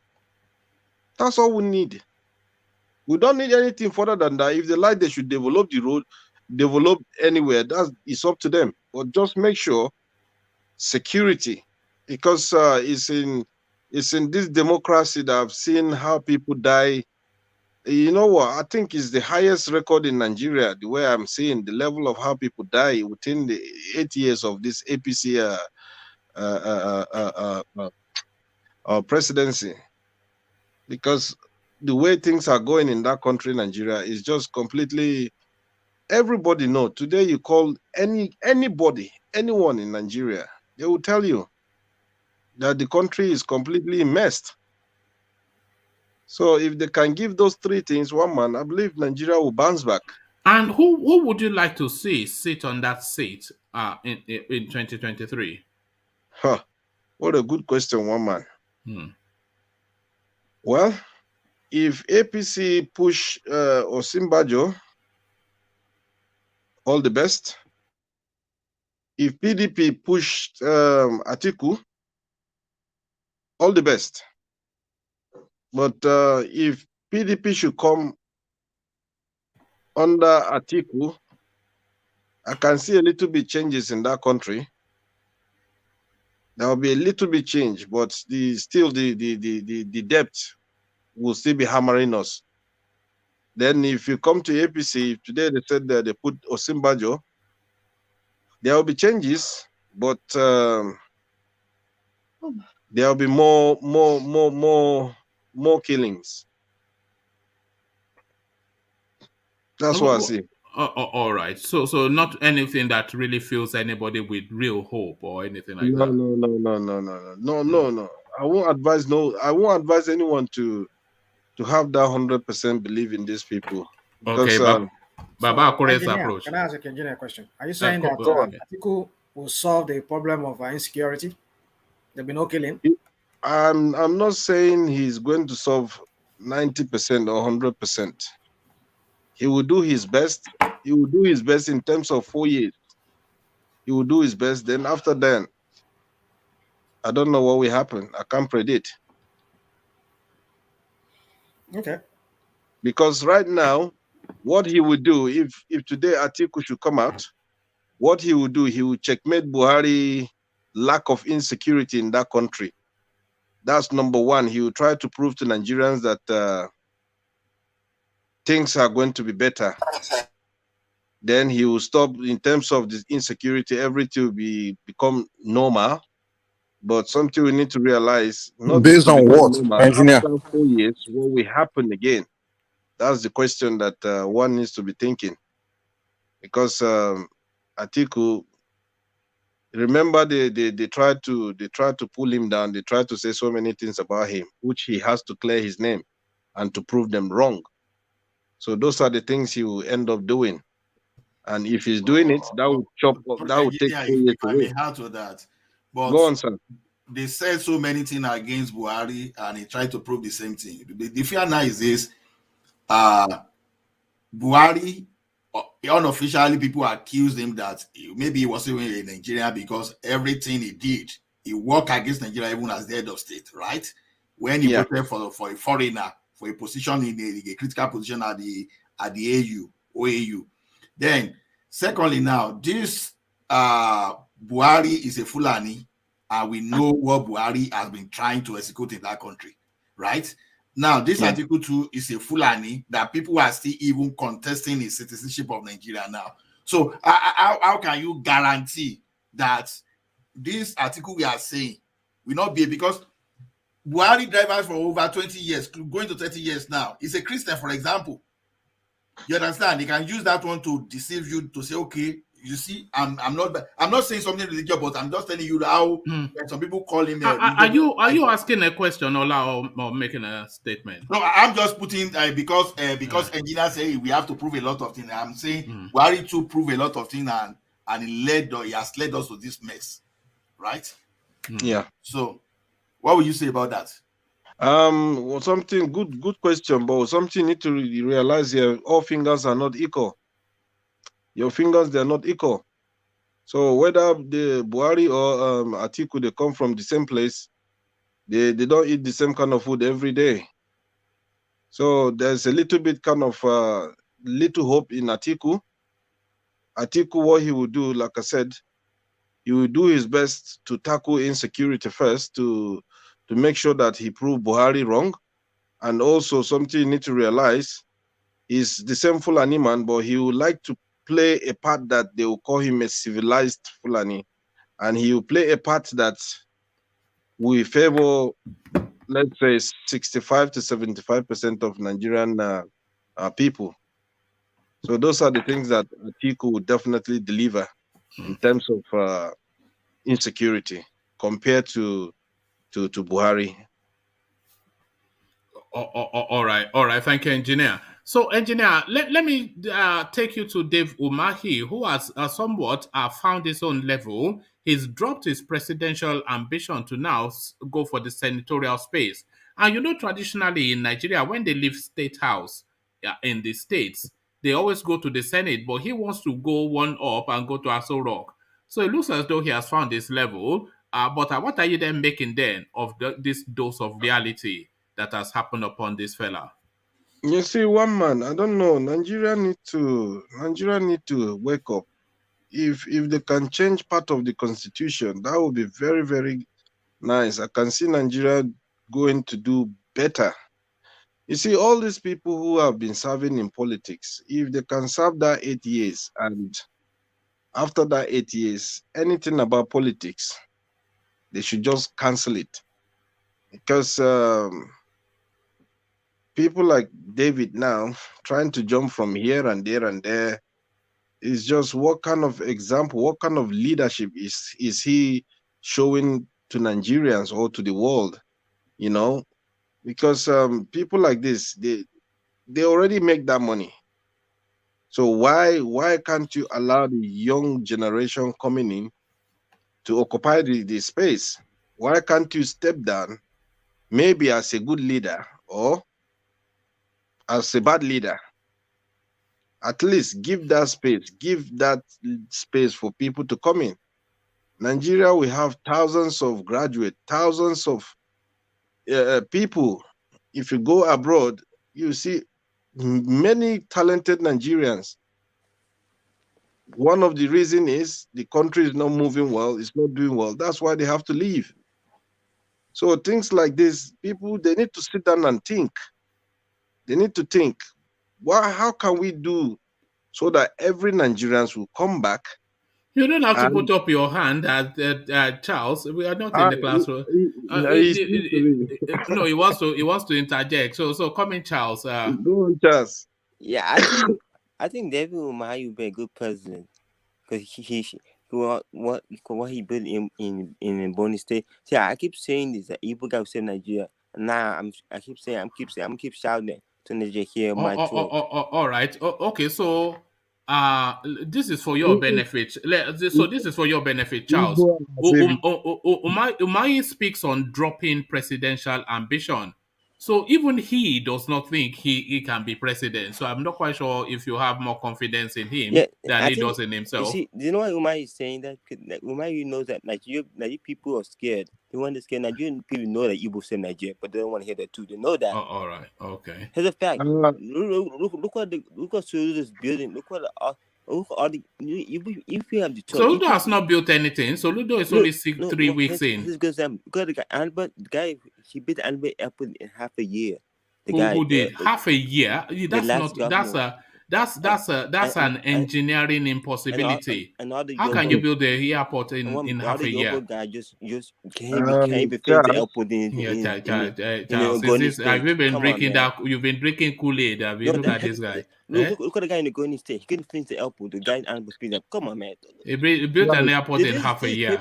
That's all we need. We don't need anything further than that. If they like, they should develop the road, develop anywhere. It's up to them. But just make sure security, because it's in this democracy that I've seen how people die. You know what? I think it's the highest record in Nigeria. The way I'm seeing the level of how people die within the 8 years of this APC presidency, because the way things are going in that country, Nigeria, is just completely. Everybody know. Today, you call anybody, anyone in Nigeria, they will tell you that the country is completely messed. So if they can give those three things, one man, I believe Nigeria will bounce back. And who would you like to see sit on that seat in 2023? Huh. What a good question, one man. Well, if APC push Osinbajo, all the best. If PDP pushed Atiku, all the best. But if PDP should come under Atiku, I can see a little bit changes in that country. There will be a little bit change, but the debt will still be hammering us. Then if you come to APC, today they said that they put Osinbajo, there will be changes, but there will be more killings. That's what I see. All right. So not anything that really fills anybody with real hope or anything like that. No. I won't advise anyone to have that 100% belief in these people. Okay, Baba Akore's approach. Can I ask a engineer question? Are you saying that Atiku will solve the problem of insecurity? There'll be no killing? I'm not saying he's going to solve 90% or 100%. He will do his best. He will do his best in terms of 4 years. He will do his best. Then after that, I don't know what will happen. I can't predict. Okay. Because right now, what he would do, if today Atiku should come out, what he would do, he would checkmate Buhari lack of insecurity in that country. That's number one. He will try to prove to Nigerians that things are going to be better. Then he will stop in terms of this insecurity, everything will become normal. But something we need to realize, not based on what, engineer? After 4 years, what will happen again? That's the question that one needs to be thinking. Because Atiku, remember they tried to pull him down. They tried to say so many things about him, which he has to clear his name and to prove them wrong. So those are the things he will end up doing. And if he's doing it, that will chop up, that will take 4 years away. Add to that. But go on, sir. They said so many things against Buhari, and he tried to prove the same thing. The fear now is this: Buhari, unofficially, people accused him that maybe he was even a Nigerian because everything he did, he worked against Nigeria even as the head of state, right? When he voted for a foreigner for a position in a critical position at the OAU. Then, secondly, now this Buhari is a Fulani. And we know what Buhari has been trying to execute in that country, right? Now, this Article 2 is a Fulani that people are still even contesting his citizenship of Nigeria now. So how can you guarantee that this article we are saying will not be, because Buhari drivers for over 20 years, going to 30 years now, is a Christian, for example. You understand? They can use that one to deceive you, to say, okay, You see, I'm not saying something religious, but I'm just telling you how some people call him. Are you asking a question or making a statement? No, I'm just putting because engineers say we have to prove a lot of things. I'm saying we are to prove a lot of things, and he has led us to this mess, right? Yeah. So, what would you say about that? Well, something good question, but something you need to realize here: all fingers are not equal. Your fingers, they are not equal. So whether the Buhari or Atiku, they come from the same place, they don't eat the same kind of food every day. So there's a little bit kind of little hope in Atiku. Atiku, what he will do, like I said, he will do his best to tackle insecurity first, to make sure that he prove Buhari wrong. And also something you need to realize is the same Fulani man, but he would like to play a part that they will call him a civilized Fulani. And he will play a part that will favor, let's say, 65 to 75% of Nigerian people. So those are the things that Atiku would definitely deliver in terms of insecurity compared to Buhari. All right. Thank you, engineer. So, engineer, let me take you to Dave UMAHI, who has somewhat found his own level. He's dropped his presidential ambition to now go for the senatorial space. And you know, traditionally in Nigeria, when they leave state house in the states, they always go to the Senate, but he wants to go one up and go to Aso Rock. So it looks as though he has found his level. But what are you then making then of this dose of reality that has happened upon this fella? You see, one man, I don't know. Nigeria need to wake up. If they can change part of the constitution, that would be very, very nice. I can see Nigeria going to do better. You see, all these people who have been serving in politics, if they can serve that 8 years, and after that 8 years, anything about politics, they should just cancel it. Because people like David now trying to jump from here and there is just what kind of example, what kind of leadership is he showing to Nigerians or to the world, you know? Because people like this, they already make that money. So why can't you allow the young generation coming in to occupy the space? Why can't you step down, maybe as a good leader or as a bad leader? At least give that space for people to come in. Nigeria, we have thousands of graduates, thousands of people. If you go abroad, you see many talented Nigerians. One of the reasons is the country is not moving well, it's not doing well. That's why they have to leave. So things like this, people, they need to sit down and think. They need to think, how can we do so that every Nigerian will come back? You don't have to put up your hand at Charles. We are not in the classroom. No, he wants to interject. So come in, Charles. Go on, Charles. Yeah, I think David UMAHI will be a good president because what he built in Bonny State. See, I keep saying this that Igbo guy will save Nigeria. Now I keep shouting to Nigeria here. All right. Okay. So this is for your benefit. So this is for your benefit, Charles. UMAHI speaks on dropping presidential ambition. So even he does not think he can be president. So I'm not quite sure if you have more confidence in him than he does in himself. You see, do you know why UMAHI is saying that? UMAHI knows that Nigeria people are scared. They want to scare Nigerian people know that Igbo say Nigeria, but they don't want to hear that too. They know that. All right. Okay. Here's a fact. Look what Soludo is building. Look all the if you have the choice. Soludo has not built anything. Soludo is only 3 weeks in. This goes because the guy he built Albert Airport in half a year. Who did half a year? That's an engineering impossibility. How can you build the airport in half a year? Guy just can't even finish the airport in Golden State. Have you been drinking that? You've been drinking Kool-Aid. Have you look at this guy? Look at the guy in the Golden State. He couldn't finish the airport. The guy and the speed up. Come on, man. He built an airport in half a year.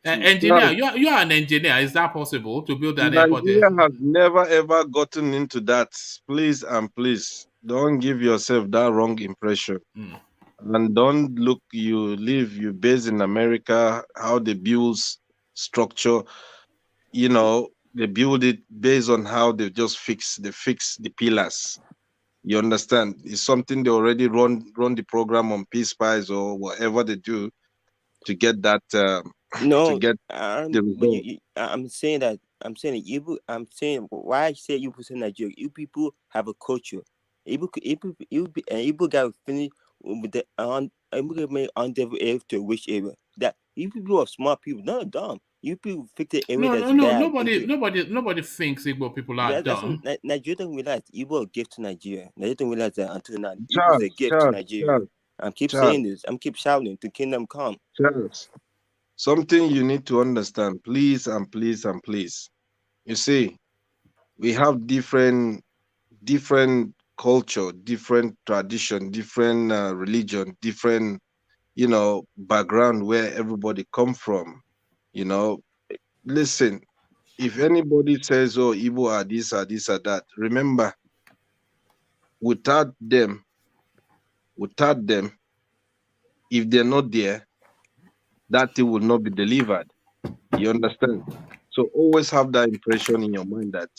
Engineer, you are an engineer. Is that possible to build an airport? Nigeria has never ever gotten into that. Please and please don't give yourself that wrong impression. And don't look. You based in America. How they build structure, they build it based on how they just fix the pillars. You understand? It's something they already run the program on Peace Pies or whatever they do to get that. To get the result. I'm saying why I say you percent Nigeria. You people have a culture. Igbo guy will finish with the able to which area. That you people are smart people, not dumb. You people fix the area that's bad. Nobody thinks Igbo people are dumb. Nigeria don't realize Igbo a gift to Nigeria. Nigeria don't realize that until now. Igbo is a gift to Nigeria. I keep saying this. I'm keep shouting to kingdom come. Something you need to understand, please and please and please. You see, we have different culture, different tradition, different religion, different, background where everybody come from. Listen, if anybody says, oh, Igbo are this or this or that, remember, without them, if they're not there, that thing will not be delivered. You understand? So always have that impression in your mind that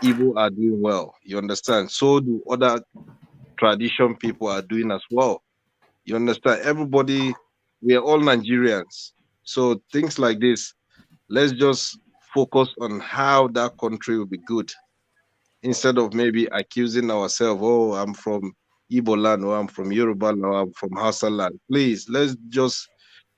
Igbo are doing well. You understand? So do other tradition people are doing as well. You understand? Everybody, we are all Nigerians. So things like this, let's just focus on how that country will be good, instead of maybe accusing ourselves, oh, I'm from Igbo land, or I'm from Yoruba land, or I'm from Hausa land. Please, let's just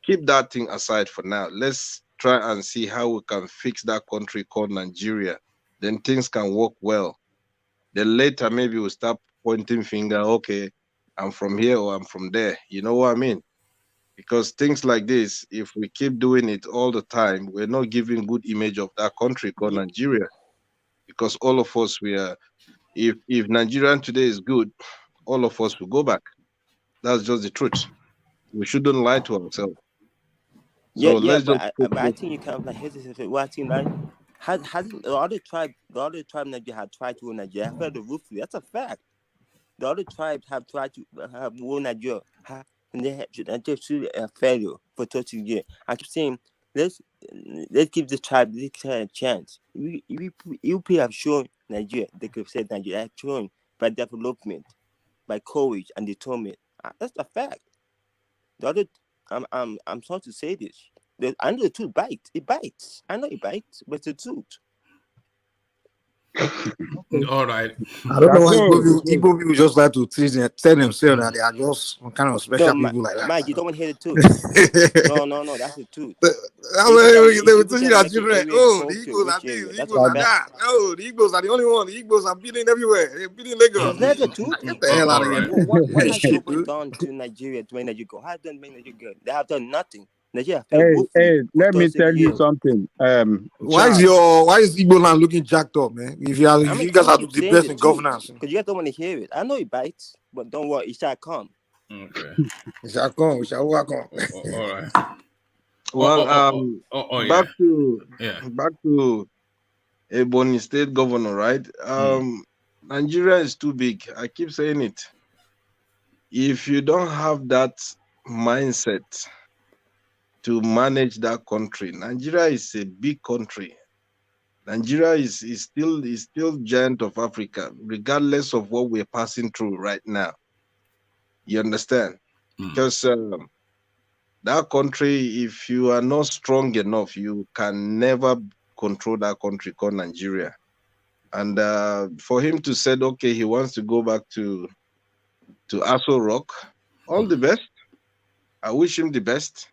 keep that thing aside for now. Let's try and see how we can fix that country called Nigeria. Then things can work well. Then later, maybe we'll start pointing finger, okay, I'm from here or I'm from there. You know what I mean? Because things like this, if we keep doing it all the time, we're not giving good image of that country called Nigeria. Because all of us, if Nigerian today is good, all of us will go back. That's just the truth. We shouldn't lie to ourselves. But I think you kind of like hesitate. What I think, like, has the other tribe Nigeria had tried to rule Nigeria? I've heard the roof. That's a fact. The other tribes have tried to rule Nigeria, and they have a failure for 30 years. I keep saying, let's give the tribe a chance. You people have shown Nigeria. They could have said Nigeria have shown by development, by courage and determination. That's a fact. The other, I'm sorry to say this. I know the truth bites. It bites. I know it bites, but it's the truth. All right. I don't know why Igbo people just like to tell themselves that they are just some kind of special people like that. Mike, you don't want to hear the truth. No, that's the truth. They will tell you that children, oh, the Igbos are this, the Igbos are that. Oh, the Igbos are the only one. The Igbos are beating everywhere. They're beating Lagos. That's the truth. Get the hell out of here. What has Igbo done to Nigeria to make Nigeria go? How have they made Nigeria good? They have done nothing. Hey, let me tell you something. Why is Igbo land looking jacked up, man? If you guys are the best in governance, because you guys don't want to hear it. I know it bites, but don't worry, it shall come. Okay, it shall come. We shall work on. All right. Well, back to Ebonyi State Governor, right? Nigeria is too big. I keep saying it. If you don't have that mindset to manage that country, Nigeria is a big country. Nigeria is still giant of Africa, regardless of what we're passing through right now. You understand? Because that country, if you are not strong enough, you can never control that country called Nigeria. And for him to say, okay, he wants to go back to Aso Rock, all the best. I wish him the best.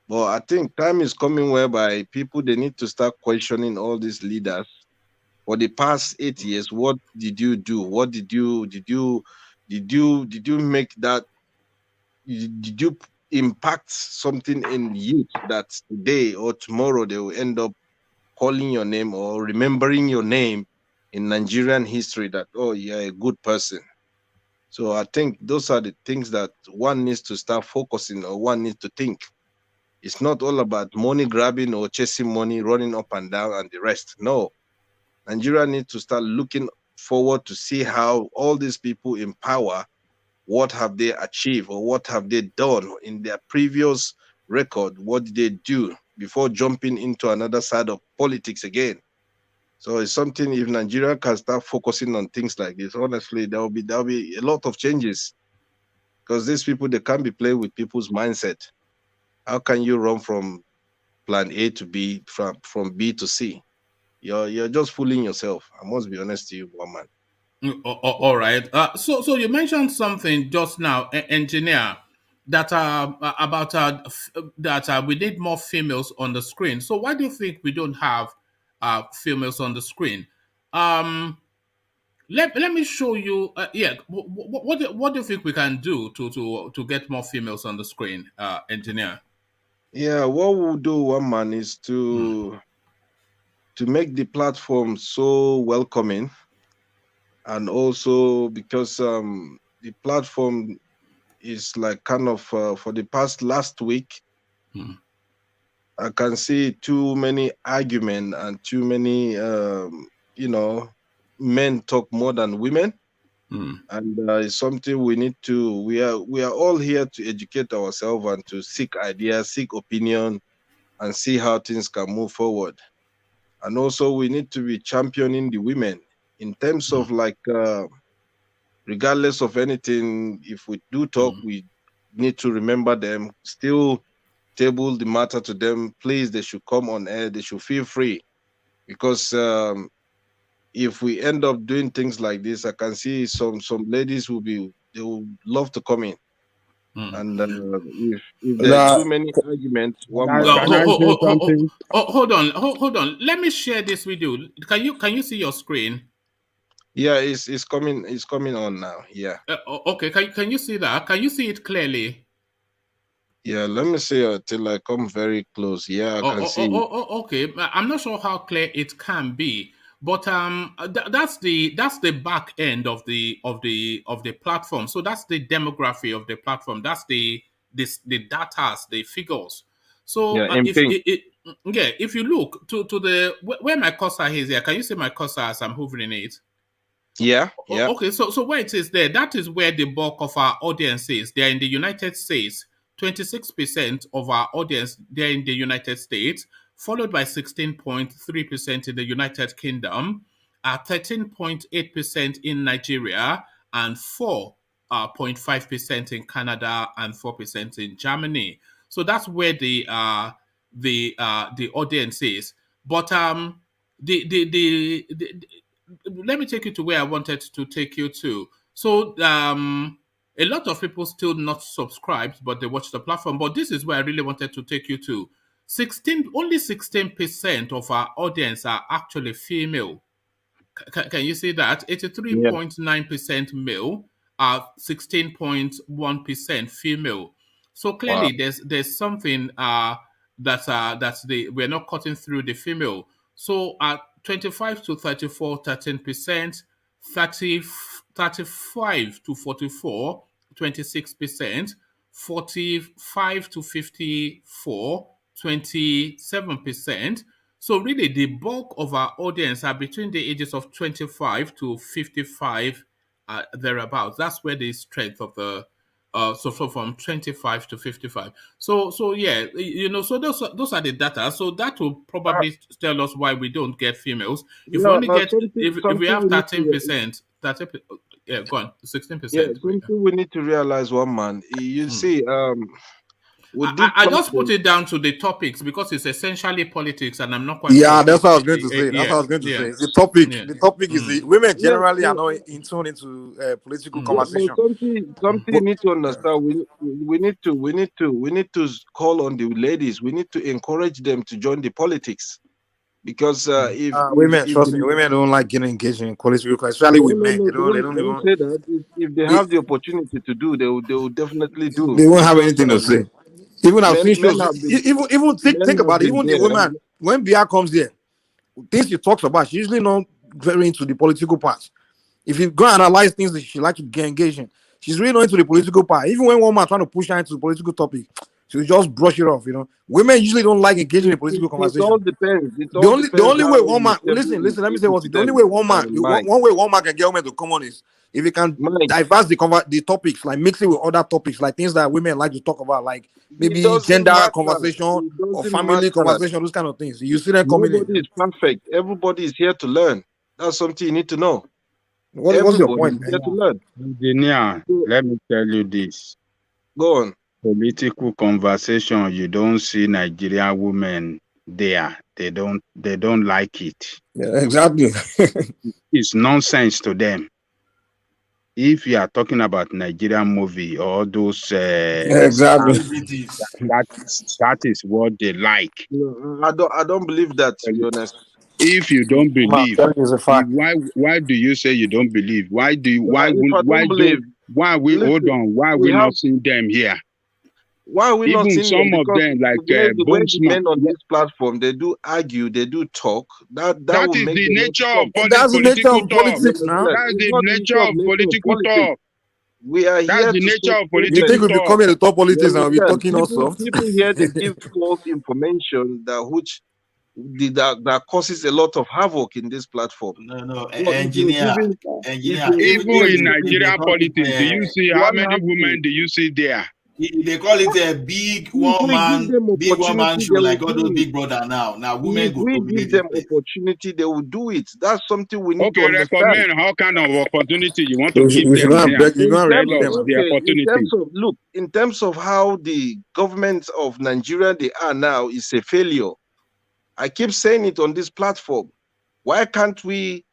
But I think time is coming whereby people, they need to start questioning all these leaders. For the past 8 years, what did you do? What did you Did you make that? Did you impact something in youth that today or tomorrow they will end up calling your name or remembering your name in Nigerian history that, oh, you're a good person? So I think those are the things that one needs to start focusing, or one needs to think. It's not all about money grabbing or chasing money, running up and down and the rest. No, Nigeria needs to start looking forward to see how all these people in power, what have they achieved or what have they done in their previous record? What did they do before jumping into another side of politics again? So it's something, if Nigeria can start focusing on things like this, honestly, there'll be a lot of changes, because these people, they can't be playing with people's mindset. How can you run from plan A to B, from B to C? You're just fooling yourself. I must be honest to you, one man. All right. So you mentioned something just now, engineer, that about that we need more females on the screen. So why do you think we don't have females on the screen? Let me show you. What do you think we can do to get more females on the screen, engineer? Yeah, what we'll do, one man, is to make the platform so welcoming, and also because the platform is like kind of for the last week, I can see too many arguments and too many men talk more than women. And it's something we need to, we are all here to educate ourselves and to seek ideas, seek opinion, and see how things can move forward. And also we need to be championing the women in terms of like, regardless of anything, if we do talk, we need to remember them, still table the matter to them. Please, they should come on air, they should feel free, because if we end up doing things like this, I can see some ladies they will love to come in. And if there's too many arguments, one man. Hold on. Let me share this with you. Can you see your screen? Yeah, it's coming. It's coming on now. Yeah. Okay. Can you see that? Can you see it clearly? Yeah. Let me see until I come very close. Yeah, I can see. Okay. I'm not sure how clear it can be, but that's the back end of the platform. So that's the demography of the platform. That's the data, the figures. So if you look to the where my cursor is here, can you see my cursor as I'm hovering it? Yeah. Okay, so where it is there, that is where the bulk of our audience is. They're in the United States. 26% of our audience, they're in the United States, followed by 16.3% in the United Kingdom, 13.8% in Nigeria, and 4.5% in Canada, and 4% in Germany. So that's where the audience is. But let me take you to where I wanted to take you to. So a lot of people still not subscribed, but they watch the platform. But this is where I really wanted to take you to. Only 16% of our audience are actually female. Can you see that? 83.9% male, 16.1% female. So clearly, there's something we're not cutting through the female. So at 25 to 34, 13%, 35 to 44, 26%, 45 to 54, 27%. So really, the bulk of our audience are between the ages of 25 to 55, thereabouts. That's where the strength of the so from 25 to 55. So yeah, so those are the data. So that will probably tell us why we don't get females. If we only get if we have 13%, yeah, go on, 16%. Yeah, something we need to realize, one man. You see, I just put it down to the topics because it's essentially politics, and I'm not quite. Yeah, that's what I was going to say. That's what I was going to say. The topic. Yeah. The topic is the women generally are not in tune into political conversation. Something you need to understand. We need to call on the ladies. We need to encourage them to join the politics, Because women, trust me, women don't like getting engaged in political, especially with men. They don't even say that. If they have the opportunity to do, they will definitely do. They won't have anything to say. Even I've seen shows. Men Even think about it. Even the woman, when Bia comes there, things she talks about, she's usually not very into the political part. If you go analyze things that she likes to get engaged in, she's really not into the political part. Even when one man trying to push her into the political topic, she will just brush it off. Women usually don't like engaging in political conversation. It all depends. The only way one man listen. Let me say what the only way one man can get women to come on is if he can diverse the topics, like mix it with other topics, like things that women like to talk about, like maybe gender conversation or family conversation, those kind of things. You see them coming in. Nobody is perfect. Everybody is here to learn. That's something you need to know. What's your point, man? Here to learn. Engineer, let me tell you this. Go on. Political conversation, you don't see Nigerian women there. They don't like it. Yeah, exactly. It's nonsense to them. If you are talking about Nigerian movie or those exactly, that is what they like. I don't believe that, to be honest. If you don't believe, why do you say you don't believe? Why are we not seeing them here? Why are we not seeing some of them, like the way the men on this platform, they do argue, they do talk. That is the nature of politics now. That's the nature of political talk. We are That's here the nature of politics. You think we become in the top politics and we're talking also? People here to give false information that causes a lot of havoc in this platform. No, engineer. Even in Nigerian politics, do you see how many women do you see there? They call it a big one man show, like all those Big Brother now. Now women go to give them opportunity, they will do it. That's something we need to understand. Recommend how kind of opportunity you want to give them. In terms of how the government of Nigeria they are now is a failure. I keep saying it on this platform. Why can't they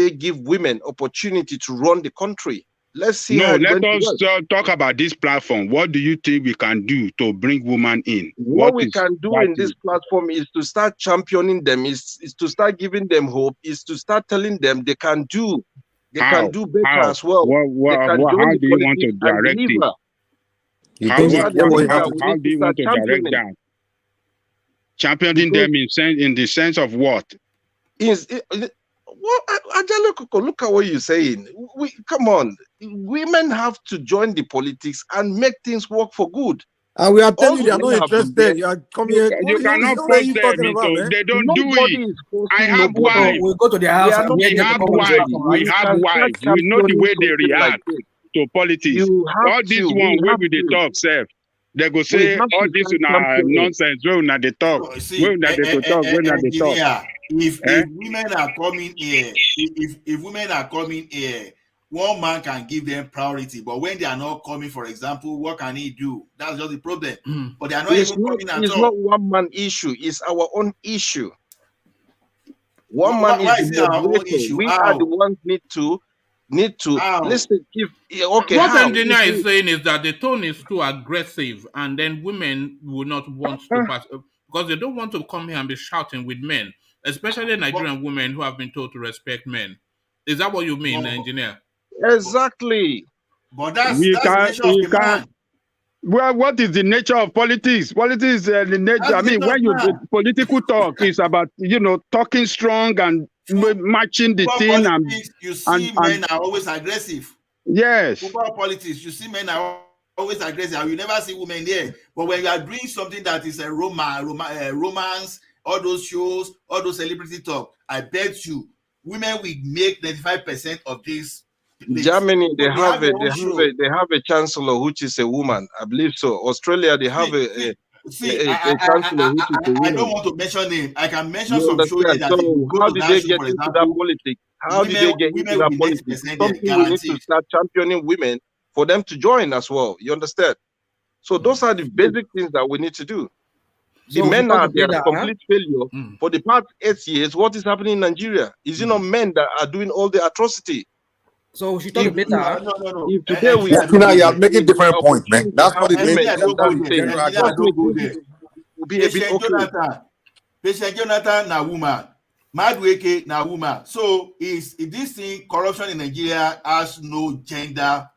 give women opportunity to run the country? Let's see. Let us talk about this platform. What do you think we can do to bring women in? What we can do in this platform is to start championing them, is to start giving them hope, is to start telling them they can do better as well. How do you want to direct it? How do you want to direct that? Championing them in the sense of what? Look at what you're saying. Come on, women have to join the politics and make things work for good. And we are telling you, they are not interested. You are coming here. You cannot force them. They don't do it. I have wives. We go to their house. We have wives. We know the way they react to politics. All this one where we they talk, self. They go say all this nonsense. Where na they talk. Where na they talk. Where na they talk. If women are coming here, if women are coming here, one man can give them priority. But when they are not coming, for example, what can he do? That's just the problem. But they are not even coming at all. It's not one man issue. It's our own issue. One man is our own issue. We are the ones need to listen. What engineer is saying is that the tone is too aggressive, and then women will not want to pass because they don't want to come here and be shouting with men, especially Nigerian women who have been told to respect men. Is that what you mean, engineer? Exactly. But that's the nature of the man. Well, what is the nature of politics? Politics, the nature. I mean, when you do political talk, is about talking strong and matching the thing. And you see, men are always aggressive. Yes. Football politics, you see, men are always aggressive. You never see women there. But when you are doing something that is a romance, all those shows, all those celebrity talk, I bet you, women will make 95% of this. Germany, they have a chancellor which is a woman, I believe so. Australia, they have a chancellor which is a woman. I don't want to mention name. I can mention some shows that how did they get into that politics? How did they get into that politics? Something we need to start championing women for them to join as well. You understand? So those are the basic things that we need to do. The men are a complete failure. For the past 8 years, what is happening in Nigeria? Is it not men that are doing all the atrocity? So we should talk later. No. If today we you are making different points, man. That's not the will be a bit okay. Patient Jonathan na woman. Madueke na woman. So is this thing corruption in Nigeria has no gender?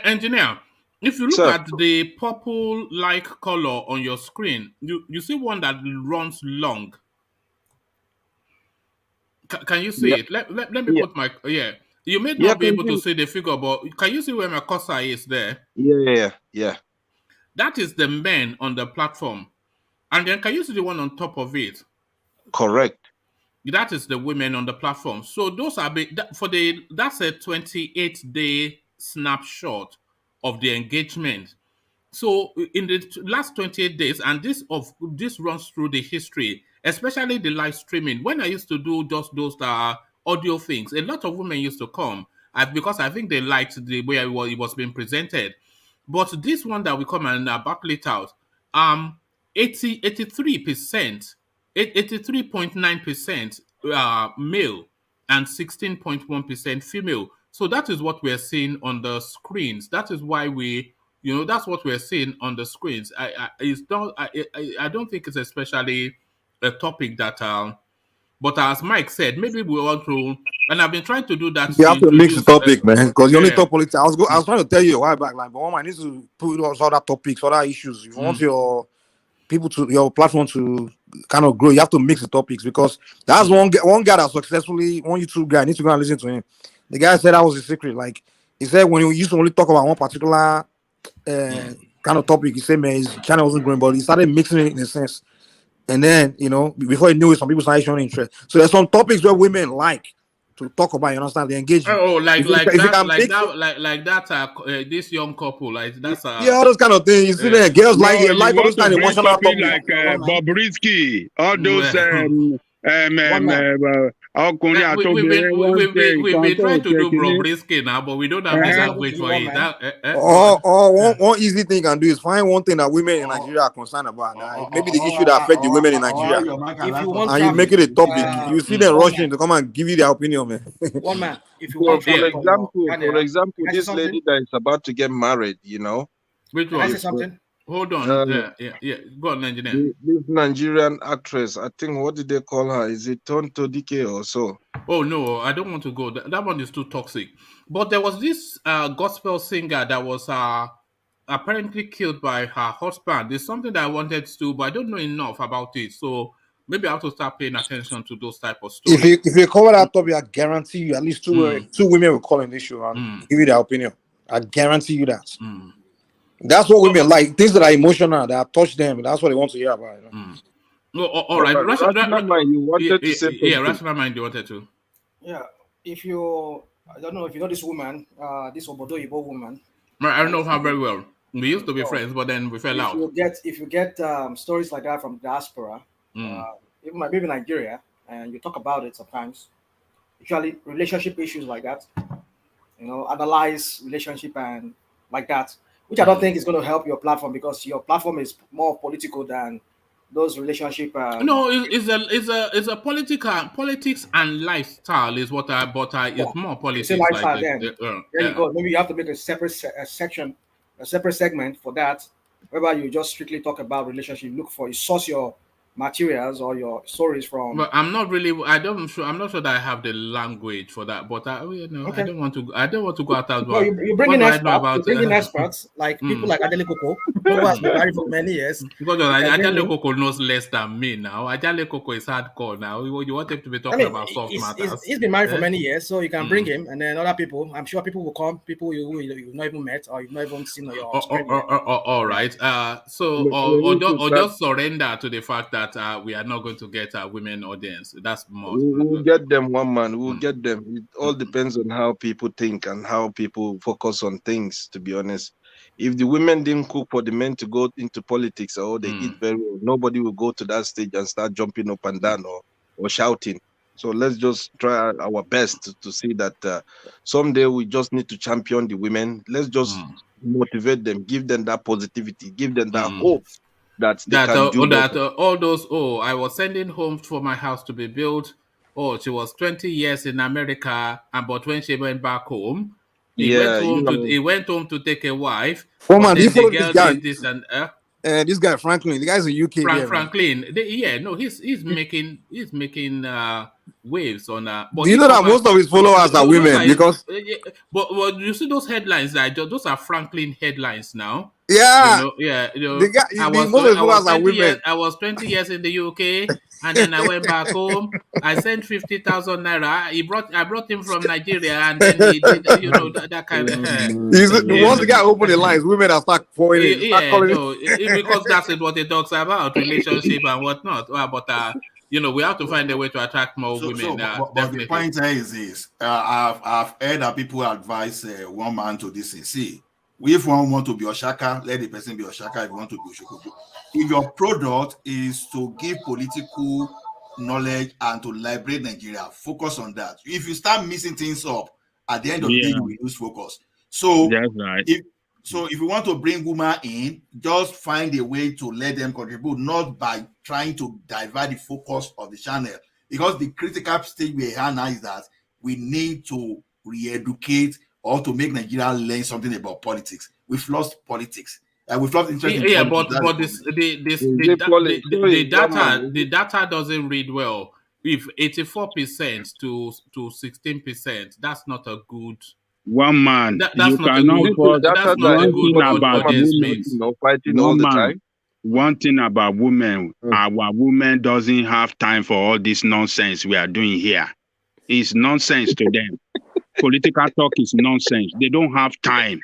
Engineer, if you look at the purple like color on your screen, you see one that runs long. Can you see it? Let me put my You may not be able to see the figure, but can you see where my cursor is there? Yeah. That is the men on the platform. And then can you see the one on top of it? Correct. That is the women on the platform. So those are that's a 28-day snapshot of the engagement. So in the last 28 days, and this runs through the history, especially the live streaming. When I used to do just those audio things, a lot of women used to come because I think they liked the way it was being presented. But this one that we come and buckle it out, 83%, 83.9% male and 16.1% female. So that is what we're seeing on the screens. That is why that's what we're seeing on the screens. I don't think it's especially a topic that but as Mike said, maybe we want to, and I've been trying to do that. You have to mix the topic, man, because you only talk politics. I was trying to tell you a while back, like, but one man needs to put other topics, other issues. If you want your platform to kind of grow, you have to mix the topics, because that's one guy that successfully, one YouTube guy, I need to go and listen to him. The guy said that was the secret. Like, he said when he used to only talk about one particular kind of topic, he said, man, his channel wasn't growing, but he started mixing it in a sense. And then, before he knew it, some people started showing interest. So there's some topics where women like to talk about, you understand, they engage you. This young couple, like that's all those kind of things. You see that girls like all those kind of emotional topics. Like Bobrisky, all those we've been trying to do Bobrisky now, but we don't have the language for it. One easy thing you can do is find one thing that women in Nigeria are concerned about. Maybe the issue that affect the women in Nigeria, and you make it a topic. You see them rushing to come and give you their opinion, man. For example, this lady that is about to get married, Which one? Can I say something? Hold on. Yeah. Go on, engineer. This Nigerian actress, I think, what did they call her? Is it Tonto Dike or so? Oh, no, I don't want to go. That one is too toxic. But there was this gospel singer that was apparently killed by her husband. There's something that I wanted to do, but I don't know enough about it. So maybe I have to start paying attention to those type of stories. If you cover that topic, I guarantee you at least two women will call in this show and give you their opinion. I guarantee you that. That's what women like. Things that are emotional, that touch them. That's what they want to hear about. All right. Rational mind, you wanted to say something. Rational mind, you wanted to. Yeah. I don't know if you know this woman, this Obodo Igbo woman. I don't know her very well. We used to be friends, but then we fell out. If you get stories like that from diaspora, even maybe Nigeria, and you talk about it sometimes, usually relationship issues like that, analyze relationship and like that, which I don't think is going to help your platform, because your platform is more political than those relationship. No, it's a politics and lifestyle is what I bought. It's more politics. It's a lifestyle. There you go. Maybe you have to make a separate section, a separate segment for that, whereby you just strictly talk about relationship. You source your materials or your stories from. But I'm not sure that I have the language for that. But I don't want to go out as well. You bring in experts like people like Adele Koko, who has been married for many years. Because Adele Koko knows less than me now. Adele Koko is hardcore now. You want him to be talking about soft matters. He's been married for many years, so you can bring him, and then other people. I'm sure people will come. People you've not even met or you've not even seen on your screen. All right. Or just surrender to the fact that we are not going to get a women audience. That's more. We'll get them, one man. We'll get them. It all depends on how people think and how people focus on things, to be honest. If the women didn't cook for the men to go into politics, or they eat very well, nobody will go to that stage and start jumping up and down or shouting. So let's just try our best to see that someday we just need to champion the women. Let's just motivate them, give them that positivity, give them that hope. I was sending home for my house to be built. Oh, she was 20 years in America, but when she went back home, he went home to take a wife. Man, do you follow this guy? This guy Franklin, the guy's in UK. Franklin, he's making waves on. Do you know that most of his followers are women? Because but you see those headlines those are Franklin headlines now. Yeah, the guy, I was 20 years in the UK, and then I went back home. I sent 50,000 naira. I brought him from Nigeria, and then he did, that kind of. Once the guy opened the lines, women are start pouring in. Because that's what it talks about, relationship and whatnot. But we have to find a way to attract more women. But the point is this: I've heard that people advise one man to this. See, if one want to be Oshaka, let the person be Oshaka. If you want to be Oshokobo, if your product is to give political knowledge and to liberate Nigeria, focus on that. If you start mixing things up, at the end of the day, you will lose focus. So that's right. If you want to bring women in, just find a way to let them contribute, not by trying to divert the focus of the channel. Because the critical stage we are now is that we need to re-educate or to make Nigeria learn something about politics. We've lost politics. We've lost interest in politics. But the data doesn't read well. If 84% to 16%, that's not a good. One man, that's not a good audience mix. Fighting all the time. One thing about women, our women doesn't have time for all this nonsense we are doing here. It's nonsense to them. Political talk is nonsense. They don't have time.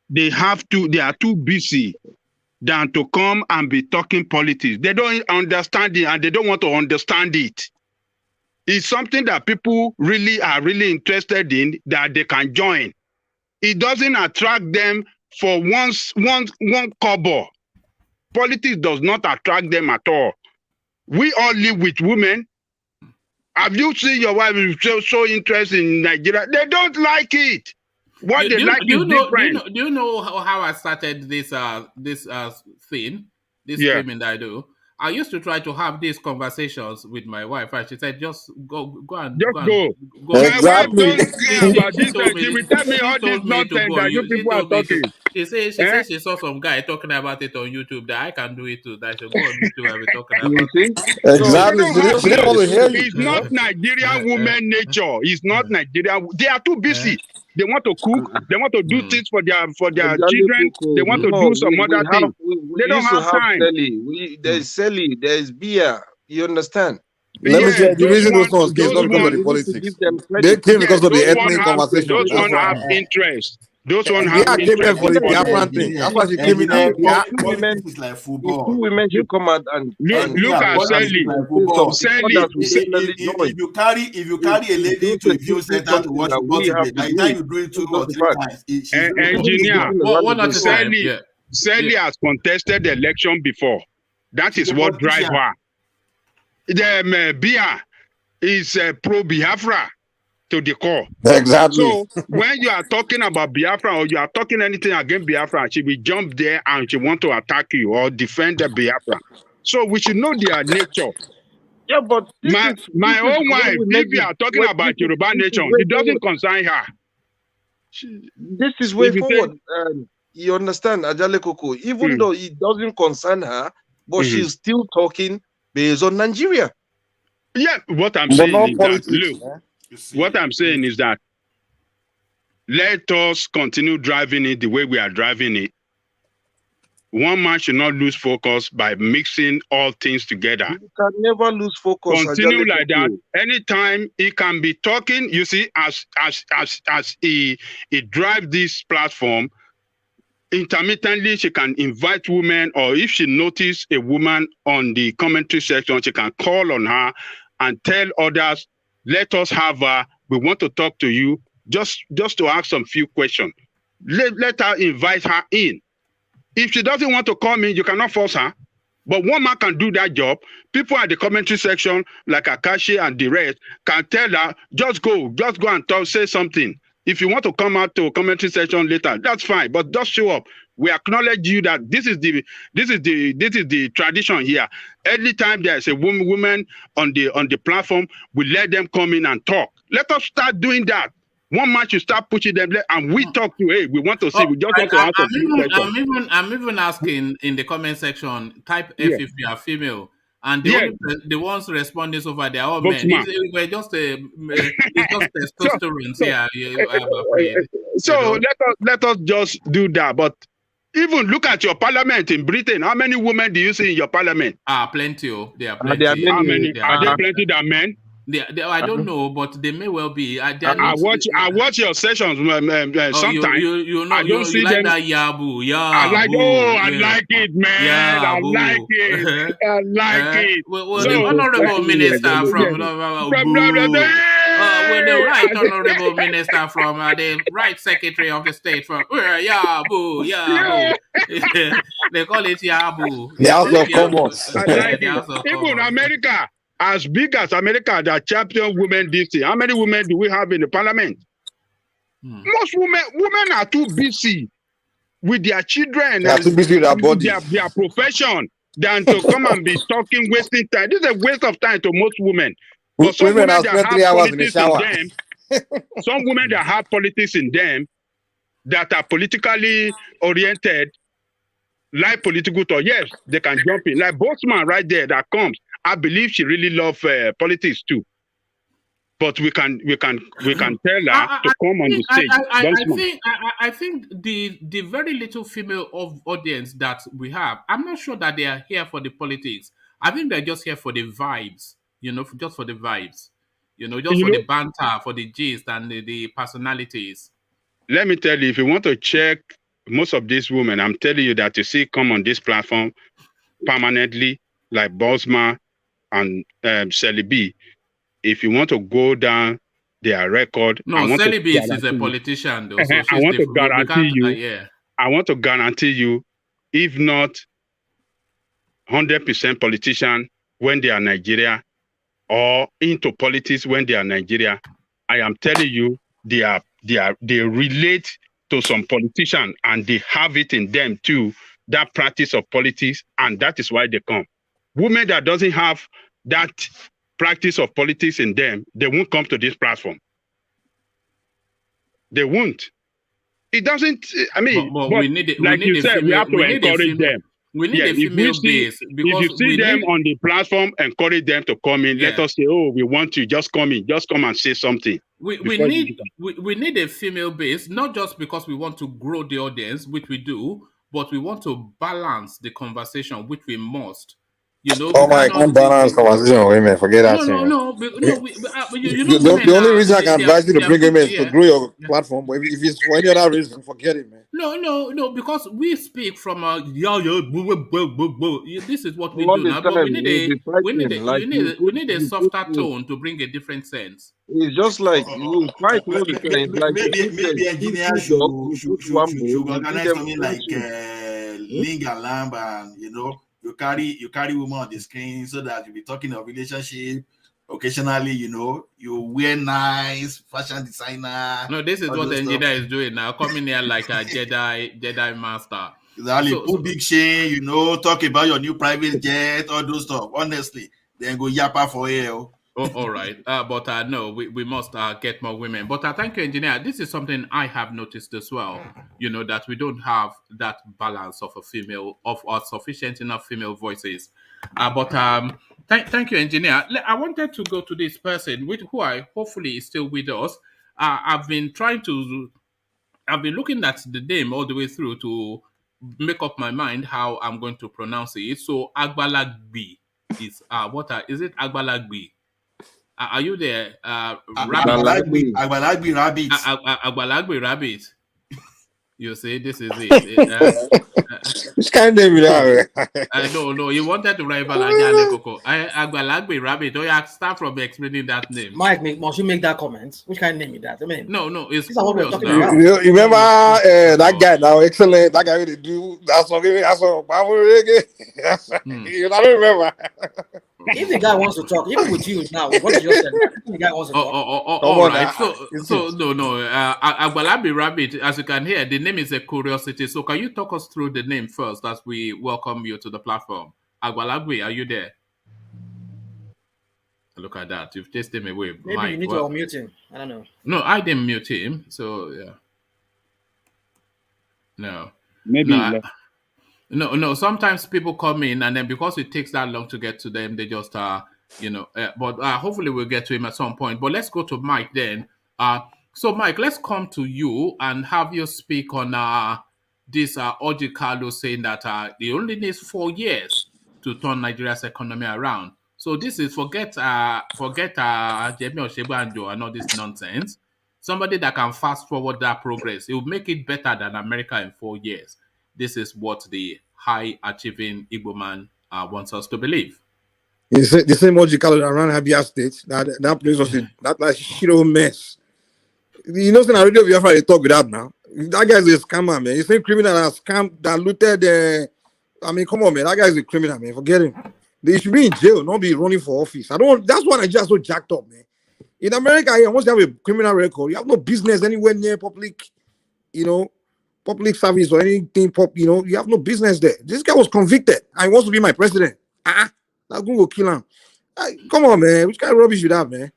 They are too busy than to come and be talking politics. They don't understand it, and they don't want to understand it. It's something that people are really interested in, that they can join. It doesn't attract them for one kobo. Politics does not attract them at all. We all live with women. Have you seen your wife so interested in Nigeria? They don't like it. What they like is different. Do you know how I started this thing, streaming that I do? I used to try to have these conversations with my wife, and she said, "Just go and go." Exactly. She will tell me all this nonsense that you people are talking. She said she saw some guy talking about it on YouTube, that I can do it too. That I should go on YouTube and be talking about it. Exactly. She didn't want to hear you. It's not Nigerian women nature. It's not Nigerian. They are too busy. They want to cook. They want to do things for their children. They want to do some other things. They don't have time. There's Sally. There's beer. You understand? Let me tell you, the reason those ones came not because of the politics. They came because of the ethnic conversation. Those ones have interest. Those ones have interest. Came here for the Biafran thing. That's why she came in. Two women should come out and look at Sally. If you carry a lady to a view center to watch football, by the time you do it 2 or 3 times, Sally has contested the election before. That is what drives her. The Bia is pro-Biafra to the core. Exactly. So when you are talking about Biafra or you are talking anything against Biafra, she will jump there and she want to attack you or defend the Biafra. So we should know their nature. Yeah, but my own wife, if we are talking about Yoruba nation, it doesn't concern her. This is way forward. You understand, Ajale Koko? Even though it doesn't concern her, but she's still talking based on Nigeria. Yeah, what I'm saying is that, look, what I'm saying is that let us continue driving it the way we are driving it. One man should not lose focus by mixing all things together. You can never lose focus. Continue like that. Anytime he can be talking, you see, as he drives this platform, intermittently she can invite women, or if she notices a woman on the commentary section, she can call on her and tell others, let us have her. We want to talk to you, just to ask some few questions. Let her invite her in. If she doesn't want to come in, you cannot force her. But one man can do that job. People at the commentary section, like Akashi and the rest, can tell her, just go and talk, say something. If you want to come out to a commentary section later, that's fine. But just show up. We acknowledge you that this is the tradition here. Every time there is a woman on the platform, we let them come in and talk. Let us start doing that. One man should start pushing them, and we talk to, hey, we want to see, we just want to answer few questions. I'm even asking in the comment section, type F Yeah. if you are female. And Yeah. the ones responding so far, they are all Both men. man. We're just it's just testosterone here. I'm afraid. So let us just do that. But even look at your parliament in Britain. How many women do you see in your parliament? Plenty. There are There plenty. are How many? many. Are there plenty than men? I don't know, but they may well be. I watch your sessions sometimes. You know, I don't see like them. that yabu. I like it, man. I like it. I like it. Well, the honorable minister from the right honorable minister from the right secretary of the state from yabu. They call it yabu. The House of Commons. I like it. Even America. As big as America that champion women this thing, how many women do we have in the parliament? Most women are too busy with their children and too busy with their body, their profession, than to come and be talking, wasting time. This is a waste of time to most women. But some women that have politics in them, some women that have politics in them, that are politically oriented, like political talk, yes, they can jump in. Like Bossman right there that comes. I believe she really loves politics too, but we can tell her to come on the stage. I think the very little female audience that we have, I'm not sure that they are here for the politics. I think they're just here for the vibes, just for the vibes, just for the banter, for the gist and the personalities. Let me tell you, if you want to check most of these women, I'm telling you that you see come on this platform permanently, like Bosma and Sally B. If you want to go down their record, Sally B is a politician, though. So I want to guarantee you. I want to guarantee you, if not 100% politician when they are Nigeria, or into politics when they are Nigeria, I am telling you, they relate to some politician and they have it in them too, that practice of politics, and that is why they come. Women that doesn't have that practice of politics in them, they won't come to this platform. They won't. It doesn't, I mean, but we need like you said, we have to encourage them. We need a female base. Because if you see them on the platform, encourage them to come in. Let us say, oh, we want you, just come in. Just come and say something. We need a female base, not just because we want to grow the audience, which we do, but we want to balance the conversation, which we must. Oh my, can't balance conversation with women. Forget that. The only reason I can advise you to bring women is to grow your platform. But if it's for any other reason, forget it, man. No, because we speak from this is what we do now. But we need a softer tone to bring a different sense. It's just like you fight all the time. Like maybe engineers should organize something like Ling and Lamb, and you carry women on the screen so that you'll be talking of relationship. Occasionally, you wear nice fashion designer. No, this is what the engineer is doing now, coming here like a Jedi master. Exactly. Put big chain, talk about your new private jet, all those stuff. Honestly, then go yappa for you. Oh, all right. But no, we must get more women. But thank you, engineer. This is something I have noticed as well. That we don't have that balance of sufficient enough female voices. Thank you, engineer. I wanted to go to this person, who I hopefully is still with us. I've been looking at the name all the way through to make up my mind how I'm going to pronounce it. So Agbalagbi is is it Agbalagbi? Are you there? Agbalagbi Rabbit. Agbalagbi Rabbit. You see, this is it. Which kind of name is that? No, you wanted to rival Ajale Koko. Agbalagbi Rabbit. Oh, yeah, start from explaining that name. Mike, must you make that comment? Which kind of name is that? I mean, no, it's curious now. You remember that guy now? Excellent. That guy really do. That's what. You don't remember. If the guy wants to talk, even with you now, what you just said, the guy wants to talk. All right. So no. Agbalagbi Rabbit, as you can hear, the name is a curiosity. So can you talk us through the name first as we welcome you to the platform? Agbalagbi, are you there? Look at that. You've chased him away, Maybe Mike. you need to unmute him. I don't know. No, I didn't mute him. So yeah. No. Maybe No. Sometimes people come in, and then because it takes that long to get to them, they just but hopefully we'll get to him at some point. But let's go to Mike then. So Mike, let's come to you and have you speak on this Orji Kalu saying that he only needs 4 years to turn Nigeria's economy around. So this is forget Jemi Oshebanjo and all this nonsense. Somebody that can fast forward that progress, it will make it better than America in 4 years. This is what the high achieving Igbo man wants us to believe. The same Orji Kalu that ran Abia State, that place was that like shit old mess. You know, saying I radio Biafra they talk with that now. That guy is a scammer, man. You say criminal that scam that looted I mean, come on, man. That guy is a criminal, man. Forget him. They should be in jail, not be running for office. That's why Nigeria is so jacked up, man. In America, once you have a criminal record, you have no business anywhere near public, public service or anything, you have no business there. This guy was convicted and he wants to be my president. I'm going to kill him. Come on, man. Which kind of rubbish you have, man?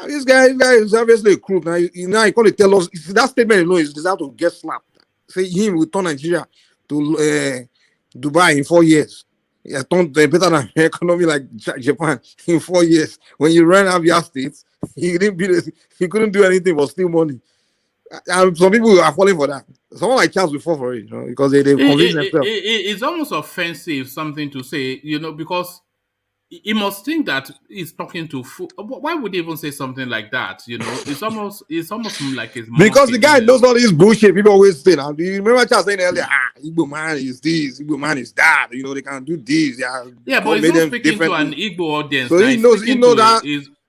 This guy is obviously a crook. Now he can't tell us. That statement alone is deserved to get slapped. Say him will turn Nigeria to Dubai in 4 years. He has turned better than an economy like Japan in 4 years. When you ran Abia State, he couldn't do anything but steal money. And some people are falling for that. Someone like Charles will fall for it, because they convince themselves. It's almost offensive something to say, because he must think that he's talking to why would he even say something like that? It's almost like his because the guy knows all this bullshit people always say. Now, do you remember Charles saying earlier, Igbo man is this, Igbo man is that, they can do this. Yeah, but he's not speaking to an Igbo audience. So he knows that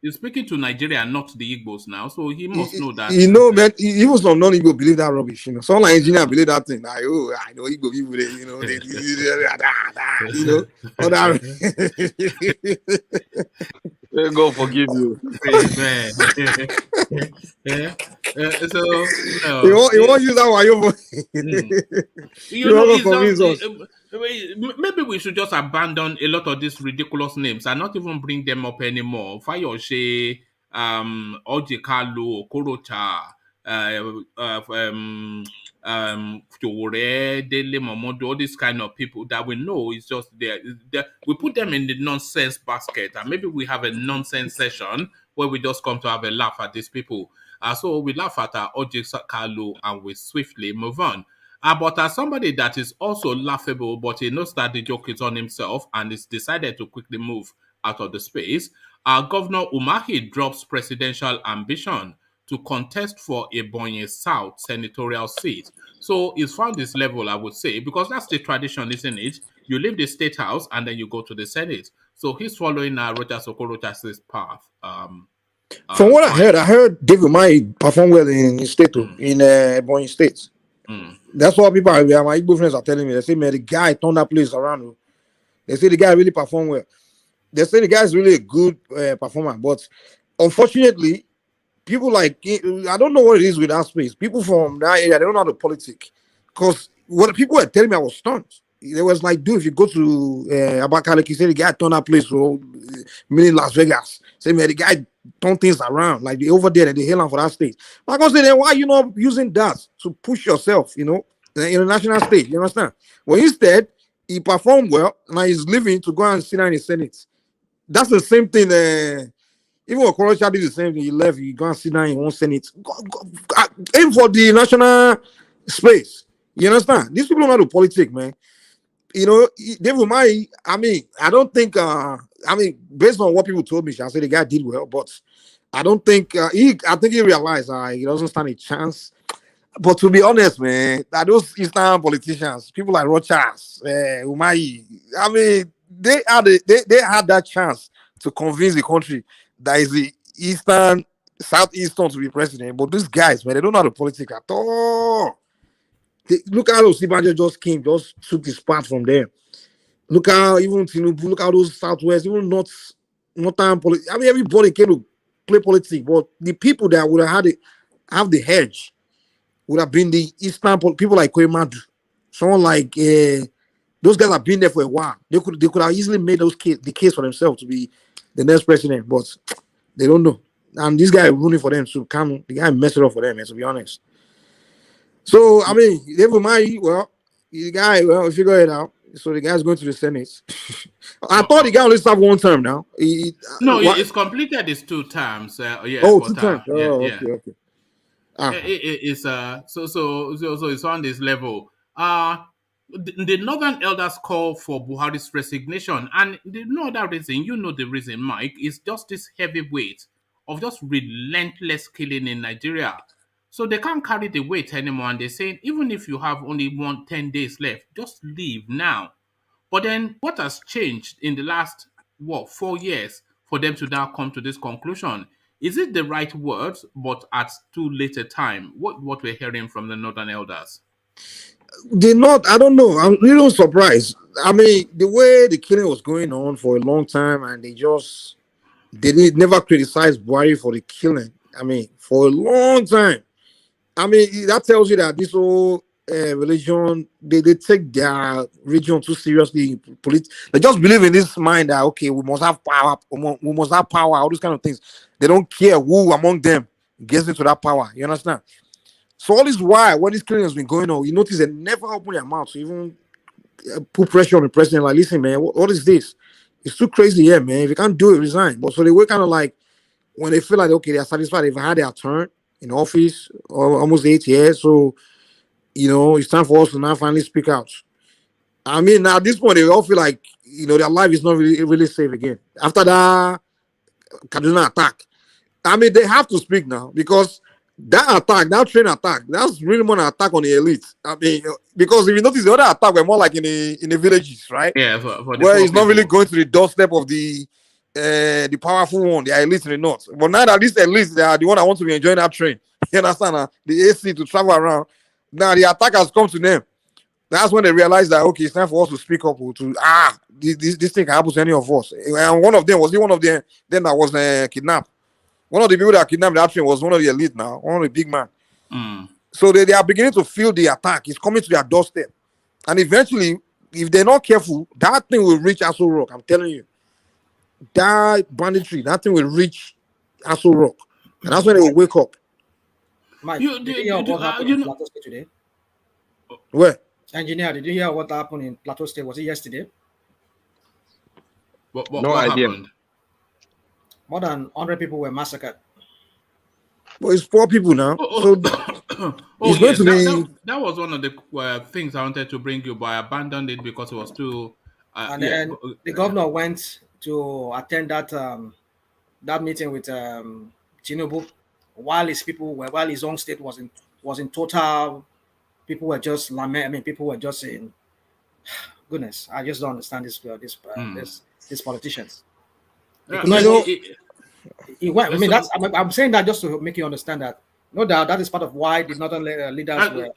he's speaking to Nigeria, not the Igbos now. So he must know that. Man, even some non-Igbo believe that rubbish. Some like engineer believe that thing. Like, I know Igbo people, they God forgive you. So he won't use that maybe we should just abandon a lot of these ridiculous names and not even bring them up anymore. Fayoshe, Orji Kalu, Okorocha, Dele Momodu, all these kind of people that we know is just there. We put them in the nonsense basket, and maybe we have a nonsense session where we just come to have a laugh at these people. So we laugh at Orji Kalu and we swiftly move on. But as somebody that is also laughable, but he knows that the joke is on himself and is decided to quickly move out of the space, Governor UMAHI drops presidential ambition to contest for Ebonyi South senatorial seat. So he's found this level, I would say, because that's the tradition, isn't it? You leave the state house and then you go to the Senate. So he's following Rojas Okorocha's path. From what I heard David UMAHI perform well in his state, in Ebonyi State. That's what people, my Igbo friends are telling me. They say, man, the guy turned that place around. They say the guy really performed well. They say the guy is really a good performer. But unfortunately, people like, I don't know what it is with that space. People from that area, they don't know how to politic. Because what people were telling me, I was stunned. They was like, dude, if you go to Abakaliki, say the guy turned that place, meaning Las Vegas. Say, man, the guy turn things around. Like they over there, they hail him for that stage. I can say, then why are you not using that to push yourself, in the national stage? You understand? Well, instead, he performed well, and he's leaving to go and sit down in the Senate. That's the same thing. Even when Okorocha did the same thing, he left, he go and sit down in one Senate. Aim for the national space. You understand? These people don't know how to politics, man. David UMAHI, I don't think, based on what people told me, I say the guy did well, but I don't think, I think he realized he doesn't stand a chance. But to be honest, man, that those Eastern politicians, people like Rochas, UMAHI, they had that chance to convince the country that is the Southeastern to be president. But these guys, man, they don't know how to politics at all. Look how Osibanjo just took his part from there. Look how even Tinubu, look how those Southwest, even Northern politics. Everybody came to play politics, but the people that would have have the hedge would have been the Eastern people like Kwemadu. Someone like those guys have been there for a while. They could have easily made the case for themselves to be the next president, but they don't know. And this guy running for them to come, the guy messed it up for them, man, to be honest. So I mean, well, the guy, well, figure it out. So the guy's going to the Senate. I thought the guy only served one term now. No, it's completed his 2 terms. Oh, 2 terms. Okay. It's so it's on this level. The Northern Elders call for Buhari's resignation, and no other reason. You know the reason, Mike. Is just this heavy weight of just relentless killing in Nigeria. So they can't carry the weight anymore, and they're saying even if you have only 10 days left, just leave now. But then what has changed in the last 4 years for them to now come to this conclusion? Is it the right words, but at too late a time? What we're hearing from the Northern Elders? I don't know. I'm really surprised. I mean, the way the killing was going on for a long time, and they never criticized Buhari for the killing. I mean, for a long time. I mean, that tells you that this whole religion, they take their religion too seriously. They just believe in this mind that, okay, we must have power, all those kind of things. They don't care who among them gets into that power. You understand? So all this while, when this killing has been going on, you notice they never open their mouth to even put pressure on the president. Like, listen, man, what is this? It's too crazy here, man. If you can't do it, resign. But so they were kind of like, when they feel like, okay, they're satisfied, they've had their turn in office almost 8 years, so it's time for us to now finally speak out. I mean, now at this point, they all feel like their life is not really safe again after that Kaduna attack. I mean, they have to speak now, because that train attack, that's really more an attack on the elite. I mean, because if you notice, the other attack were more like in the villages, right? Yeah, where it's not really going to the doorstep of the powerful one, the elite in the north. But now that these elites, they are the one that want to be enjoying that train. You understand? The AC to travel around. Now the attack has come to them. That's when they realize that, okay, it's time for us to speak up. This thing can happen to any of us. And one of them was that was kidnapped. One of the people that kidnapped that train was one of the elite now, one of the big man. So they are beginning to feel the attack. It's coming to their doorstep. And eventually, if they're not careful, that thing will reach Aso Rock. I'm telling you. That banditry, that thing will reach Aso Rock. And that's when they will wake up. Mike, did you hear what happened in Plateau State today? Where? Engineer, did you hear what happened in Plateau State? Was it yesterday? What happened? More than 100 people were massacred. Well, it's poor people now. That was one of the things I wanted to bring you, but I abandoned it because it was too. Then the governor went to attend that meeting with Tinubu, while his own state was in total. People were just people were just saying, "Goodness, I just don't understand these politicians." He went. I mean, I'm saying that just to make you understand that. No doubt, that is part of why the northern leaders were.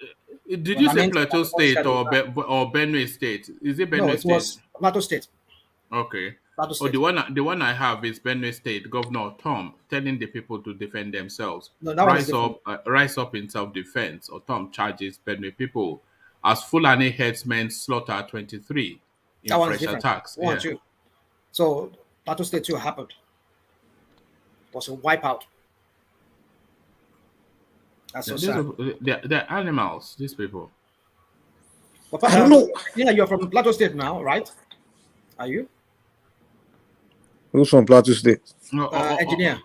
Did you say Plateau State or Benue State? Is it Benue State? It was Plateau State. Okay. Plateau State. The one I have is Benue State Governor Tom telling the people to defend themselves. No, that rise up in self-defense. Or Tom charges Benue people as Fulani headsmen slaughter 23 in fresh attacks. So Plateau State too happened. It was a wipeout. That's so sad. They're animals, these people. But, I don't know. Yeah, you're from Plateau State now, right? Are you? Who's from Plateau State? Engineer.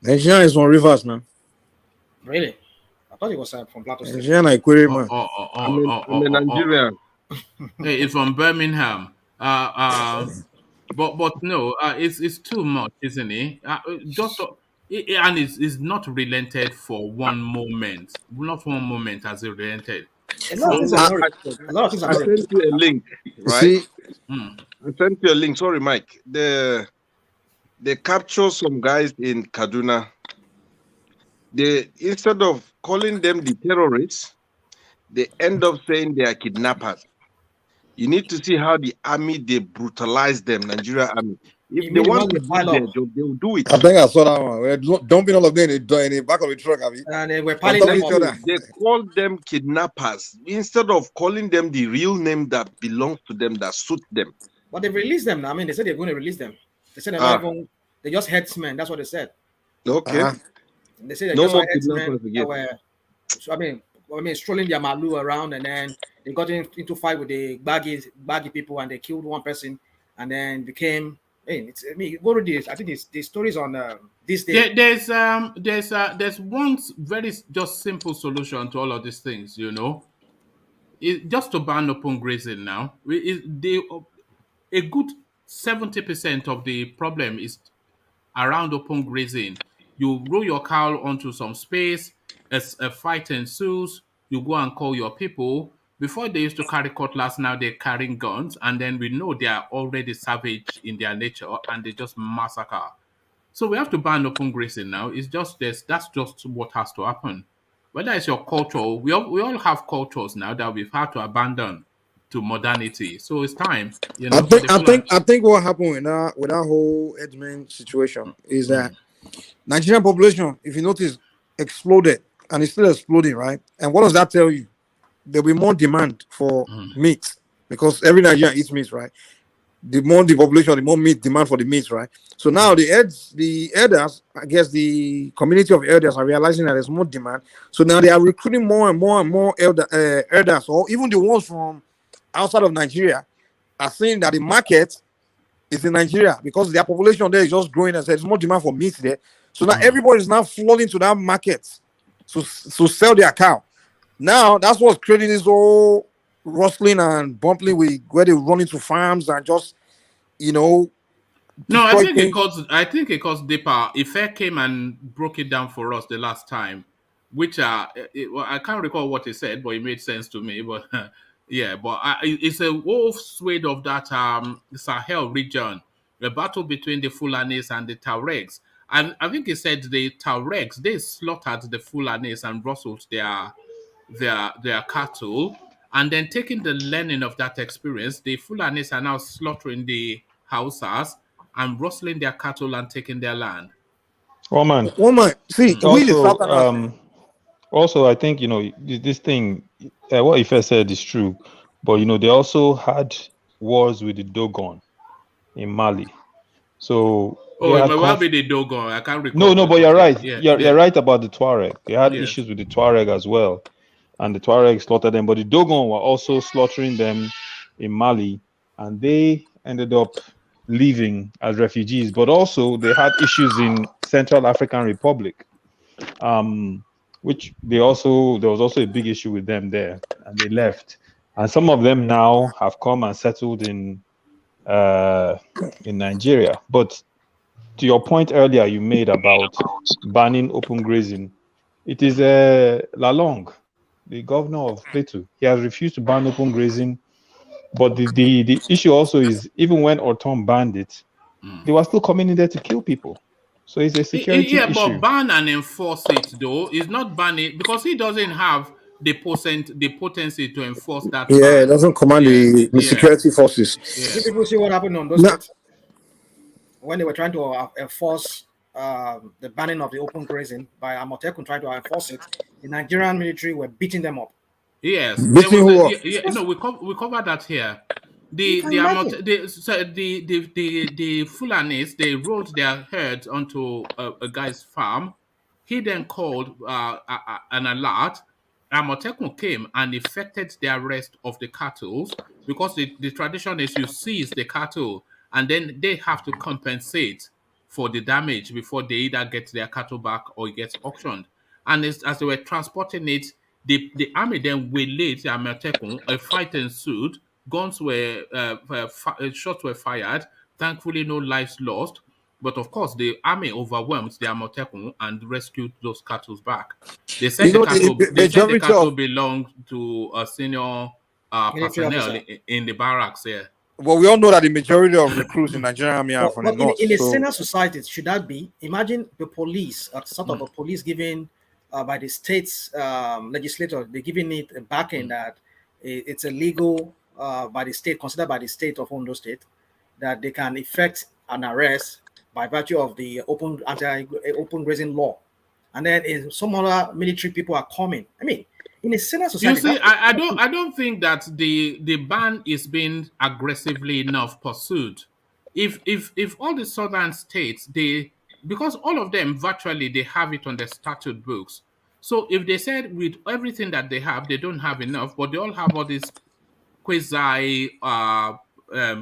Engineer is from Rivers now. Really? I thought he was from Plateau State. Engineer like Query man. I'm a Nigerian. Hey, it's from Birmingham. But no, it's too much, isn't it? And it's not relented for one moment. Not one moment has it relented. A lot of things are I sent you a link, right? I sent you a link. Sorry, Mike. They capture some guys in Kaduna. They, instead of calling them the terrorists, they end up saying they are kidnappers. You need to see how the army, they brutalize them, Nigeria army. If they want to do their job, they will do it. I think I saw that one. We're dumping all of them in the back of the truck. And they were piling them each other. They call them kidnappers instead of calling them the real name that belongs to them, that suits them. But they released them now. I mean, they said they're going to release them. They said they just headsmen. That's what they said. Okay. They said they No just more headsmen kidnappers that again. were, so, I mean, strolling their malu around, and then they got into fight with the baggy people, and they killed one person, and then became. Hey, go to this. I think the stories on this day. There's one very just simple solution to all of these things. Just to ban open grazing now. A good 70% of the problem is around open grazing. You roll your cow onto some space, as a fight ensues, you go and call your people. Before they used to carry cutlass, now they're carrying guns, and then we know they are already savage in their nature and they just massacre. So we have to ban open grazing now. It's just this. That's just what has to happen. Whether it's your culture, we all have cultures now that we've had to abandon to modernity. So it's time, for the full. I think what happened with that whole Edmund situation is that Nigerian population, if you notice, exploded and it's still exploding, right? And what does that tell you? There'll be more demand for meat because every Nigerian eats meat, right? The more the population, the more meat demand for the meat, right? So now the elders, I guess the community of elders are realizing that there's more demand. So now they are recruiting more and more elders, or even the ones from outside of Nigeria are saying that the market is in Nigeria because their population there is just growing and there's more demand for meat there. So now everybody is now flooding to that market to sell their cow. Now that's what's creating this whole rustling and bumping with where they run into farms and just No, I think things. it caused deeper. Ife came and broke it down for us the last time, which I can't recall what he said, but it made sense to me. But yeah, but it's a whole swathe of that Sahel region, the battle between the Fulanis and the Tuaregs. And I think he said the Tuaregs, they slaughtered the Fulanis and rustled their cattle, and then taking the learning of that experience, the Fulanis are now slaughtering the Hausas and rustling their cattle and taking their land. Woman, see, also, I think this thing, what Ife said is true, but they also had wars with the Dogon in Mali. So it may well be the Dogon. I can't recall. No, but you're right. Yeah, you're right about the Tuareg. They had issues with the Tuareg as well, and the Tuareg slaughtered them. But the Dogon were also slaughtering them in Mali, and they ended up leaving as refugees. But also they had issues in Central African Republic, which there was also a big issue with them there, and they left. And some of them now have come and settled in Nigeria. But to your point earlier you made about banning open grazing, it is Lalong, the governor of Plateau. He has refused to ban open grazing. But the issue also is, even when Orton banned it, they were still coming in there to kill people. So it's a security issue. But ban and enforce it though. It's not ban it because he doesn't have the potency to enforce that. Yeah, it doesn't command the security forces. Did people see what happened on those states when they were trying to enforce the banning of the open grazing by Amotekun trying to enforce it? The Nigerian military were beating them up. Yes, we covered that here. The Fulanis, they rolled their herds onto a guy's farm. He then called an alert. Amotekun came and effected the arrest of the cattle, because the tradition is you seize the cattle and then they have to compensate for the damage before they either get their cattle back or it gets auctioned. And as they were transporting it, the army then waylaid the Amotekun. A fight ensued. Guns shots were fired. Thankfully, no lives lost. But of course, the army overwhelmed the Amotekun and rescued those cattle back. They said the cattle belonged to a senior personnel in the barracks here. Well, we all know that the majority of recruits in Nigerian army are from the north. In a sinner society, should that be? Imagine the police, sort of a police given by the state's legislature, they're giving it a backing that it's illegal by the state, considered by the state of Ondo State, that they can effect an arrest by virtue of the open grazing law. And then some other military people are coming. I mean, in a sinner society. You see, I don't think that the ban is being aggressively enough pursued. if all the southern states, because all of them virtually they have it on the statute books. So if they said with everything that they have, they don't have enough, but they all have all these quasi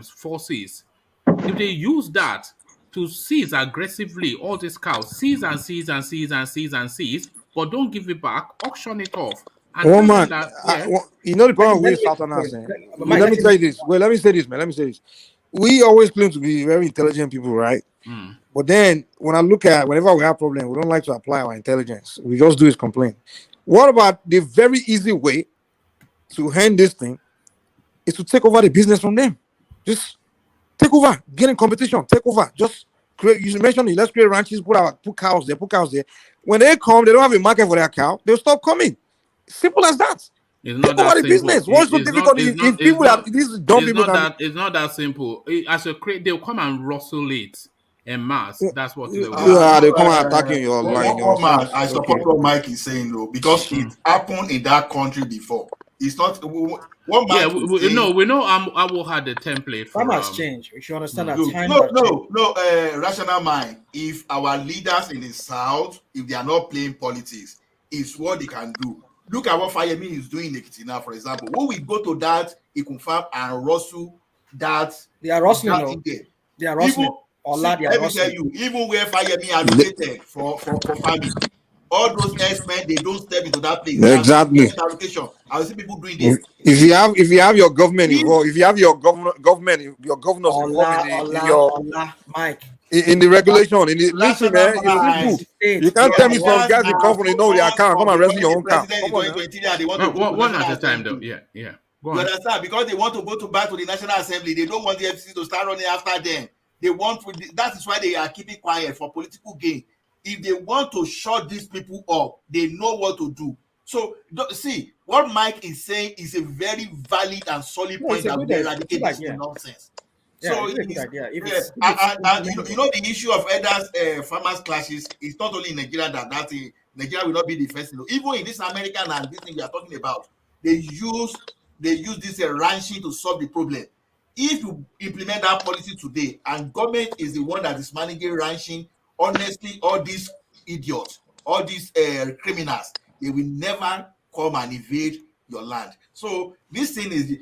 forces. If they use that to seize aggressively all these cows, seize and seize and seize and seize and seize, but don't give it back, auction it off, and tell them that you know the problem with Southerners. Let me tell you this. Well, let me say this, man. Let me say this. We always claim to be very intelligent people, right? But then when I look at whenever we have problems, we don't like to apply our intelligence. We just do is complain. What about the very easy way to hand this thing is to take over the business from them? Just take over, get in competition, take over. Just create. You mentioned it. Let's create ranches, put cows there. When they come, they don't have a market for their cow. They'll stop coming. Simple as that. It's not take that over the simple. business. What's so difficult? If people are these dumb people, it's not that simple. As a crate, they'll come and rustle it en masse. That's what they will do. Yeah, they come and attacking your line. I support what Mike is saying though, because it happened in that country before. It's not what Mike is saying. We know I will have the template for time has changed. We should understand that time. No, rational mind. If our leaders in the south, if they are not playing politics, it's what they can do. Look at what Fayemi is doing in Ekiti now, for example. When we go to that, it confirm and Russell that they are rustling. They are rustling. Let me tell you, even where Fayemi allocated for farming, all those experts, they don't step into that place. Exactly. I see people doing this. If you have your government involved, if you have your governors involved in the regulation, in the listen, man, it's simple. You can't tell me some guys in company know their car, come and rescue your own car. One at a time, though. Yeah. You understand? Because they want to go back to the National Assembly, they don't want the FCC to start running after them. That is why they are keeping quiet for political gain. If they want to shut these people up, they know what to do. So, see, what Mike is saying is a very valid and solid point that will eradicate this nonsense. Yeah, so it's a good idea. You know the issue of elders farmers clashes is not only in Nigeria that Nigeria will not be the first. Even in this American and this thing we are talking about, they use this ranching to solve the problem. If you implement that policy today and government is the one that is managing ranching, honestly, all these idiots, all these criminals, they will never come and invade your land. So this thing is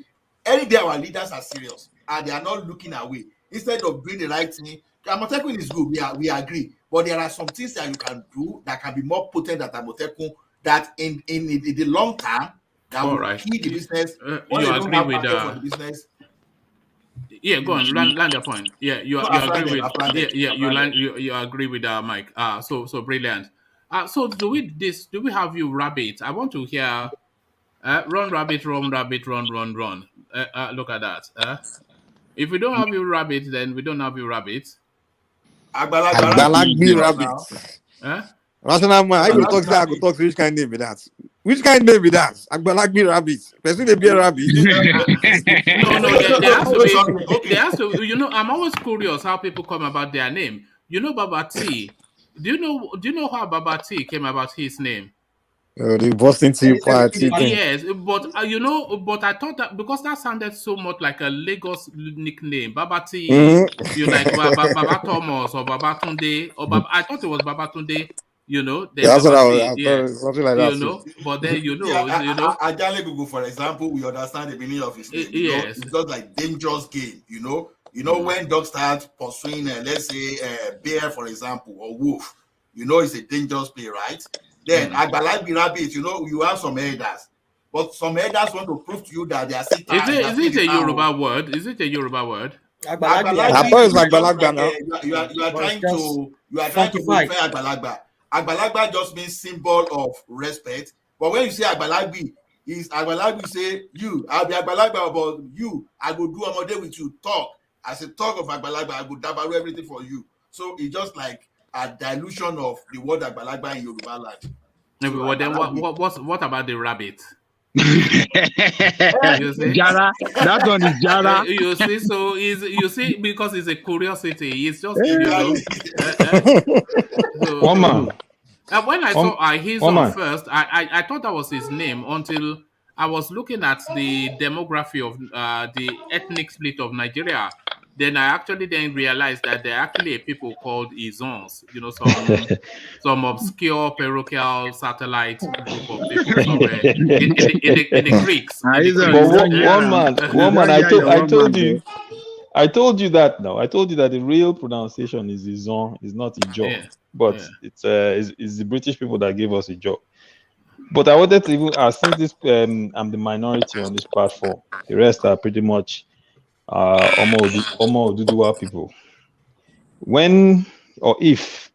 any day our leaders are serious and they are not looking away. Instead of doing the right thing, Amotekun is good, we agree. But there are some things that you can do that can be more potent than Amotekun, that in the long term, that will kill the business. You agree with the business. Yeah, go on, land your point. Yeah, you agree with you agree with Mike. So brilliant. So do we have you rabbit? I want to hear run rabbit, run rabbit, run. Look at that. If we don't have you rabbit, then we don't have you rabbit. Agbalagbi rabbit. Rational man, I go talk to which kind of name be that? Which kind of name be that? Agbalagbi rabbit. Person they be a rabbit. No, there has to be. You know, I'm always curious how people come about their name. You know Baba T. Do you know how Baba T came about his name? The Boston Tea Party thing. Yes, but but I thought that because that sounded so much like a Lagos nickname, Baba T. You like Baba Thomas or Baba Tunde or I thought it was Baba Tunde. You know, that's what I thought, something like that. You know, but then Ajale Google, for example, we understand the meaning of his name. Yes, it's just like dangerous game. You know, when dogs start pursuing, let's say, bear, for example, or wolf. You know, it's a dangerous play, right? Then Agbalagbi rabbit, you have some elders, but some elders want to prove to you that they are sick. Is it a Yoruba word? Is it a Yoruba word? Agbalagbi. I thought it's Agbalagba now. You are trying to verify Agbalagba. Agbalagba just means symbol of respect. But when you say Agbalagbi, say you. I'll be Agbalagba about you. I will do a day with you. Talk. As a talk of Agbalagba, I will dabaru everything for you. So it's just like a dilution of the word Agbalagba in Yoruba land. Well, then what about the rabbit? You see? Jara, that one is Jara. You see, so you see, because it's a curiosity. It's just One man. When I saw his on first, I thought that was his name until I was looking at the demography of the ethnic split of Nigeria. then I actually then realized that there are actually a people called Izons, some obscure parochial satellite group of people somewhere in the creeks. But one man, I told you that now. I told you that the real pronunciation is Izon, is not Ijo. Yeah. But it's the British people that gave us Ijo. But I wanted to even ask, since this I'm the minority on this platform, the rest are pretty much Omo Oduduwa people. When or if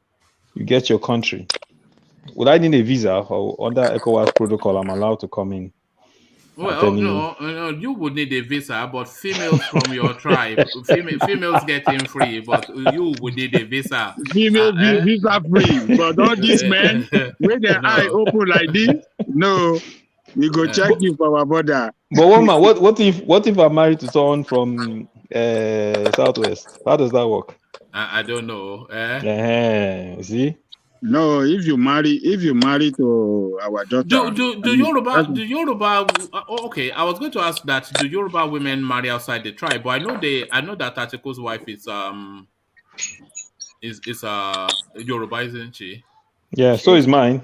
you get your country, would I need a visa, or under ECOWAS protocol I'm allowed to come in? Well, no, you would need a visa, but females from your tribe, females get in free, but you would need a visa. Female visa free, but all these men with their eye open like this, no, we go check you for our border. But what if I'm married to someone from Southwest? How does that work? I don't know. See? No, if you marry to our daughter. Do Yoruba okay, I was going to ask that, do Yoruba women marry outside the tribe? But I know that Atiko's wife is Yoruba, isn't she? Yeah, so is mine.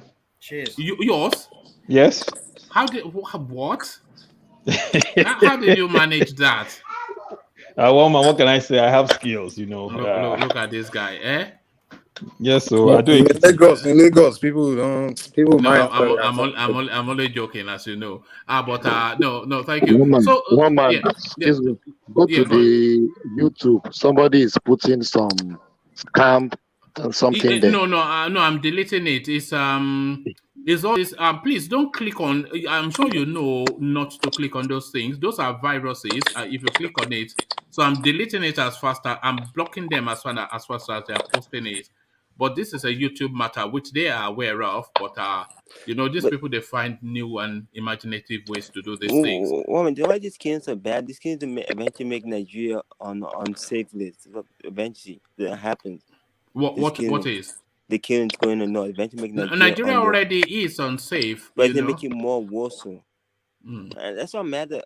Yours? Yes. What? How did you manage that? Woman, what can I say? I have skills, Look at this guy, eh? Yes, so I do in Lagos, people marry. I'm only joking, as you know. But no, thank you. One man, excuse me. Go to the YouTube. Somebody is putting some scam and something there. No, I'm deleting it. It's all this. Please don't click on. I'm sure you know not to click on those things. Those are viruses. If you click on it, so I'm deleting it as fast as I'm blocking them as fast as they're posting it. But this is a YouTube matter which they are aware of. But these people, they find new and imaginative ways to do these things. Woman, why these kids are bad? These kids eventually make Nigeria on safe list. Eventually, that happens. What is? The killings going on north. Eventually make Nigeria already is unsafe. But they make it more worse. And that's why I'm mad at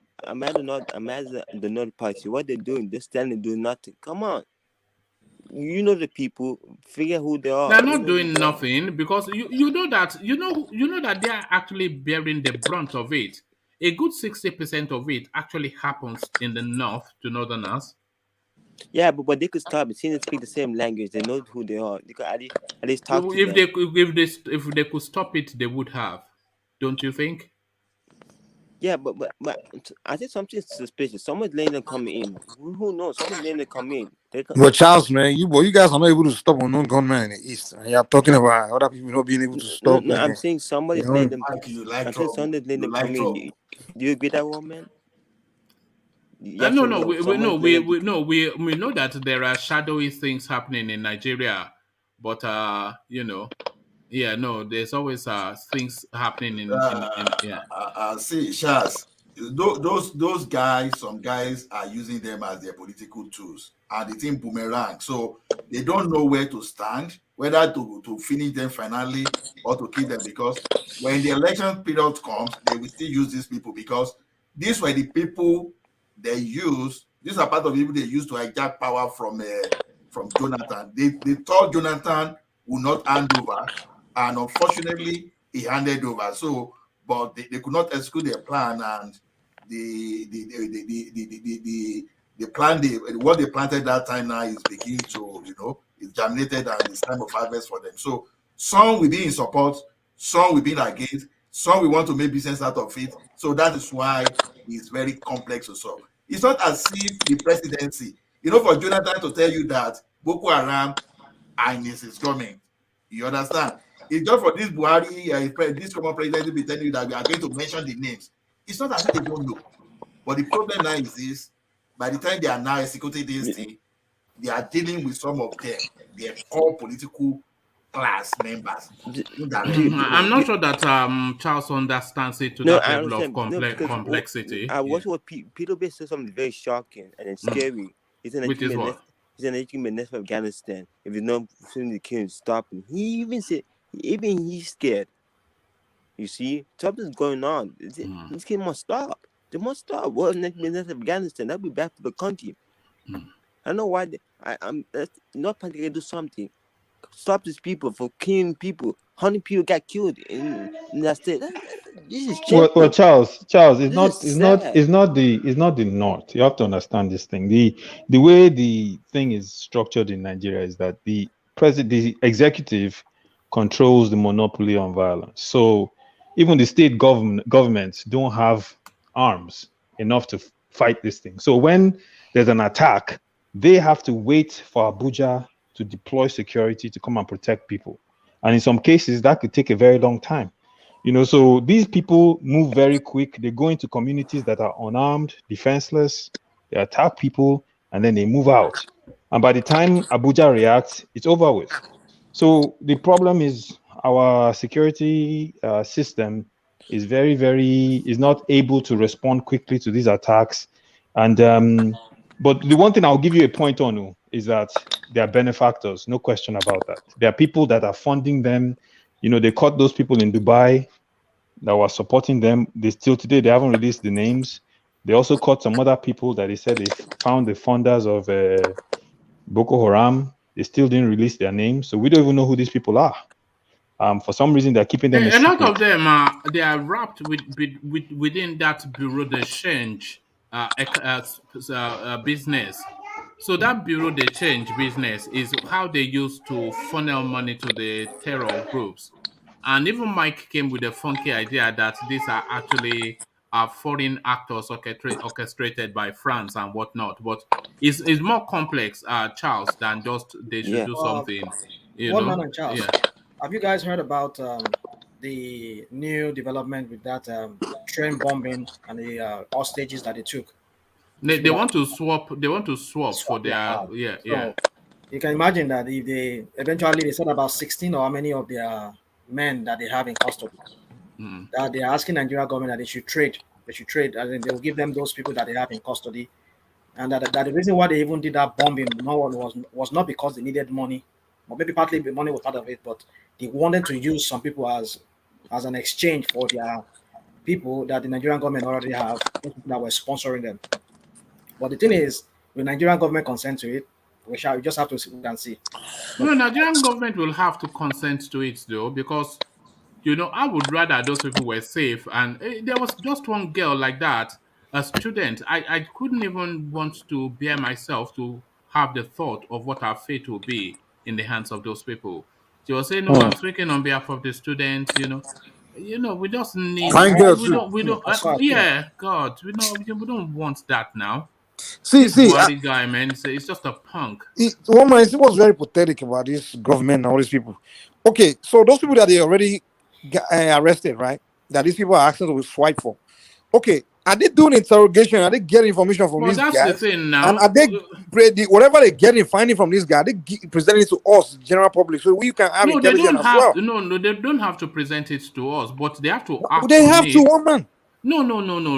the North Party. What they're doing, they're standing doing nothing. Come on. You know the people, figure who they are. They're not doing nothing because you know that they are actually bearing the brunt of it. A good 60% of it actually happens in the north to northerners. Yeah, but they could stop it. Seeing they speak the same language, they know who they are. They could at least talk to them. If they could stop it, they would have. Don't you think? Yeah, but I think something's suspicious. Someone's letting them come in. Who knows? Someone's letting them come in. But Charles, man, you guys are not able to stop unknown gunmen in the east. And you're talking about other people not being able to stop. No, I'm saying somebody's letting them. I'm saying somebody's letting them come in. Do you agree that one, man? We know that there are shadowy things happening in Nigeria, but there's always things happening in see, Shaz, those guys, some guys are using them as their political tools, and the thing boomerang. So they don't know where to stand, whether to finish them finally or to kill them, because when the election period comes, they will still use these people, because these were the people they use. These are part of the people they used to hijack power from Jonathan. They thought Jonathan would not hand over, and unfortunately he handed over. So, but they could not execute their plan, and the plan, what they planted that time now is beginning to, it's germinated, and it's time of harvest for them. So some will be in support, some will be against, some will want to make business out of it. So that is why it's very complex to solve. It's not as if the presidency, for Jonathan to tell you that Boko Haram and his government, you understand? It's just for this Buhari, this common president to be telling you that we are going to mention the names. It's not as if they don't know. But the problem now is this: by the time they are now executing this thing, they are dealing with some of them, their core political class members. I'm not sure that Charles understands it to that level of complexity. What Peter B said something very shocking and scary. Which is what? He's an next of Afghanistan. If you know the king stopping, he even said, he's scared. You see, something's going on. This king must stop. They must stop. Well, next Afghanistan, that'll be bad for the country. I know why I'm not particularly do something. Stop these people from killing people. 100 people got killed in that state. This is Well, shameful. Charles, This is sad. it's not the north. You have to understand this thing. The way the thing is structured in Nigeria is that the executive controls the monopoly on violence. So even the state governments don't have arms enough to fight this thing. So when there's an attack, they have to wait for Abuja to deploy security to come and protect people. And in some cases, that could take a very long time. So these people move very quick. They go into communities that are unarmed, defenseless. They attack people, and then they move out. And by the time Abuja reacts, it's over with. So the problem is our security system is is not able to respond quickly to these attacks. And but the one thing I'll give you a point on is that they are benefactors, no question about that. There are people that are funding them. They caught those people in Dubai that were supporting them. They still today, they haven't released the names. They also caught some other people that they said they found the funders of Boko Haram. They still didn't release their names. So we don't even know who these people are. For some reason, they're keeping them a lot secret. of them they are wrapped within that bureau de change business. So that bureau de change business is how they used to funnel money to the terror groups. And even Mike came with a funky idea that these are actually foreign actors orchestrated by France and whatnot. But it's more complex, Charles, than just they should do something. One man and Charles. Yeah. Have you guys heard about the new development with that train bombing and the hostages that they took? They want to swap. They want to swap for their So you can imagine that if they eventually they said about 16 or how many of their men that they have in custody, that they are asking Nigerian government that they should trade. They should trade, and then they will give them those people that they have in custody. And that the reason why they even did that bombing was not because they needed money, or maybe partly the money was part of it, but they wanted to use some people as an exchange for their people that the Nigerian government already have that were sponsoring them. But the thing is, the Nigerian government consent to it, we just have to see. No, Nigerian government will have to consent to it though, because I would rather those people were safe. And there was just one girl like that, a student. I couldn't even want to bear myself to have the thought of what her fate will be in the hands of those people. She was saying, "No, I'm speaking on behalf of the students." We just need. We don't. Yeah, God, we don't want that now. This Buhari guy, man, it's just a punk. One man, it was very pathetic about this government and all these people. Okay, so those people that they already got, arrested, right? That these people are asking to swipe for. Okay, are they doing interrogation? Are they getting information from these guys? That's the thing now. And are they whatever they getting finding from this guy? They presenting it to us, general public, so we can have intelligence as well. No, they don't have to present it to us, but they have to act. They have to, one man. No.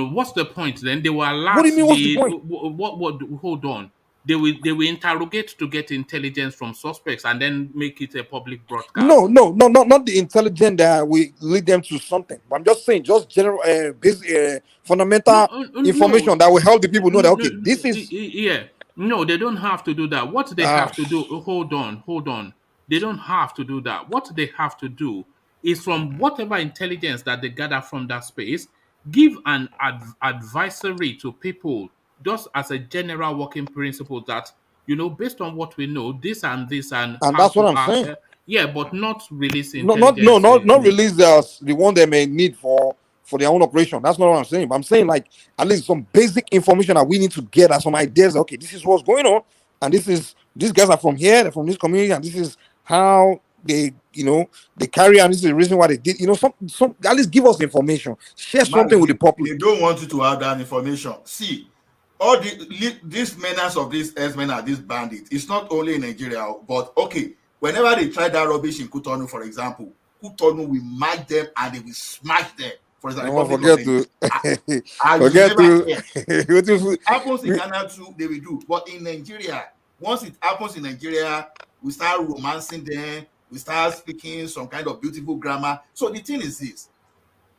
What's the point then? They will alert. What do you mean? What's the point? What? Hold on. They will interrogate to get intelligence from suspects and then make it a public broadcast. No, not the intelligence that we lead them to something. But I'm just saying, just general, basic, fundamental information that will help the people know that okay, this is. Yeah. No, they don't have to do that. What they have to do? Hold on. They don't have to do that. What they have to do is from whatever intelligence that they gather from that space, give an advisory to people, just as a general working principle that, based on what we know, this and this and that's what I'm saying. Yeah, but not release intelligence. Not release the one they may need for their own operation. That's not what I'm saying. But I'm saying like at least some basic information that we need to get, some ideas. Okay, this is what's going on, and these guys are from here, they're from this community, and this is how they carry on. This is the reason why they did. Some at least give us information, share something with the public. They don't want you to have that information. See, all these menace of these herdsmen and these bandits. It's not only in Nigeria, but okay. Whenever they try that rubbish in Cotonou, for example, Cotonou will match them and they will smash them. For example, forget to. Happens in Ghana too, they will do. But in Nigeria, once it happens in Nigeria, we start romancing them. We start speaking some kind of beautiful grammar. So the thing is this: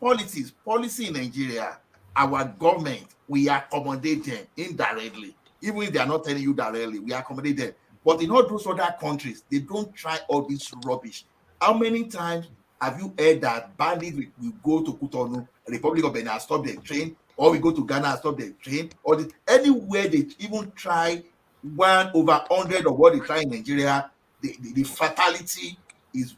policy in Nigeria, our government, we accommodate them indirectly. Even if they are not telling you directly, we accommodate them. But in all those other countries, they don't try all this rubbish. How many times have you heard that bandits will go to Cotonou, Republic of Benin, and stop their train, or we go to Ghana and stop their train, or anywhere they even try 1/100 of what they try in Nigeria, the fatality is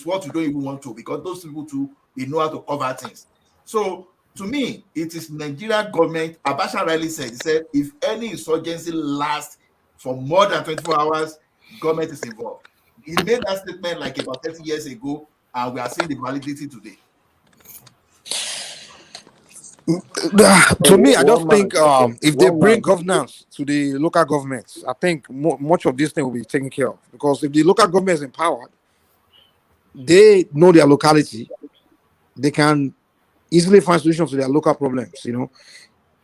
what you don't even want to, because those people too, they know how to cover things. So to me, it is Nigerian government. Abacha rightly said, he said, if any insurgency lasts for more than 24 hours, government is involved. He made that statement like about 30 years ago, and we are seeing the validity today. To me, I just think if they bring governance to the local governments, I think much of this thing will be taken care of. Because if the local government is empowered, they know their locality, they can easily find solutions to their local problems.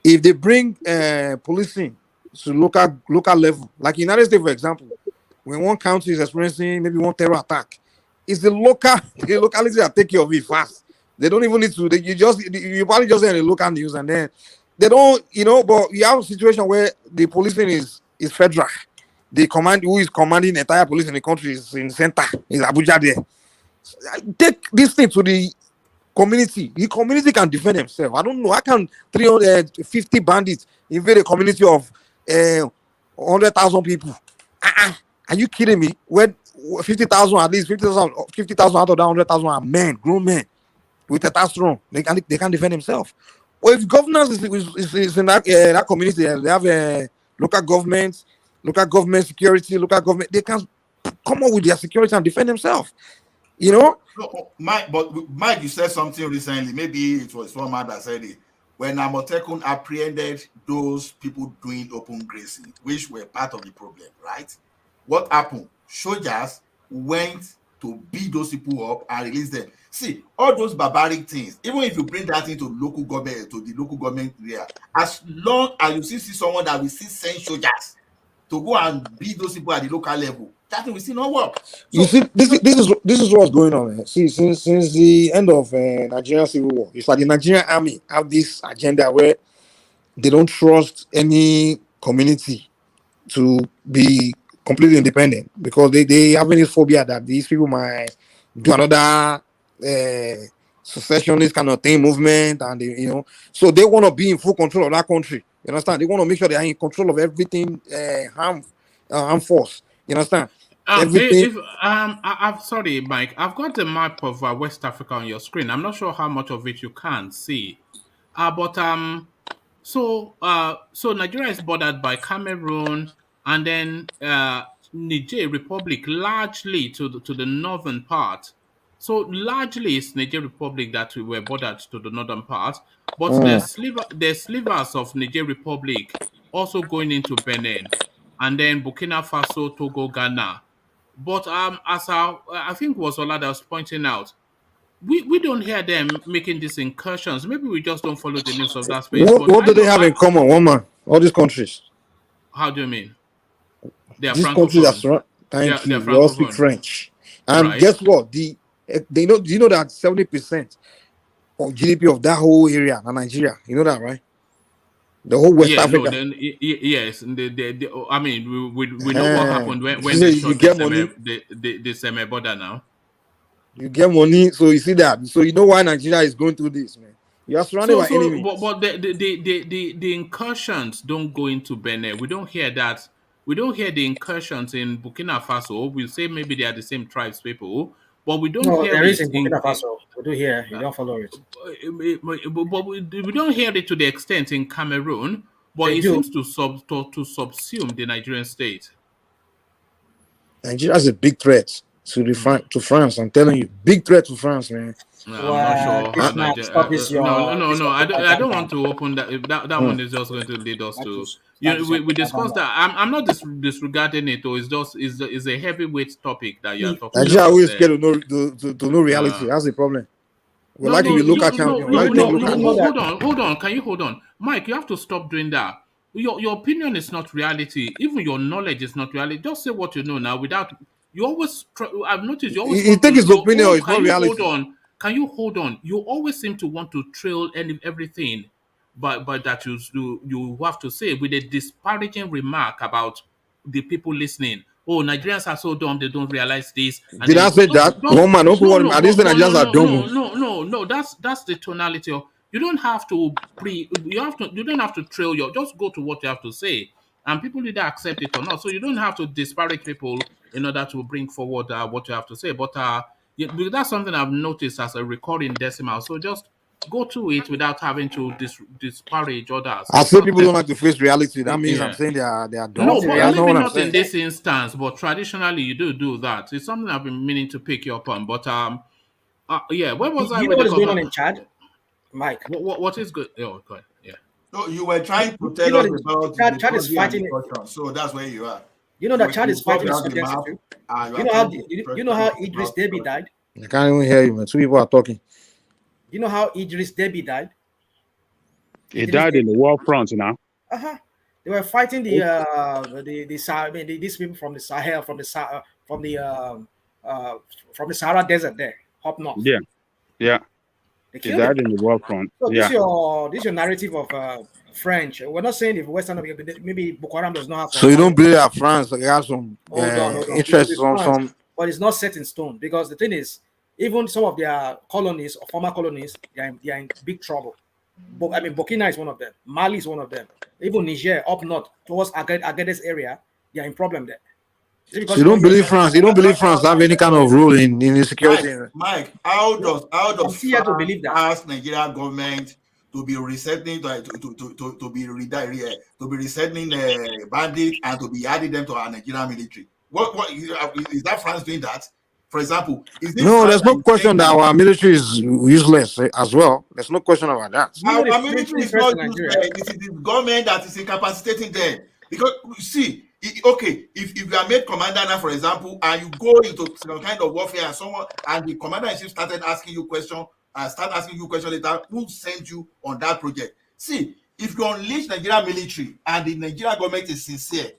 If they bring policing to local level, like United States, for example, when one county is experiencing maybe one terror attack, it's the locality that take care of it fast. They don't even need to. You probably just hear the local news, and then they don't. But you have a situation where the policing is federal. Who is commanding the entire police in the country is in center, is Abuja there. Take this thing to the community. The community can defend themselves. I don't know. I can 350 bandits invade a community of 100,000 people. Are you kidding me? When 50,000, at least 50,000 out of that 100,000 are men, grown men with testosterone. They can defend themselves. Well, if governance is in that community, they have local government security, local government. They can come up with their security and defend themselves. No, Mike, you said something recently. Maybe it was one man that said it. When Amotekun apprehended those people doing open grazing, which were part of the problem, right? What happened? Soldiers went to beat those people up and release them. See, all those barbaric things, even if you bring that into local government, to the local government area, as long as you see someone that will send soldiers to go and beat those people at the local level, that thing will still not work. You see, this is what's going on. See, since the end of Nigerian Civil War, it's like the Nigerian army have this agenda where they don't trust any community to be completely independent, because they have any phobia that these people might do another secessionist kind of thing movement, and so they want to be in full control of that country. You understand? They want to make sure they are in control of everything, armed force. You understand? I'm sorry, Mike. I've got the map of West Africa on your screen. I'm not sure how much of it you can see. So Nigeria is bordered by Cameroon and then Niger Republic, largely to the northern part. So largely it's Niger Republic that we were bordered to the northern part, but there's slivers of Niger Republic also going into Benin, and then Burkina Faso, Togo, Ghana. But as I think was Ola that was pointing out, we don't hear them making these incursions. Maybe we just don't follow the news of that space. What do they have in common, woman? All these countries. How do you mean? They are these countries are surrounded. Thank you. They all speak French. And guess what? Do you know that 70% of GDP of that whole area are Nigeria? You know that, right? The whole West Africa. Yes. I mean, we know what happened when they shot the semi border now. You get money, so you see that. So you know why Nigeria is going through this, man. You are surrounded by enemies. But the incursions don't go into Benin. We don't hear that. We don't hear the incursions in Burkina Faso. We'll say maybe they are the same tribes people, but we don't hear there is in Burkina Faso. We do hear. You don't follow it. But we don't hear it to the extent in Cameroon. But it seems to subsume the Nigerian state. Nigeria is a big threat to France. I'm telling you, big threat to France, man. I'm not sure. No. I don't want to open that. That one is just going to lead us to. We discussed that. I'm not disregarding it, or it's a heavyweight topic that you are talking about. Nigeria always scared to know reality. That's the problem. We like to be local champion. Hold on. Can you hold on, Mike? You have to stop doing that. Your opinion is not reality. Even your knowledge is not reality. Just say what you know now. Without you always. I've noticed you always. You think his opinion is not reality. Hold on. Can you hold on? You always seem to want to trail everything. but that you have to say with a disparaging remark about the people listening. Oh, Nigerians are so dumb; they don't realize this. And Did I say that? One man, open one. I didn't say Nigerians are dumb. No. That's the tonality of. You don't have to You don't have to trail Just go to what you have to say, and people either accept it or not. So you don't have to disparage people in order to bring forward what you have to say. But that's something I've noticed as a recurring decimal. So just go to it without having to disparage others. I say people don't like to face reality. That means I'm saying they are dumb. No, but That's not maybe what I'm not saying. in this instance. But traditionally, you do that. It's something I've been meaning to pick you up on. But yeah, where was I? You know what is going on in Chad, Mike? What is good? Oh, go ahead. Yeah. So you were trying to tell us about Chad is fighting. So that's where you are. You know that Chad is fighting insurgency too. You know how Idris Deby died? I can't even hear you, man. Two people are talking. You know how Idris Deby died? He died in the war front now. They were fighting these people from the Sahel, from the Sahara Desert there, up north. Yeah. He died in the war front. So this is your narrative of French. We're not saying if Western, maybe Boko Haram does not have. So you don't believe that France have some interest on some, but it's not set in stone, because the thing is, even some of their colonies or former colonies, they are in big trouble. I mean, Burkina is one of them. Mali is one of them. Even Niger up north towards Agadez area, they are in problem there. So you don't believe France? You don't believe France have any kind of role in security? Mike, how does France to believe that? ask Nigerian government to be resettling to be resettling bandits and to be adding them to our Nigerian military? What is that France doing that? For example, there's no question that our military is useless as well. There's no question about that. Our military is not useless. It is the government that is incapacitating them. Because you see, if you are made commander now, for example, and you go into some kind of warfare and the commander in chief started asking you questions, later, who sent you on that project? See, if you unleash Nigerian military and the Nigerian government is sincere,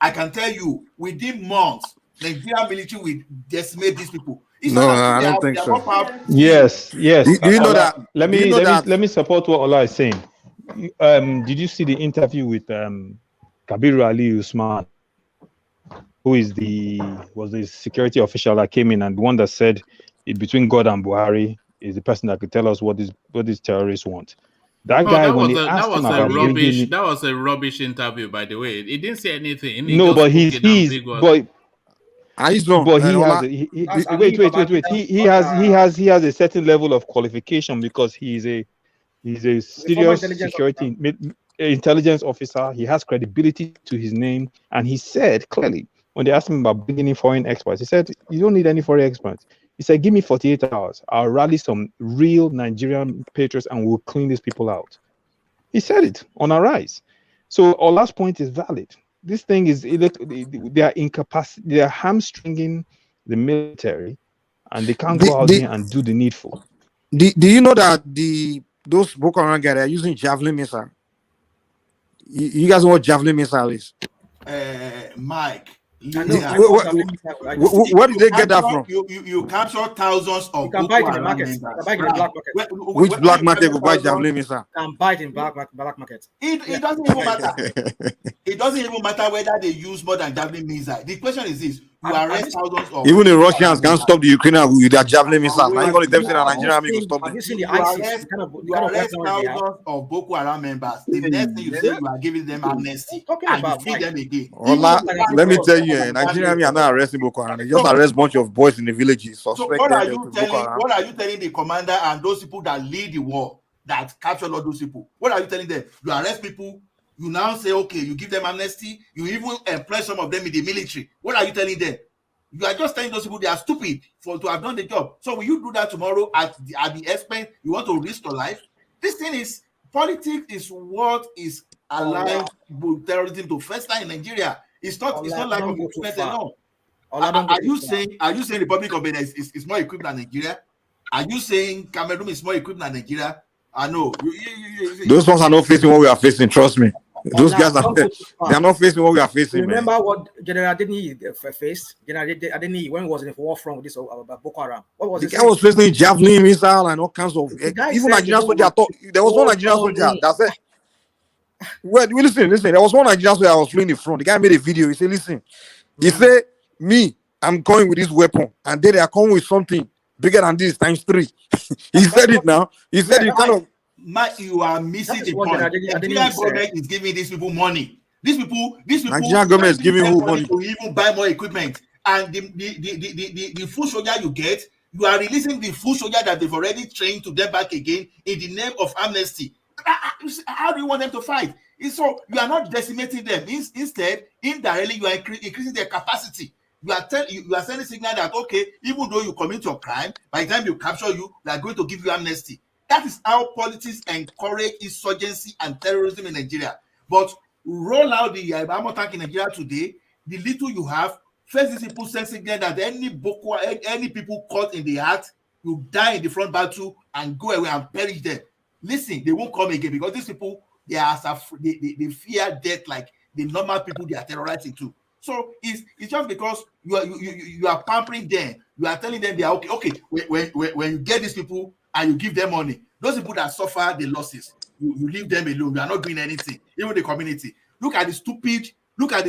I can tell you, within months, Nigerian military will decimate these people. I don't think so. Yes. Do you know that? Let me support what Ola is saying. Did you see the interview with Kabiru Ali Usman, who was the security official that came in, and the one that said between God and Buhari is the person that could tell us what these terrorists want? That guy, when they asked him about that was a rubbish interview, by the way. He didn't say anything. He has a certain level of qualification, because he's a serious security intelligence officer. He has credibility to his name, and he said clearly when they asked him about bringing in foreign experts, he said, "You don't need any foreign experts." He said, "Give me 48 hours. I'll rally some real Nigerian patriots and we'll clean these people out." He said it on Arise. So our last point is valid. This thing is, they are incapacitated. They are hamstringing the military, and they can't go out there and do the needful. Do you know that those Boko Haram guys are using javelin missile? You guys know what javelin missile is? Mike, where did they get that from? You capture thousands of. You can buy it in the market. You can buy it in the black market. Which black market will buy javelin missile? You can buy it in black market. It doesn't even matter. It doesn't even matter whether they use more than javelin missile. The question is this: you arrest thousands of. Even the Russians can't stop the Ukrainians with their javelin missiles. Now you want them saying that Nigerian army will stop them. You arrest thousands of Boko Haram members. The next thing you say, you are giving them amnesty and you feed them again. Let me tell you, Nigerian army are not arresting Boko Haram. They just arrest a bunch of boys in the villages. So what are you telling the commander and those people that lead the war, that capture all those people? What are you telling them? You arrest people. You now say, okay, you give them amnesty. You even employ some of them in the military. What are you telling them? You are just telling those people they are stupid to have done the job. So will you do that tomorrow at the expense? You want to risk your life? This thing is, politics is what is allowing terrorism to fester in Nigeria. It's not like alone. Are you saying the Republic of Benin is more equipped than Nigeria? Are you saying Cameroon is more equipped than Nigeria? I know. Those ones are not facing what we are facing, trust me. Those guys are they are not facing what we are facing. Remember man. what General Adeniyi faced? General Adeniyi when he was in the war front with this Boko Haram. What was The he guy was saying? facing javelin missile and all kinds of. guy Even said Nigerian they soldier thought there was one Nigerian soldier that said, "Well, listen. There was one Nigerian soldier that was fleeing the front. The guy made a video. He said, listen. He said, me, I'm going with this weapon, and they are coming with something bigger than this times 3. He said it now. He said it kind of. You are missing the point. Nigerian government is giving these people money. These people. Nigerian government is giving who money to even buy more equipment, and the full soldier you get, you are releasing the full soldier that they've already trained to them back again in the name of amnesty. How do you want them to fight? So you are not decimating them. Instead, indirectly, you are increasing their capacity. You are sending signal that okay, even though you commit your crime, by the time you capture you, we are going to give you amnesty. That is how politics encourage insurgency and terrorism in Nigeria. But roll out the ammo tank in Nigeria today, the little you have, first these people send signal that any people caught in the act, you die in the front battle and go away and perish them. Listen, they won't come again because these people, they fear death like the normal people they are terrorizing too. So it's just because you are pampering them, you are telling them they are okay. Okay, when you get these people and you give them money, those people that suffer the losses, you leave them alone. You are not doing anything. Even the community. Look at the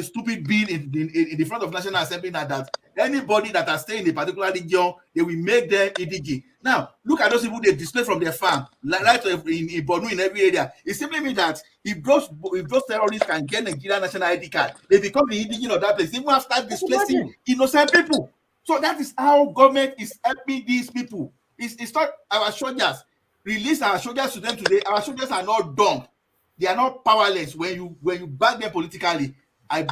stupid bill in the front of National Assembly that anybody that are staying in a particular region, they will make them indigene. Now, look at those people they display from their farm, right in Borno, in every area. It simply means that if those terrorists can get Nigerian national ID card, they become the indigene of that place, even after displacing innocent people. So that is how government is helping these people. It's not our soldiers. Release our soldiers to them today. Our soldiers are not dumb. They are not powerless. When you back them politically, I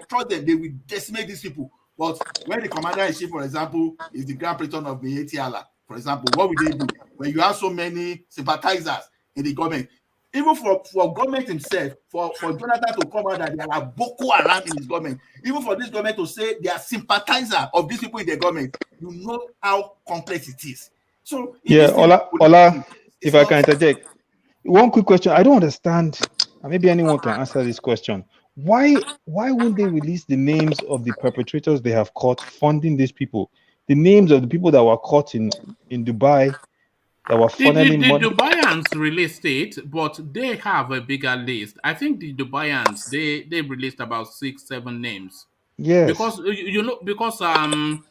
trust them. They will decimate these people. But when the commander-in-chief, for example, is the grand patron of the ATLA, for example, what will they do? When you have so many sympathizers in the government, even for government himself, for Jonathan to come out that there are Boko Haram in his government, even for this government to say they are sympathizer of these people in the government, you know how complex it is. So yeah, Ola, if I can interject, one quick question. I don't understand, and maybe anyone can answer this question. Why wouldn't they release the names of the perpetrators they have caught funding these people? The names of the people that were caught in Dubai that were funneling money. The Dubaians released it, but they have a bigger list. I think the Dubaians they released about 6-7 names. Yes. Because the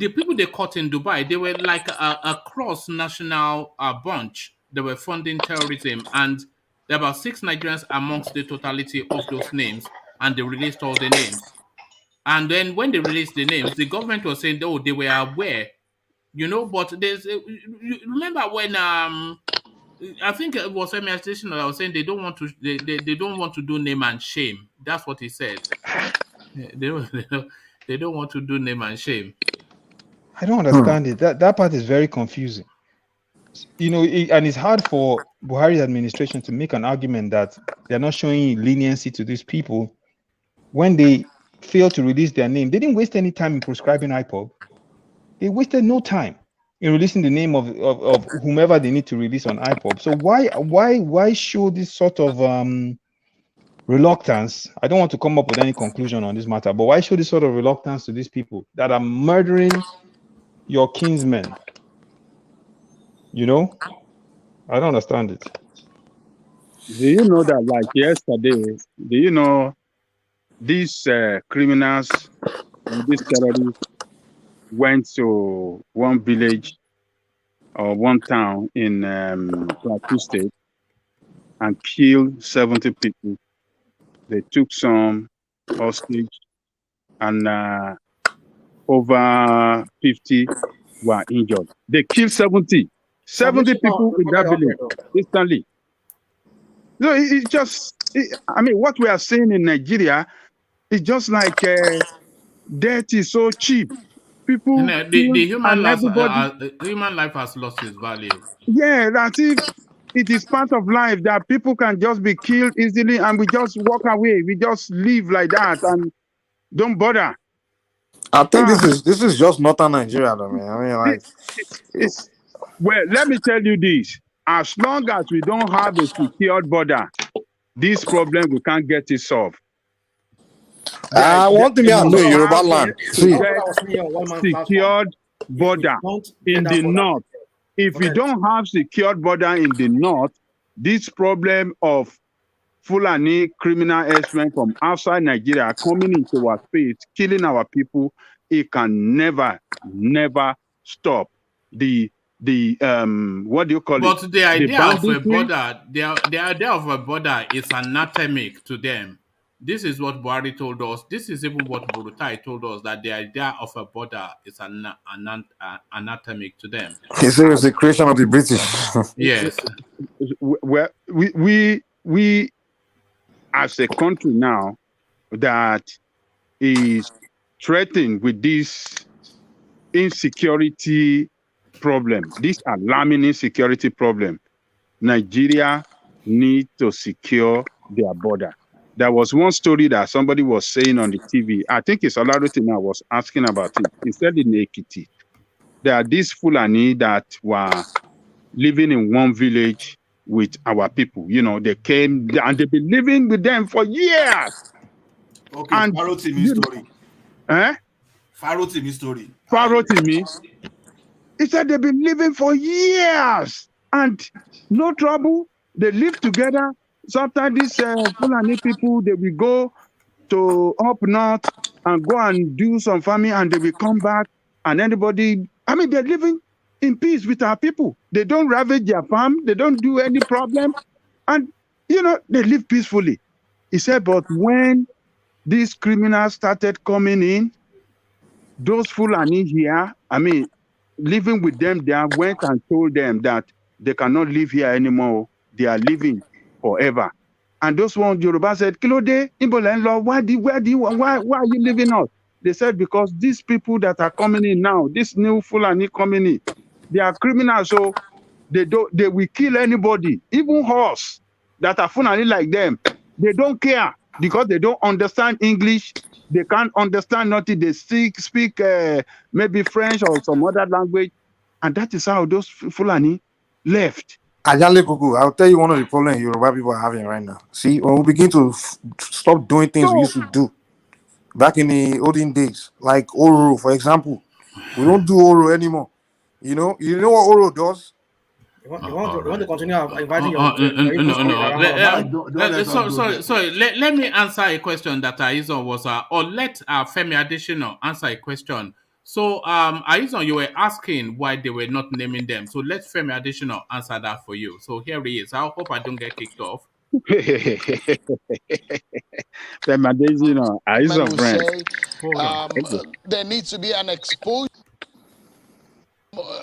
people they caught in Dubai, they were like a cross-national bunch. They were funding terrorism, and there were about 6 Nigerians amongst the totality of those names, and they released all the names. And then when they released the names, the government was saying, oh, they were aware, but there's remember when I think it was administration that was saying they don't want to do name and shame. That's what he said. They don't want to do name and shame. I don't understand it. That part is very confusing. And it's hard for Buhari's administration to make an argument that they're not showing leniency to these people when they fail to release their name. They didn't waste any time in prescribing IPOB. They wasted no time in releasing the name of whomever they need to release on IPOB. So why show this sort of reluctance? I don't want to come up with any conclusion on this matter, but why show this sort of reluctance to these people that are murdering your kinsmen? I don't understand it. Do you know that, like yesterday, these criminals and these terrorists went to one village or one town in Plateau State and killed 70 people. They took some hostage, and over 50 were injured. They killed 70 people in that village instantly. So it's just, what we are saying in Nigeria is just like death is so cheap. People, the human life has lost its value. Yeah, that's if it is part of life that people can just be killed easily and we just walk away. We just live like that and don't bother. I think this is just northern Nigeria, though, man. Well, let me tell you this. As long as we don't have a secured border, this problem, we can't get it solved. One thing I know in Yoruba have land. to See, get secured border in the north. If we don't have secured border in the north, this problem of Fulani criminal herdsmen from outside Nigeria coming into our space, killing our people, it can never stop. The what do you call it? But the idea of a banditry. border, the idea of a border is anatomic to them. This is what Buhari told us. This is even what Burutai told us, that the idea of a border is anatomic to them. he said it's the creation of the British. Yes. Well, we as a country now that is threatened with this insecurity problem, this alarming insecurity problem, Nigeria needs to secure their border. There was one story that somebody was saying on the TV. I think it's Olarutina was asking about it. He said in Ekiti, there are these Fulani that were living in one village with our people. You know, they came and they've been living with them for years. Okay, and Farotimi story. Farotimi story. Farotimi. He said they've been living for years and no trouble. They live together. Sometimes these Fulani people, they will go to up north and go and do some farming and they will come back and anybody, I mean, they're living in peace with our people. They don't ravage their farm. They don't do any problem. And, you know, they live peacefully. He said, but when these criminals started coming in, those Fulani here, I mean, living with them, they went and told them that they cannot live here anymore. They are living forever. And those ones, Yoruba said, Kilode, Imbola, why are you leaving us? They said, because these people that are coming in now, this new Fulani coming in, they are criminals, so they will kill anybody, even horse that are Fulani like them. They don't care because they don't understand English. They can't understand nothing. They speak maybe French or some other language. And that is how those Fulani left. I'll tell you one of the problems Yoruba people are having right now. See, when we begin to stop doing things we used to do back in the olden days, like Oro, for example, we don't do Oro anymore. You know what Oro does? You want to continue inviting Sorry. Let me answer a question that Aizon was, or let Femi Adesina answer a question. So, Aizon, you were asking why they were not naming them. So let Femi Adesina answer that for you. So here he is. I hope I don't get kicked off. Femi Adesina, Aizon friend. There needs to be an exposure.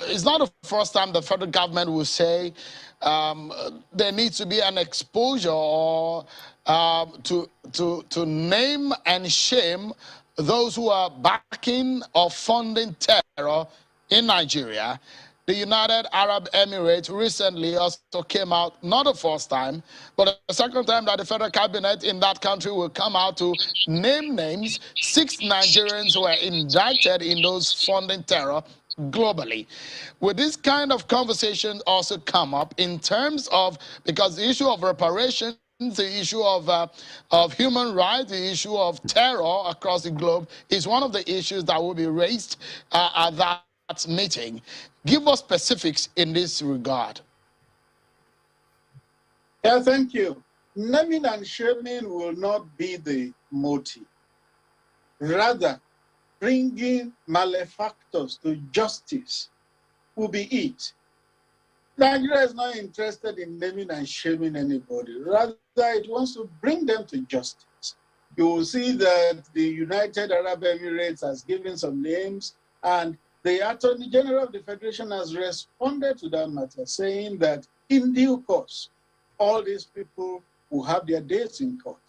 It's not the first time the federal government will say there needs to be an exposure or to name and shame those who are backing or funding terror in Nigeria. The United Arab Emirates recently also came out, not the first time, but the second time that the federal cabinet in that country will come out to name names, 6 Nigerians who are indicted in those funding terror globally. Will this kind of conversation also come up in terms of, because the issue of reparations, the issue of human rights, the issue of terror across the globe is one of the issues that will be raised at that meeting. Give us specifics in this regard. Yeah, thank you. Naming and shaming will not be the motive. Rather, bringing malefactors to justice will be it. Nigeria is not interested in naming and shaming anybody. Rather, it wants to bring them to justice. You will see that the United Arab Emirates has given some names, and the Attorney General of the Federation has responded to that matter, saying that in due course, all these people will have their dates in court.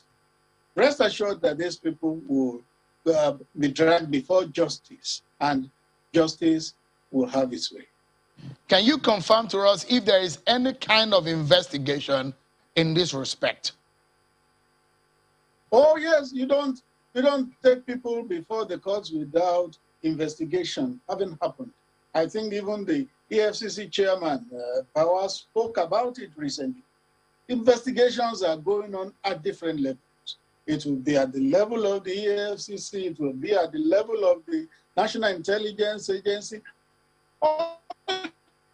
Rest assured that these people will be dragged before justice, and justice will have its way. Can you confirm to us if there is any kind of investigation in this respect? Oh yes, you don't take people before the courts without investigation having happened. I think even the EFCC chairman, Power, spoke about it recently. investigations are going on at different levels. It will be at the level of the EFCC, it will be at the level of the National Intelligence Agency. All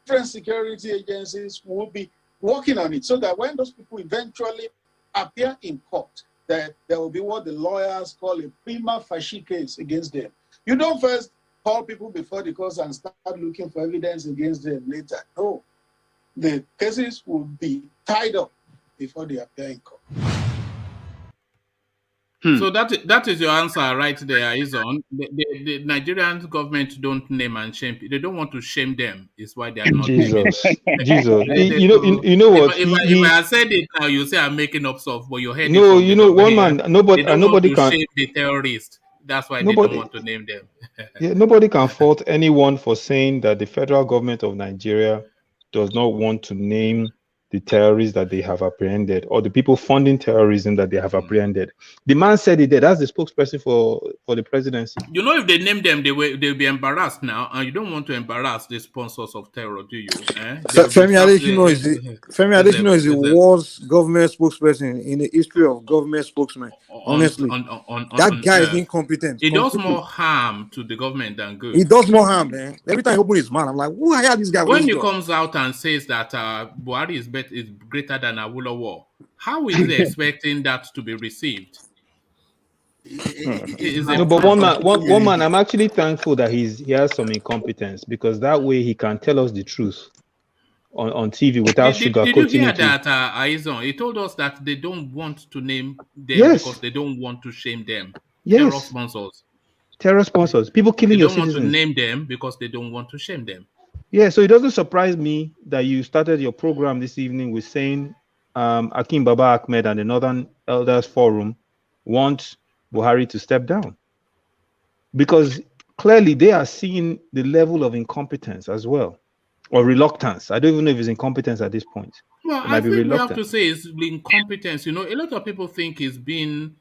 different security agencies will be working on it so that when those people eventually appear in court, that there will be what the lawyers call a prima facie case against them. You don't first call people before the courts and start looking for evidence against them later. No, the cases will be tied up before they appear in court. So that is your answer right there, Izon. The Nigerian government don't name and shame. They don't want to shame them. Is why they are not Jesus, naming. Jesus. You know what? If I had said it now, you say I'm making up stuff, but you heard it No, from you the know, top one here. man, nobody, They don't nobody want to can. shame the terrorists. That's why they Nobody, don't want to name them. yeah, nobody can fault anyone for saying that the federal government of Nigeria does not want to name the terrorists that they have apprehended or the people funding terrorism that they have apprehended. The man said it there. That's the spokesperson for the presidency. You know, if they name them, they'll be embarrassed now, and you don't want to embarrass the sponsors of terror, do you? Femi Adesina is the worst government spokesperson in the history of government spokesmen. Honestly, that guy is incompetent. It does more harm to the government than good. He does more harm, man. Every time he opens his mouth, I'm like, who hired this guy? When he comes out and says that Buhari is greater than Awolowo, how is he expecting that to be received? No, but one man, I'm actually thankful that he has some incompetence, because that way he can tell us the truth on TV without sugarcoating. Did you hear that, Aizon? He told us that they don't want to name them because they don't want to shame them. Yes. Terror sponsors. People killing your citizens. They don't want to citizens. name them because they don't want to shame them. Yeah, so it doesn't surprise me that you started your program this evening with saying Akim Baba Ahmed and the Northern Elders Forum want Buhari to step down, because clearly they are seeing the level of incompetence as well, or reluctance. I don't even know if it's incompetence at this point. Well, I think we have to say it's incompetence. You know, a lot of people think he's been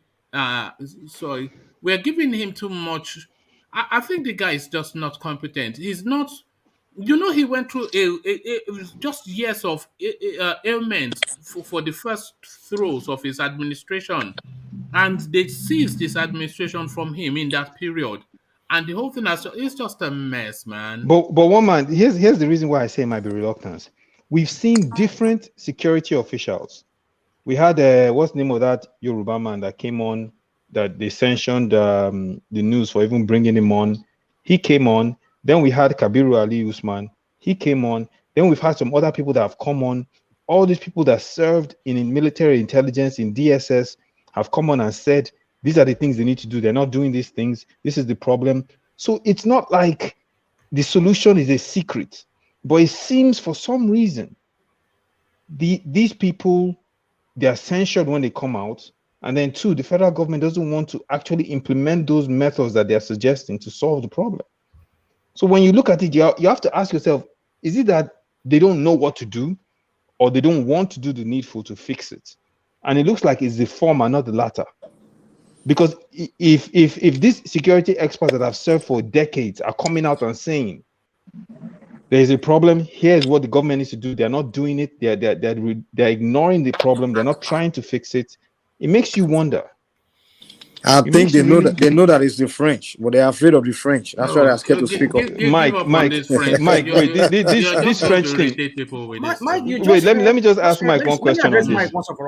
sorry, we're giving him too much. I think the guy is just not competent. He's not. You know, he went through just years of ailment for the first throes of his administration, and they seized this administration from him in that period, and the whole thing is just a mess, man. But one man, here's the reason why I say it might be reluctance. We've seen different security officials. We had what's the name of that Yoruba man that came on, that they sanctioned the news for even bringing him on. He came on. Then we had Kabiru Ali Usman. He came on. Then we've had some other people that have come on. All these people that served in military intelligence, in DSS, have come on and said, these are the things they need to do. They're not doing these things. This is the problem. So it's not like the solution is a secret. But it seems for some reason, these people, they are censured when they come out. And then two, the federal government doesn't want to actually implement those methods that they're suggesting to solve the problem. So when you look at it, you have to ask yourself, is it that they don't know what to do, or they don't want to do the needful to fix it? And it looks like it's the former, not the latter. Because if these security experts that have served for decades are coming out and saying there's a problem, here's what the government needs to do, they're not doing it, they're ignoring the problem, they're not trying to fix it, it makes you wonder. I think they know that it's the French, but they're afraid of the French. That's why they're scared to speak up. Mike, wait, this French thing. Wait, let me just ask Mike one question on this.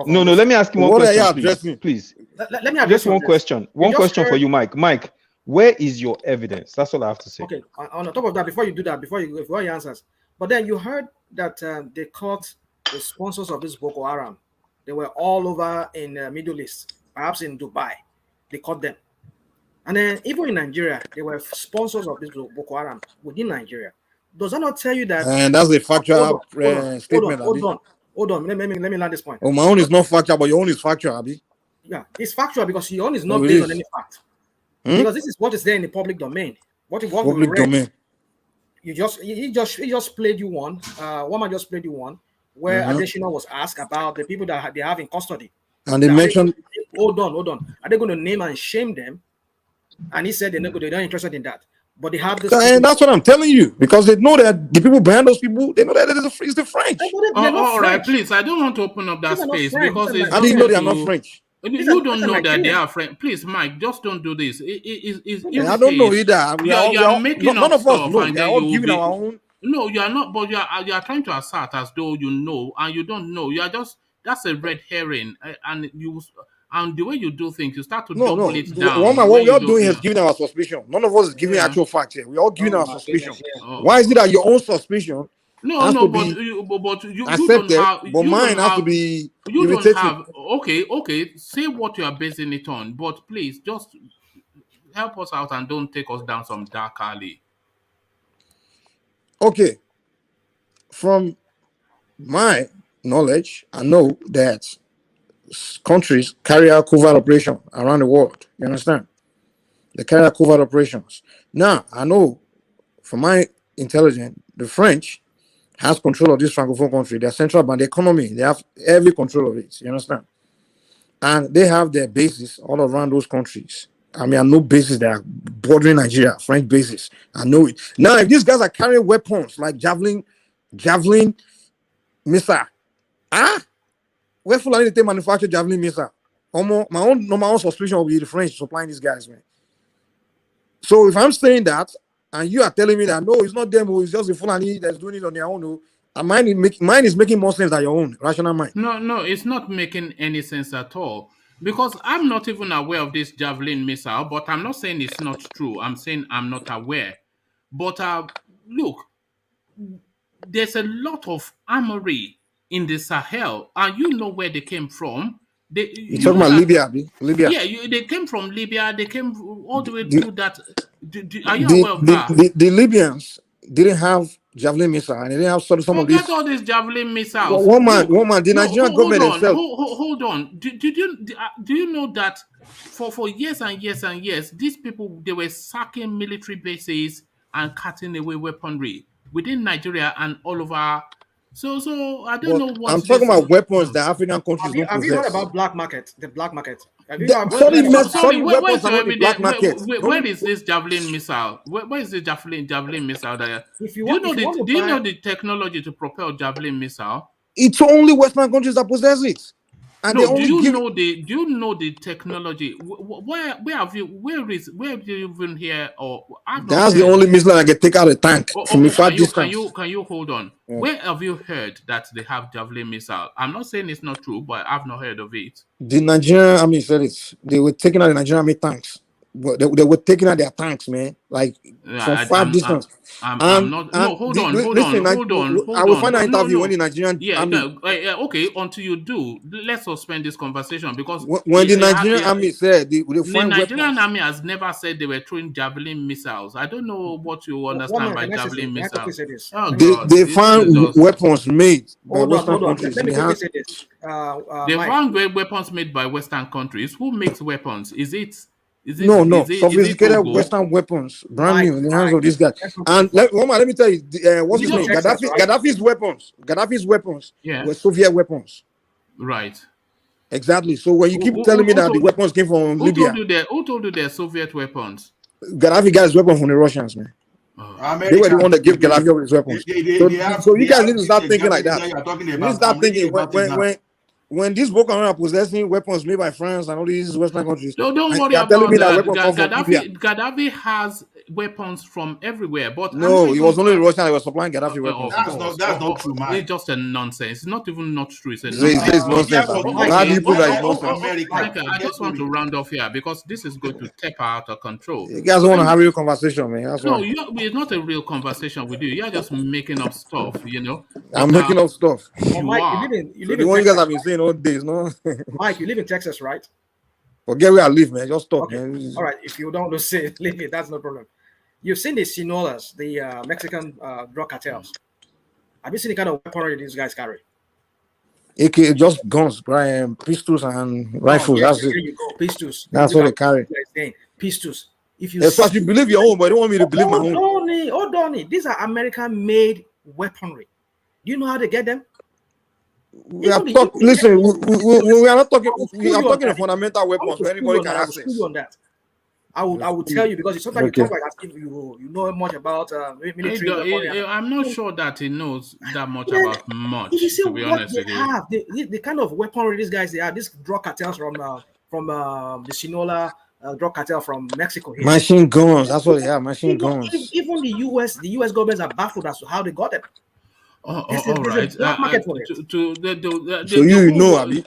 No, let me ask you one question, please. Let me address just one question. One question for you, Mike. Mike, where is your evidence? That's all I have to say. Okay. On top of that, before you do that, before you answers, but then you heard that they caught the sponsors of this Boko Haram. They were all over in the Middle East, perhaps in Dubai. They caught them. And then even in Nigeria, they were sponsors of this Boko Haram within Nigeria. Does that not tell you that? And that's a factual statement. Hold on. Let me land this point. Oh, my own is not factual, but your own is factual, Abi. Yeah, it's factual because your own is not based on any fact. Because this is what is there in the public domain. Public domain. He just played you one. One man just played you one where Adesina was asked about the people that they have in custody. And they mentioned. Hold on. Are they going to name and shame them? And he said they're not interested in that. But they have this. And that's what I'm telling you, because they know that the people behind those people, they know that it's the French. All right, please. I don't want to open up that space because it's I didn't know they are not French. You don't know that they are French. Please, Mike, just don't do this. I don't know either. You're making none up of us stuff, know. and We are then all you will giving be. our own. No, you are not. But you are trying to assert as though you know, and you don't know. You are just that's a red herring, and the way you do things, you start to double it down. What we are doing is giving our suspicion. None of us is giving actual facts here. We are all giving our suspicion. Why is it that your own suspicion has to be you accepted, don't have, but mine has to be irritating? Okay. Say what you are basing it on, but please just help us out and don't take us down some dark alley. Okay. From my knowledge, I know that countries carry out covert operation around the world. You understand? They carry out covert operations. Now, I know from my intelligence, the French has control of this Francophone country, their central bank, the economy, they have every control of it. You understand? And they have their bases all around those countries. I mean, I know bases that are bordering Nigeria, French bases. I know it. Now, if these guys are carrying weapons like javelin missile, where Fulani they manufacture javelin missile? My own suspicion will be the French supplying these guys, man. So if I'm saying that, and you are telling me that no, it's not them, it's just the Fulani that's doing it on their own, mine is making more sense than your own rational mind. No, it's not making any sense at all. Because I'm not even aware of this javelin missile, but I'm not saying it's not true. I'm saying I'm not aware. But look, there's a lot of armory in the Sahel, and you know where they came from. You're talking about Libya? Yeah, they came from Libya. They came all the way through that. Are you aware of that? The Libyans didn't have javelin missile, and they didn't have some of these. Forget all these javelin missiles. One man. The Nigerian government itself. Hold on. Do you know that for years and years and years, these people, they were sacking military bases and cutting away weaponry within Nigeria and all over. So I don't know what I'm talking about weapons that African countries don't possess. Have you heard about black market? The black market. Sorry, where is this javelin missile? Where is the javelin missile? Do you know the technology to propel javelin missile? It's only Western countries that possess it. And no, do you know the technology? Where do you even hear or? That's the only missile I can take out a tank from a far distance. Can you hold on? Yeah. Where have you heard that they have javelin missile? I'm not saying it's not true, but I've not heard of it. The Nigerian army said it. They were taking out the Nigerian army tanks. They were taking out their tanks, man, like from far distance. Hold on. I will find an interview when the Nigerian army. Okay, until you do, let's suspend this conversation because when the Nigerian army said the Nigerian army has never said they were throwing javelin missiles. I don't know what you understand by javelin missiles. They found weapons made by Western countries. They found weapons made by Western countries. Who makes weapons? No, sophisticated Western weapons, brand new in the hands of these guys. And let me tell you, what's his name? Gaddafi's weapons were Soviet weapons. Right. Exactly. So when you keep telling me that the weapons came from Libya, who told you they're Soviet weapons? Gaddafi got his weapon from the Russians, man. They were the one that gave Gaddafi his weapons. So you guys need to start thinking like that. You need to start thinking when these Boko Haram are possessing weapons made by France and all these Western countries. No, don't worry about that. Gaddafi has weapons from everywhere, but no, it was only Russia that was supplying Gaddafi weapons. That's not true, man. It's just a nonsense. It's not even not true. It's nonsense. How do you prove that it's nonsense? I just want to round off here because this is going to tap out of control. You guys want to have a real conversation, man. That's no, it's not a real conversation with you. You're just making up stuff, you know. I'm making up stuff. Mike, you live in one you guys have been saying all days, no? Mike, you live in Texas, right? Forget where I live, man. Just stop, okay. Man. All right, if you don't say leave it, that's no problem. You've seen the Sinolas, the Mexican drug cartels. Have you seen the kind of weaponry these guys carry? AK, just guns, pistols and rifles. Yeah, that's it. You go. Pistols. That's what they carry. Pistols. If you believe your own, but I don't want me to believe my own. Donnie, these are American-made weaponry. Do you know how they get them? We are talking. Listen, we are not talking. We are talking of fundamental weapons where anybody can access. On that. I would tell you, because sometimes you talk like as if you know much about military weaponry. I'm not sure that he knows that much Man, about much. if you see To be what honest they with you. have, the kind of weaponry these guys they have, these drug cartels from the Sinaloa drug cartel from Mexico here. Machine guns, that's what they have. Machine guns. Even the U.S. governments are baffled as to how they got them. There's All right. a black market for it. So you know, Abi.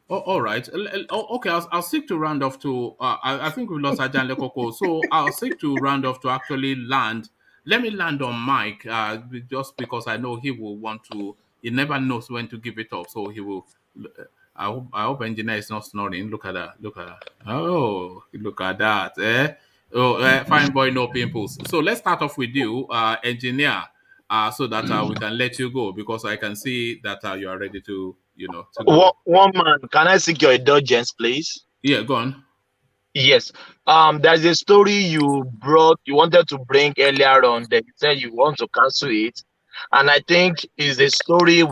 All right. Okay, I'll seek to round off to. I think we lost Ajan Lekoko, so I'll seek to round off to actually land. Let me land on Mike, just because I know he will want to. He never knows when to give it up, so he will. I hope engineer is not snoring. Look at that. Look at that. Oh, look at that. Fine boy, no pimples. So let's start off with you, engineer, so that we can let you go, because I can see that you are ready to, to go. One man, can I seek your indulgence, please? Yeah, go on. Yes. There's a story you wanted to bring earlier on that you said you want to cancel it. And I think is a story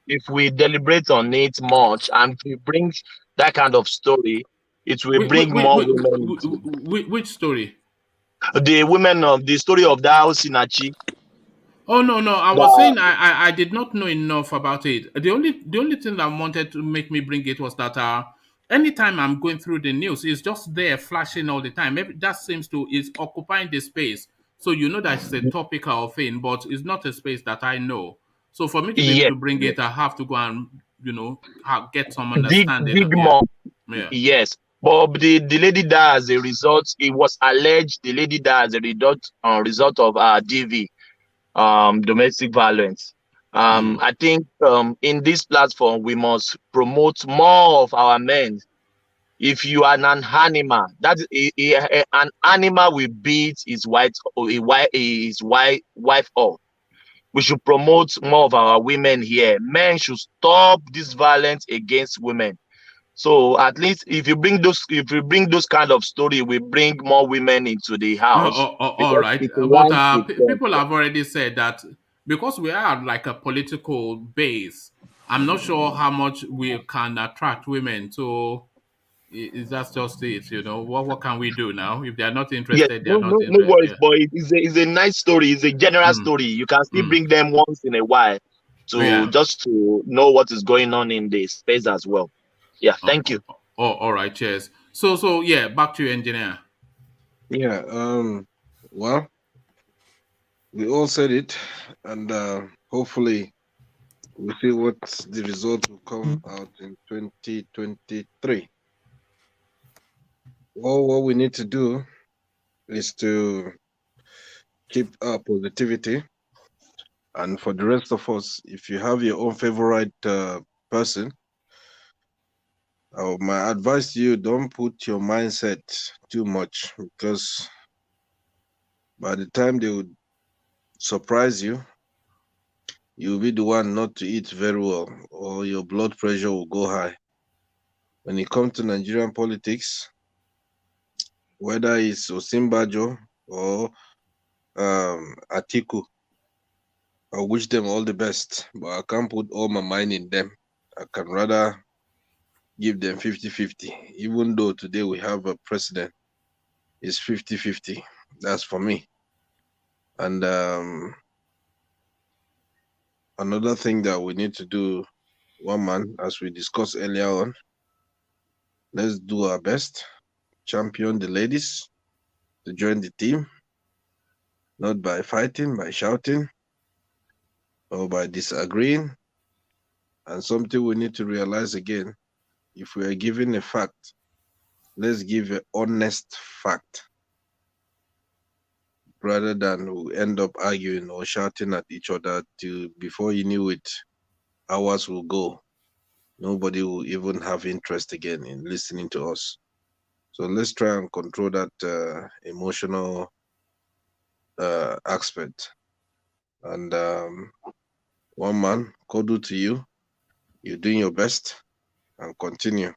if we deliberate on it much and if we bring that kind of story, it will bring more women. Which story? The story of that Osinachi. Oh no, I was saying I did not know enough about it. The only thing that wanted to make me bring it was that anytime I'm going through the news, it's just there flashing all the time. Maybe that seems to is occupying the space. So you know that it's a topical thing, but it's not a space that I know. So for me to be able to bring it, I have to go and get some understanding. Dig more. Yeah. Yes. But the lady died as a result. It was alleged the lady died as a result of DV. Domestic violence. I think in this platform we must promote more of our men. If you are an animal, that is an animal will beat his wife up. We should promote more of our women here. Men should stop this violence against women. So at least if you bring those kind of story, we bring more women into the house. All right, but people have already said that because we are like a political base, I'm not sure how much we can attract women. So is that just it? What can we do now if they are not interested? They are not interested. No worries, boy. It's a nice story. It's a general story. You can still bring them once in a while just to know what is going on in the space as well. Yeah, thank you. All right, cheers. So yeah, back to you, engineer. Yeah, well, we all said it, and hopefully we'll see what the result will come out in 2023. Well, what we need to do is to keep our positivity, and for the rest of us, if you have your own favorite person, my advice to you, don't put your mindset too much, because by the time they would surprise you, you'll be the one not to eat very well, or your blood pressure will go high. When it comes to Nigerian politics, whether it's Osinbajo or Atiku, I wish them all the best, but I can't put all my mind in them. I can rather give them 50-50, even though today we have a president. It's 50-50. That's for me. And another thing that we need to do, one man, as we discussed earlier on, let's do our best, champion the ladies to join the team, not by fighting, by shouting, or by disagreeing. And something we need to realize again, if we are given a fact, let's give an honest fact, rather than we end up arguing or shouting at each other till before you knew it, hours will go. Nobody will even have interest again in listening to us. So let's try and control that emotional aspect. And one man, kudos to you. You're doing your best, and continue.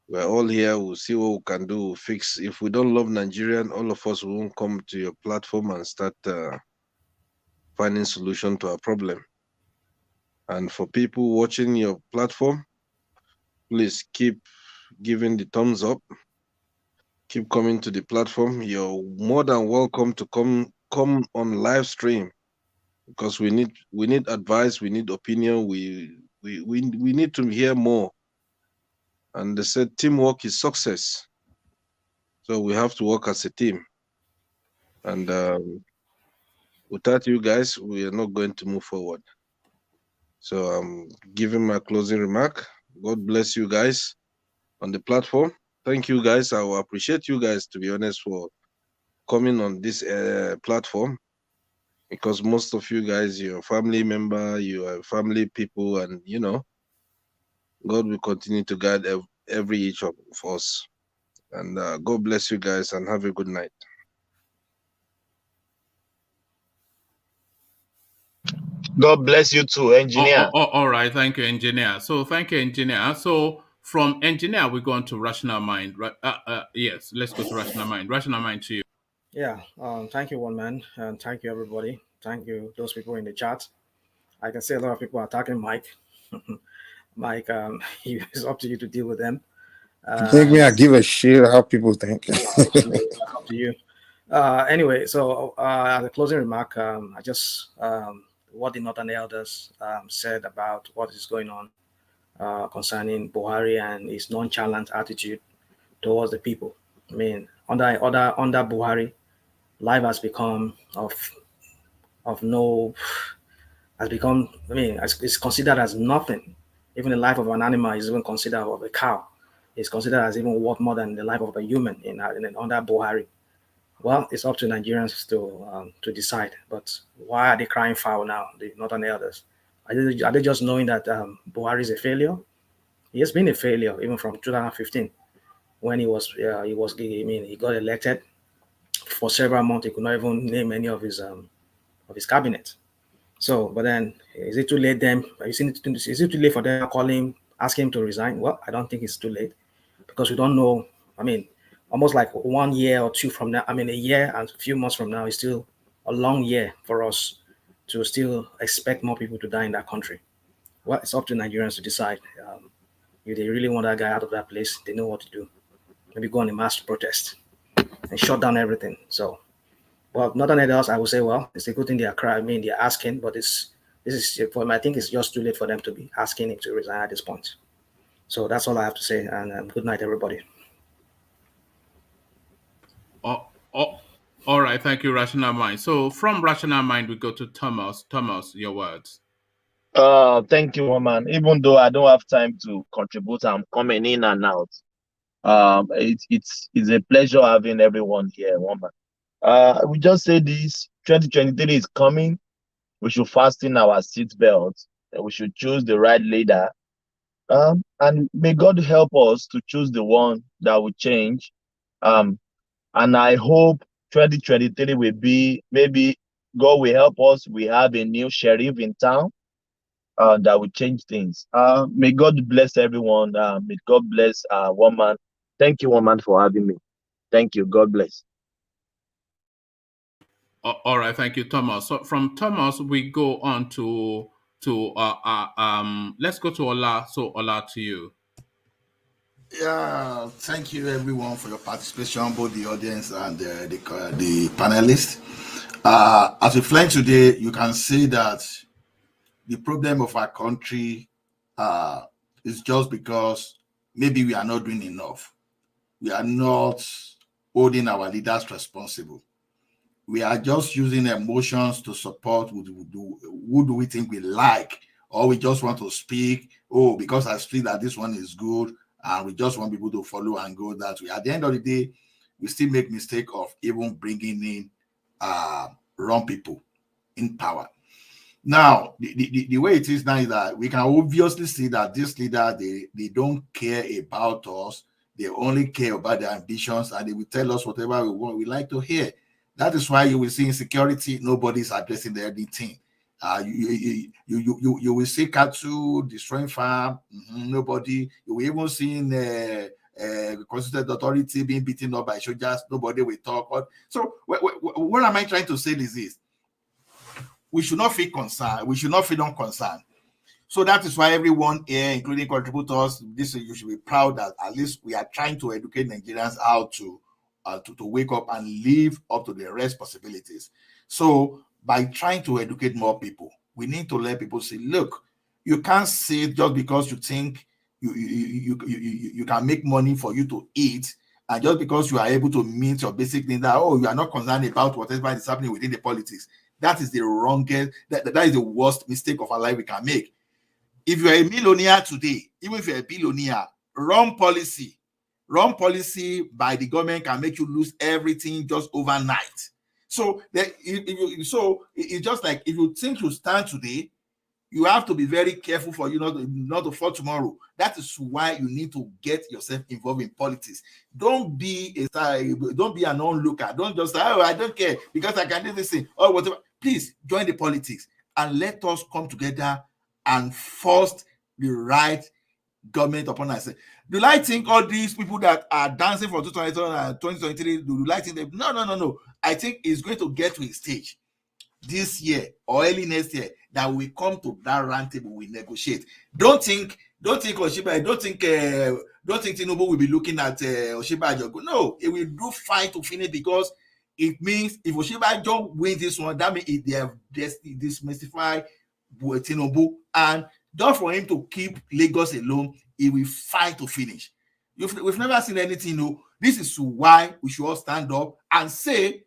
We're all here. We'll see what we can do. We'll fix. If we don't love Nigerian, all of us won't come to your platform and start finding solution to our problem. And for people watching your platform, please keep giving the thumbs up. keep coming to the platform. You're more than welcome to come on live stream, because we need advice, we need opinion, we need to hear more. And they said teamwork is success. So we have to work as a team. And without you guys, we are not going to move forward. So I'm giving my closing remark. God bless you guys on the platform. Thank you guys. I will appreciate you guys, to be honest, for coming on this platform, because most of you guys, you're a family member, you are family people, and you know, God will continue to guide every each of us. And God bless you guys, and have a good night. God bless you too, engineer. All right, thank you, engineer. So thank you, engineer. So from engineer, we go on to rational mind. Right? Yes, let's go to rational mind. Rational mind to you. Yeah. Thank you, one man, and thank you, everybody. Thank you, those people in the chat. I can see a lot of people attacking Mike. Mike, it's up to you to deal with them. Think me, I give a shit how people think. Up to you. Anyway, so as a closing remark, I just what the Northern Elders said about what is going on concerning Buhari and his nonchalant attitude towards the people. I mean, under Buhari, life has become it's considered as nothing. Even the life of an animal is even considered of a cow. It's considered as even worth more than the life of a human under Buhari. Well, it's up to Nigerians to decide. But why are they crying foul now, the Northern Elders? Are they just knowing that Buhari is a failure? He has been a failure even from 2015 when he got elected. For several months, he could not even name any of his cabinet. So, but then, is it too late then? Is it too late for them to call him, ask him to resign? Well, I don't think it's too late, because we don't know. I mean, almost like 1 year or two from now, a year and a few months from now is still a long year for us to still expect more people to die in that country. Well, it's up to Nigerians to decide. If they really want that guy out of that place, they know what to do. Maybe go on a mass protest and shut down everything. So, well, not only else, I would say, well, it's a good thing they are crying. I mean, they're asking, but this is for me. I think it's just too late for them to be asking him to resign at this point. So that's all I have to say. And good night, everybody. All right, thank you, Rational Mind. So from Rational Mind, we go to Thomas. Thomas, your words. Thank you, woman. Even though I don't have time to contribute, I'm coming in and out. It's a pleasure having everyone here, woman. We just say this: 2023 is coming. We should fasten our seatbelts. We should choose the right leader. And may God help us to choose the one that will change. And I hope 2023 will be, maybe God will help us. We have a new sheriff in town that will change things. May God bless everyone. May God bless woman. Thank you, woman, for having me. Thank you. God bless. All right, thank you, Thomas. So from Thomas, we go on to let's go to Ola. So Ola, to you. Yeah, thank you everyone for your participation, both the audience and the panelists. As we fly today, you can see that the problem of our country is just because maybe we are not doing enough. We are not holding our leaders responsible. We are just using emotions to support who do we think we like, or we just want to speak, oh, because I feel that this one is good, and we just want people to follow and go that way. At the end of the day, we still make mistake of even bringing in wrong people in power. Now, the way it is now is that we can obviously see that this leader, they don't care about us. They only care about their ambitions, and they will tell us whatever we want, we like to hear. That is why you will see insecurity, nobody's addressing the anything. You will see cattle destroying farm, nobody. You will even see the constituted authority being beaten up by soldiers, nobody will talk. So what am I trying to say is this? We should not feel concerned. We should not feel unconcerned. So that is why everyone here, including contributors, you should be proud that at least we are trying to educate Nigerians how to to wake up and live up to their responsibilities. So by trying to educate more people, we need to let people say, look, you can't sit just because you think you can make money for you to eat, and just because you are able to meet your basic needs, that you are not concerned about whatever is happening within the politics. That is the wrongest, that is the worst mistake of our life we can make. If you're a millionaire today, even if you're a billionaire, wrong policy by the government can make you lose everything just overnight. So it's just like, if you think you stand today, you have to be very careful for you not to fall tomorrow. That is why you need to get yourself involved in politics. Don't be an onlooker. Don't just say, I don't care because I can do this thing or whatever. Please join the politics and let us come together and force the right government upon us. Do I think all these people that are dancing for 2023, do I think them? No. I think it's going to get to a stage this year or early next year that we come to that round table, we negotiate. Don't think Oshiba, don't think Tinubu will be looking at Oshiba. No, it will do fine to finish, because it means if Oshiba don't win this one, that means they have demystified Tinubu, and just for him to keep Lagos alone, he will fight to finish. We've never seen anything. This is why we should all stand up and say,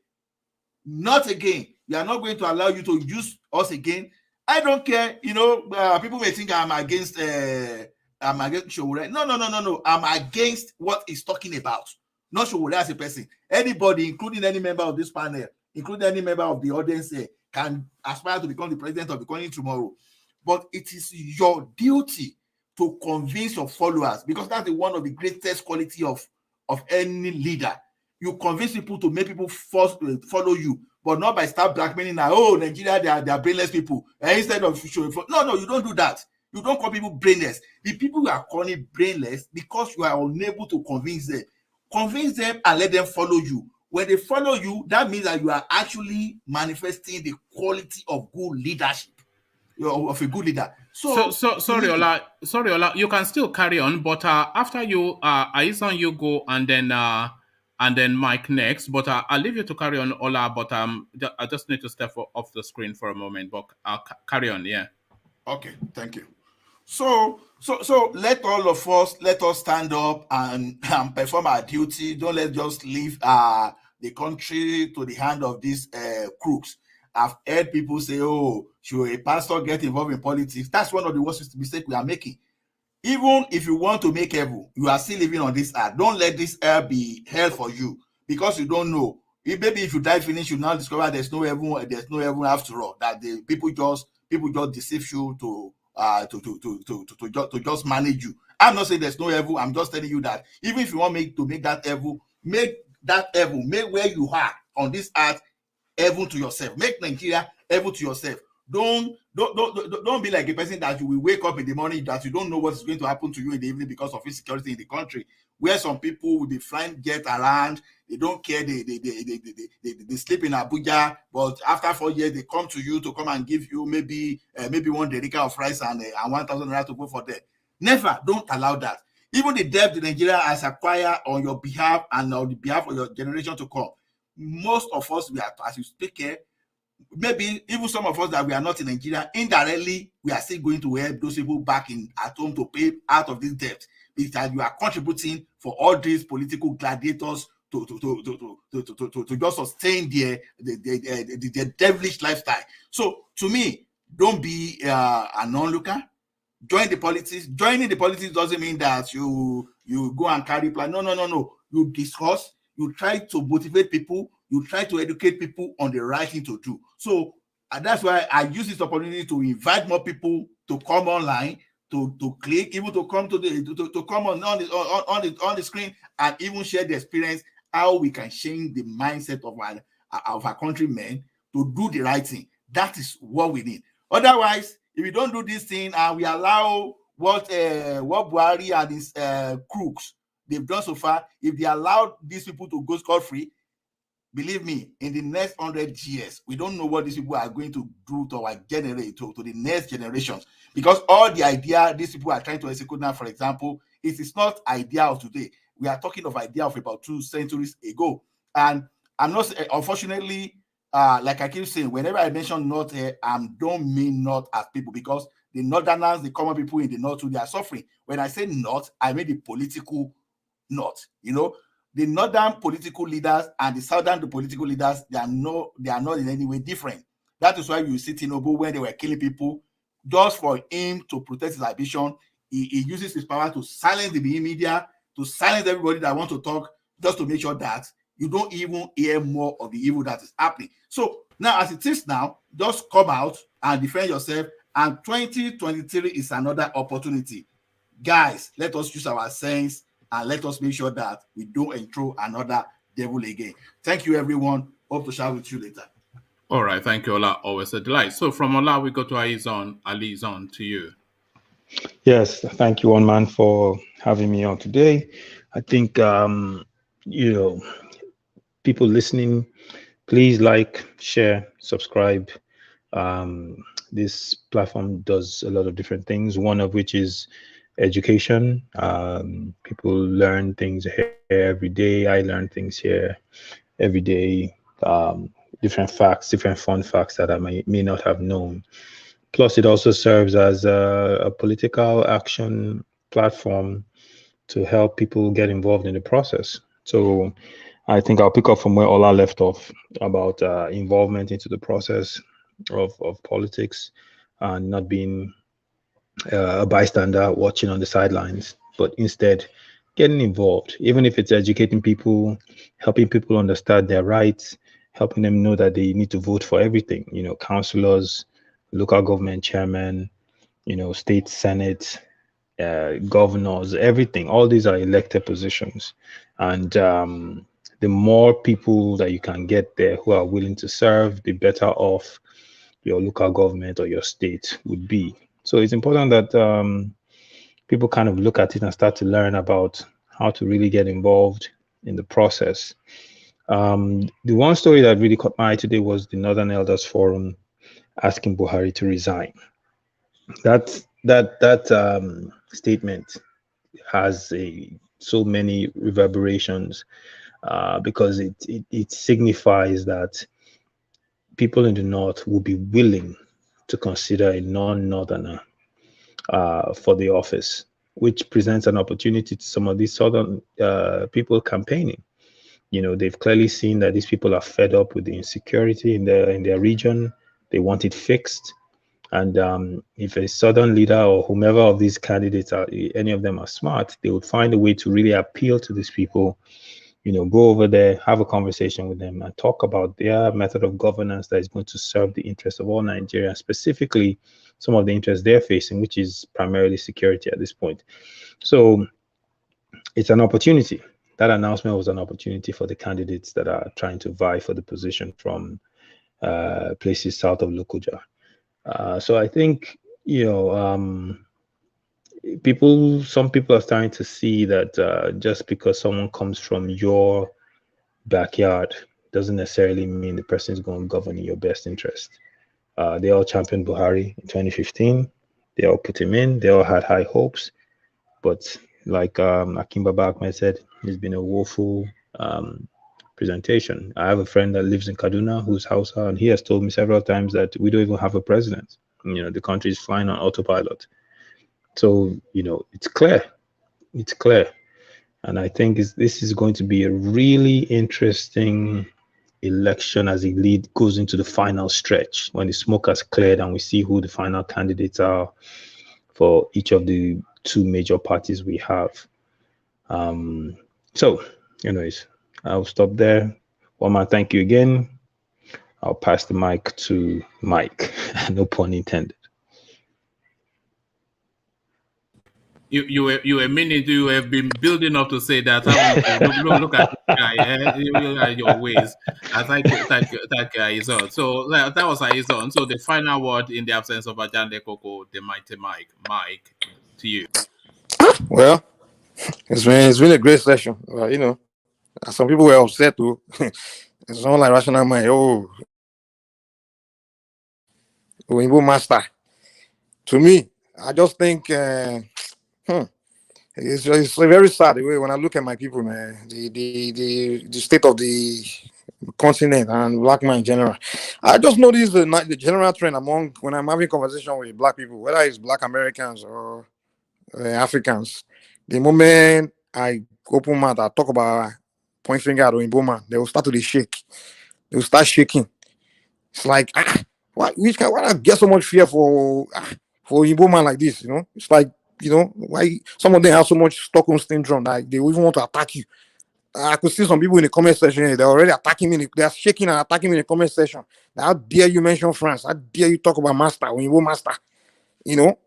not again. We are not going to allow you to use us again. I don't care. People may think I'm against Showore. No. I'm against what he's talking about. Not Showore as a person. Anybody, including any member of this panel, including any member of the audience can aspire to become the president of the country tomorrow. But it is your duty to convince your followers, because that's one of the greatest quality of any leader. You convince people to make people follow you, but not by start blackmailing that, Nigeria, they are brainless people. And instead of showing, no, you don't do that. You don't call people brainless. The people you are calling brainless because you are unable to convince them. Convince them and let them follow you. When they follow you, that means that you are actually manifesting the quality of good leadership, of a good leader. Sorry, Ola, you can still carry on, but after you, Aizan, you go, and then Mike next. But I'll leave you to carry on, Ola. But I just need to step off the screen for a moment. But I'll carry on. Yeah. Okay. Thank you. So let all of us stand up and perform our duty. Don't let's just leave the country to the hand of these crooks. I've heard people say, should a pastor get involved in politics? That's one of the worst mistakes we are making. Even if you want to make heaven, you are still living on this earth. Don't let this earth be hell for you, because you don't know. Maybe if you die finish, you now discover there's no heaven. There's no heaven after all. That the people just deceive you to just manage you. I'm not saying there's no heaven. I'm just telling you that even if you want to make that heaven, make where you are on this earth heaven to yourself. Make Nigeria heaven to yourself. Don't be like a person that you will wake up in the morning that you don't know what's going to happen to you in the evening because of insecurity in the country, where some people will be flying jet around. They don't care. They sleep in Abuja, but after 4 years they come to you to come and give you maybe 1 derica of rice and 1,000 naira to go for them. Never. Don't allow that. Even the debt that Nigeria has acquired on your behalf and on the behalf of your generation to come, most of us, we are, as you speak here, maybe even some of us that we are not in Nigeria, indirectly we are still going to help those people back at home to pay out of this debt, because you are contributing for all these political gladiators to just sustain their devilish lifestyle. So to me, don't be an onlooker. Join the politics. Joining the politics doesn't mean that you go and carry plan. No. You discuss. You try to motivate people. You try to educate people on the right thing to do. So that's why I use this opportunity to invite more people to come online, to click, even to come to come on the screen and even share the experience how we can change the mindset of our countrymen to do the right thing. That is what we need. Otherwise, if we don't do this thing and we allow what Buhari and his crooks they've done so far, if they allow these people to go scot-free, believe me, in the next 100 years, we don't know what these people are going to do to our to the next generations. Because all the idea these people are trying to execute now, for example, it is not idea of today. We are talking of idea of about 2 centuries ago. And I'm not, unfortunately, like I keep saying, whenever I mention North here, I don't mean North as people, because the Northerners, the common people in the North, too, they are suffering. When I say North, I mean the political North. You know, the Northern political leaders and the Southern political leaders, they are not in any way different. That is why you see Tinubu, when they were killing people, just for him to protect his ambition, he uses his power to silence the media, to silence everybody that wants to talk, just to make sure that you don't even hear more of the evil that is happening. So now, as it is now, just come out and defend yourself. And 2023 is another opportunity. Guys, let us use our sense and let us make sure that we don't intro another devil again. Thank you, everyone. Hope to chat with you later. All right. Thank you, Ola. Always a delight. So from Ola, we go to Aizon. Alizon, to you. Yes, thank you, One Man, for having me on today. I think, you know, people listening, please like, share, subscribe. This platform does a lot of different things, one of which is education. People learn things here every day. I learn things here every day. Different facts, different fun facts that I may not have known. Plus, it also serves as a political action platform to help people get involved in the process. So I think I'll pick up from where Ola left off about involvement into the process of politics and not being a bystander watching on the sidelines, but instead getting involved, even if it's educating people, helping people understand their rights, helping them know that they need to vote for everything, you know, councillors, local government chairman, you know, state senate, governors, everything. All these are elected positions. And the more people that you can get there who are willing to serve, the better off your local government or your state would be. So it's important that people kind of look at it and start to learn about how to really get involved in the process. The one story that really caught my eye today was the Northern Elders Forum asking Buhari to resign. That statement has so many reverberations because it signifies that people in the North will be willing to consider a non-Northerner for the office, which presents an opportunity to some of these Southern people campaigning. You know, they've clearly seen that these people are fed up with the insecurity in their region. They want it fixed. And if a Southern leader or whomever of these candidates, any of them are smart, they would find a way to really appeal to these people, you know, go over there, have a conversation with them and talk about their method of governance that is going to serve the interests of all Nigerians, specifically some of the interests they're facing, which is primarily security at this point. So it's an opportunity. That announcement was an opportunity for the candidates that are trying to vie for the position from places south of Lokoja. So I think, you know, some people are starting to see that just because someone comes from your backyard doesn't necessarily mean the person is going to govern in your best interest. They all championed Buhari in 2015. They all put him in. They all had high hopes. But like Akim Baba Ahmed said, it's been a woeful presentation. I have a friend that lives in Kaduna who's Hausa, and he has told me several times that we don't even have a president. You know, the country is flying on autopilot. So, you know, it's clear. It's clear. And I think this is going to be a really interesting election as it goes into the final stretch, when the smoke has cleared and we see who the final candidates are for each of the two major parties we have. So, anyways, I'll stop there. One man, thank you again. I'll pass the mic to Mike. No pun intended. You were meaning you have been building up to say that. Look at this guy, your ways. Thank you, Aizon. So that was Aizon. So the final word in the absence of Ajande Koko, the mighty Mike. Mike, to you. Well, it's been a great session. You know, some people were upset too. It's not like rational mind. Master. To me, I just think It's very sad the way when I look at my people, man. The state of the continent and black man in general. I just notice the general trend among when I'm having conversation with black people, whether it's black Americans or Africans. The moment I open mouth, I talk about point finger at Oyinbo man, they will start to shake. They will start shaking. It's like why I get so much fear for Oyinbo man like this? You know, it's like why some of them have so much Stockholm syndrome that they even want to attack you. I could see some people in the comment section. They're already attacking me. They're shaking and attacking me in the comment section. How dare you mention France? How dare you talk about master Oyinbo master? You know,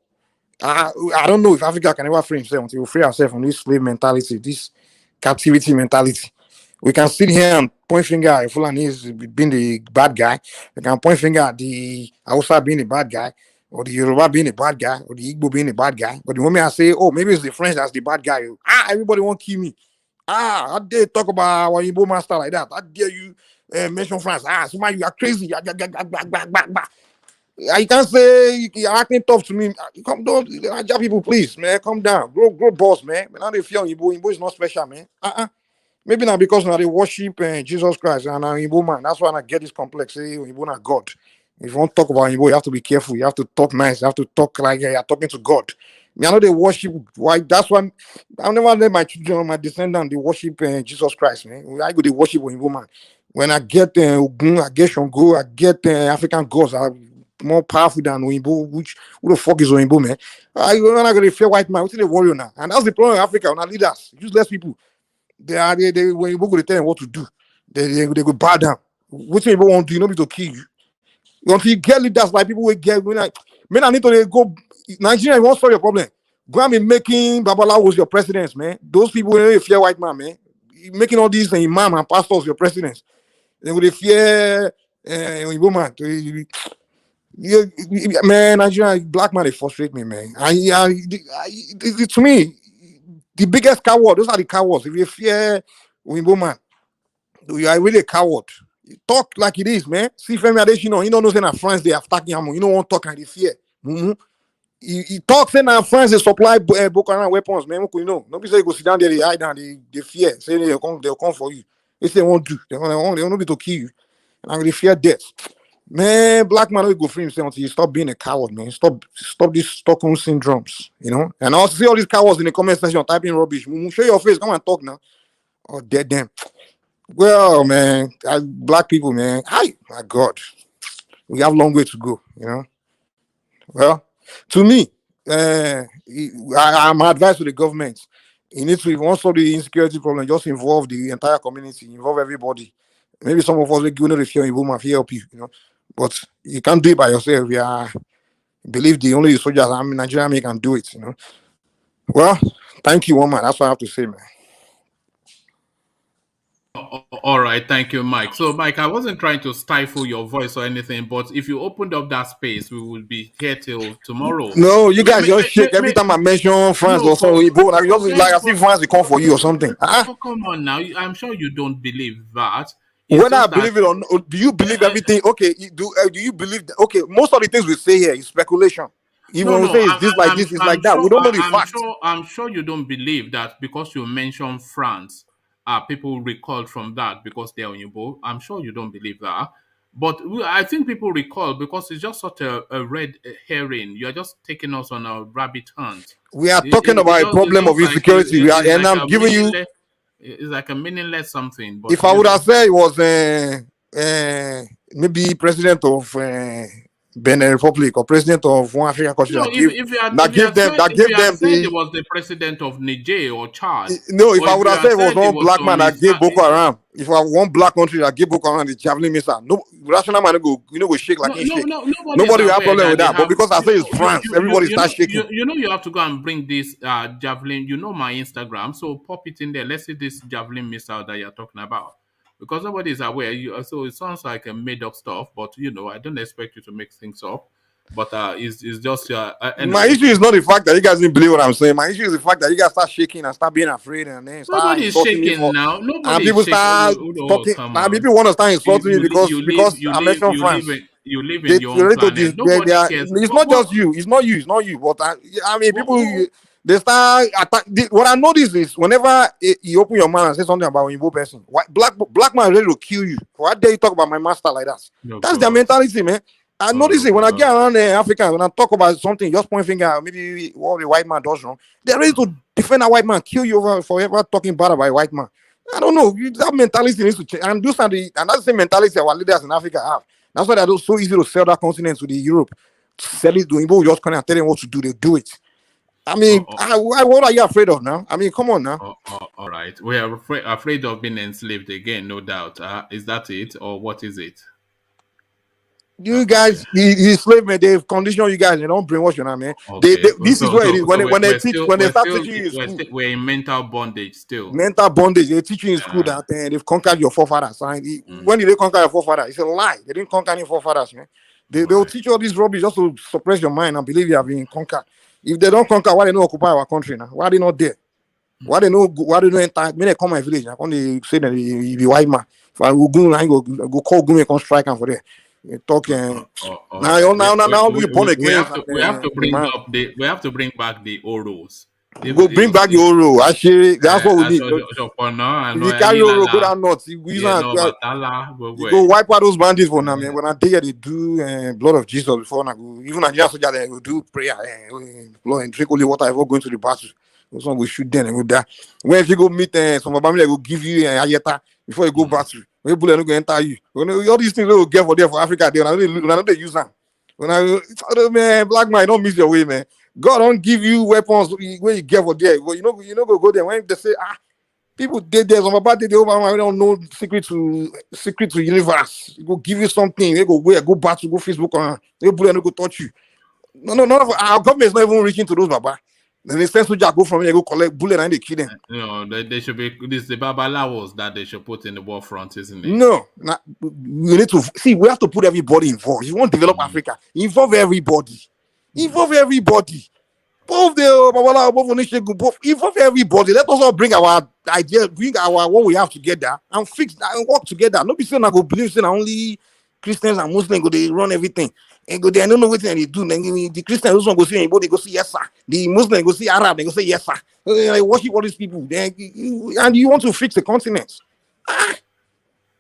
I don't know if Africa can ever free himself until we free ourselves from this slave mentality, this captivity mentality. We can sit here and point finger at Fulani being the bad guy. We can point finger at the Hausa being the bad guy, or the Yoruba being the bad guy, or the Igbo being the bad guy. But the moment I say, oh, maybe it's the French that's the bad guy, everybody won't kill me. How dare you talk about our Igbo master like that? How dare you mention France? Somebody, you are crazy. You can't say you're acting tough to me. Come down, Niger people, please, man. Come down. Grow boss, man. Now they feel Igbo. Igbo is not special, man. Maybe not because now they worship Jesus Christ and I'm Igbo man. That's why I get this complex. Say Igbo not God. If you want to talk about Igbo, you have to be careful. You have to talk nice. You have to talk like you're talking to God. I know they worship. Why? That's why I'll never let my children, my descendants, they worship Jesus Christ, man. I go they worship Igbo man. When I get Ogun, I get Shango, I get African gods are more powerful than Oyinbo. Who the fuck is Oyinbo, man? I'm not gonna fear white man. What's the warrior now? And that's the problem in Africa. When our leaders, useless people. They when you go to tell them what to do, they go bow down. What people want to do, nobody to kill you. Until you get leaders like people will get when I need to go Nigeria won't solve your problem. Go and be making Babala was your presidents, man. Those people will fear white man, man. Making all these imam and pastors your presidents. They will fear woman. Man, Nigeria black man they frustrate me, man. To me. The biggest coward, those are the cowards. If you fear woman, you are really a coward. You talk like it is, man. See, Femi Adesina, you don't know saying that France they are attacking him. You don't want to talk and they fear. He talks saying that France they supply Boko Haram weapons, man. You know, nobody say you go sit down there, they hide down, they fear. Say they'll come for you. They say they won't do. They won't be to kill you. And they fear death. Man, black man will go free himself until you stop being a coward, man. Stop these Stockholm syndromes, you know. And I also see all these cowards in the comment section typing rubbish. Show your face, come and talk now. Or dead them. Well, man, black people, man. Hi, my God, we have a long way to go, you know. Well, to me, I'm advised to the government. You need to, if you want to solve the insecurity problem, just involve the entire community, involve everybody. Maybe some of us will give the fear in Boma, help you, you know. But you can't do it by yourself. Believe the only soldiers in Nigeria can do it, you know. Well, thank you, woman. That's what I have to say, man. All right, thank you, Mike. So, Mike, I wasn't trying to stifle your voice or anything, but if you opened up that space, we will be here till tomorrow. No, you guys just shake every time I mention France or something. I just like I see France will come for you or something. Come on now, I'm sure you don't believe that. Whether I believe it or not, do you believe everything? Okay, do you believe that? Okay, most of the things we say here is speculation. Even when we say it's this like this, it's like that. We don't know the facts. I'm sure you don't believe that because you mentioned France, people recalled from that because they're Oyinbo. I'm sure you don't believe that. But I think people recall because it's just such a red herring. You're just taking us on a rabbit hunt. We are talking about a problem of insecurity. And I'm giving you. It's like a meaningless something. But if I would have said it was maybe president of Benin Republic or president of one African country, if you said it was the president of Niger or Chad. No, if I would have said it was one black man that gave Boko Haram, if I one black country that gave Boko Haram the javelin missile, no rational man go shake like he shake. Nobody will have problem with that. But because I say it's France, everybody starts shaking. You have to go and bring this javelin. You know my Instagram, so pop it in there. Let's see this javelin missile that you're talking about. Because nobody is aware, so it sounds like a made-up stuff. But I don't expect you to make things up. But it's just anyway. My issue is not the fact that you guys didn't believe what I'm saying. My issue is the fact that you guys start shaking and start being afraid, and then start nobody's shaking now. And people start talking. And people want to start insulting me because I mentioned France. You live in your own planet. Nobody cares. It's not just you. It's not you. But I mean, people. They start attack. What I notice is whenever you open your mouth and say something about an Igbo person, black man is ready to kill you. Why dare you talk about my master like that? No, That's their God. mentality, man. I notice Oh, it when I God. get around Africans, when I talk about something, just point finger, maybe what the white man does wrong. They're ready to defend a white man, kill you over forever talking bad about a white man. I don't know. That mentality needs to change. And that's the same mentality our leaders in Africa have. That's why they're so easy to sell that continent to the Europe. Sell it to Igbo, just come and tell them what to do. They do it. I mean, what are you afraid of now? I mean, come on now. All right. We are afraid of being enslaved again, no doubt. Is that it, or what is it? You guys, the slave man, they've conditioned you guys. They don't brainwash you now, man. Okay. This is what it is. When they start teaching you in school, we're in mental bondage still. Mental bondage. They teach you in school that they've conquered your forefathers. When did they conquer your forefathers? It's a lie. They didn't conquer any forefathers, man. They'll teach you all this rubbish just to suppress your mind and believe you have been conquered. If they don't conquer, why they don't occupy our country now? Why are they not there? Why they know? Why they don't enter? When they come my village, when they say that he be white man, if I will go, I go call Gume and come strike him for there. Talking now we born again. We have to bring back the Oros. Go bring back the Oro. Actually, that's what we need. If you carry Oro, go down north. You go wipe out those bandits for now, man. When I tell they do blood of Jesus before now, even Nigerian soldiers they will do prayer, blood and drink only water before going to the battle. Those one will shoot them and go die. When if you go meet some family, they will give you ayeta before you go battle. When you bullet, no go enter you. All these things they will get for there for Africa, they use them. Man, black man, don't miss your way, man. God don't give you weapons when you get for there. But you know go there when they say people did there. Some about they don't know secret to universe. Go give you something. They go battle, go Facebook on. They bullet no go touch you. No, none of our government is not even reaching to those baba. Then they send soldier go from here, go collect bullet and they kill them. They should be this the babalawos that they should put in the war front, isn't it? No, we need to see. We have to put everybody involved. You want to develop Africa, involve everybody. Involve everybody. Both involve everybody. Let us all bring our ideas, bring our what we have together and fix that and work together. Not be saying I go believe saying only Christians and Muslims go they run everything. And go there, I don't know what they do. Then the Christians also go see anybody, they go see yes, sir. The Muslims go see Arab, they go say yes, sir. They worship all these people. And you want to fix the continent.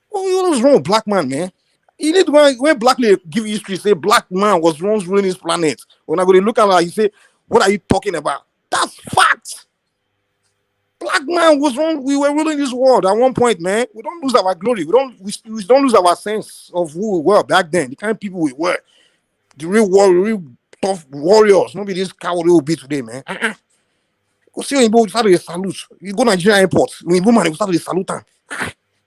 What was wrong with black man, man? You need to when black lady give history, say black man was once ruling this planet. When I go to look at her, you say, what are you talking about? That's fact. Black man was wrong. We were ruling this world at one point, man. We don't lose our glory. We don't lose our sense of who we were back then. The kind of people we were. The real tough warriors. Nobody this coward will be today, man. Go see when you start to salute. You go to Nigerian airport. When you man, you start to salute them.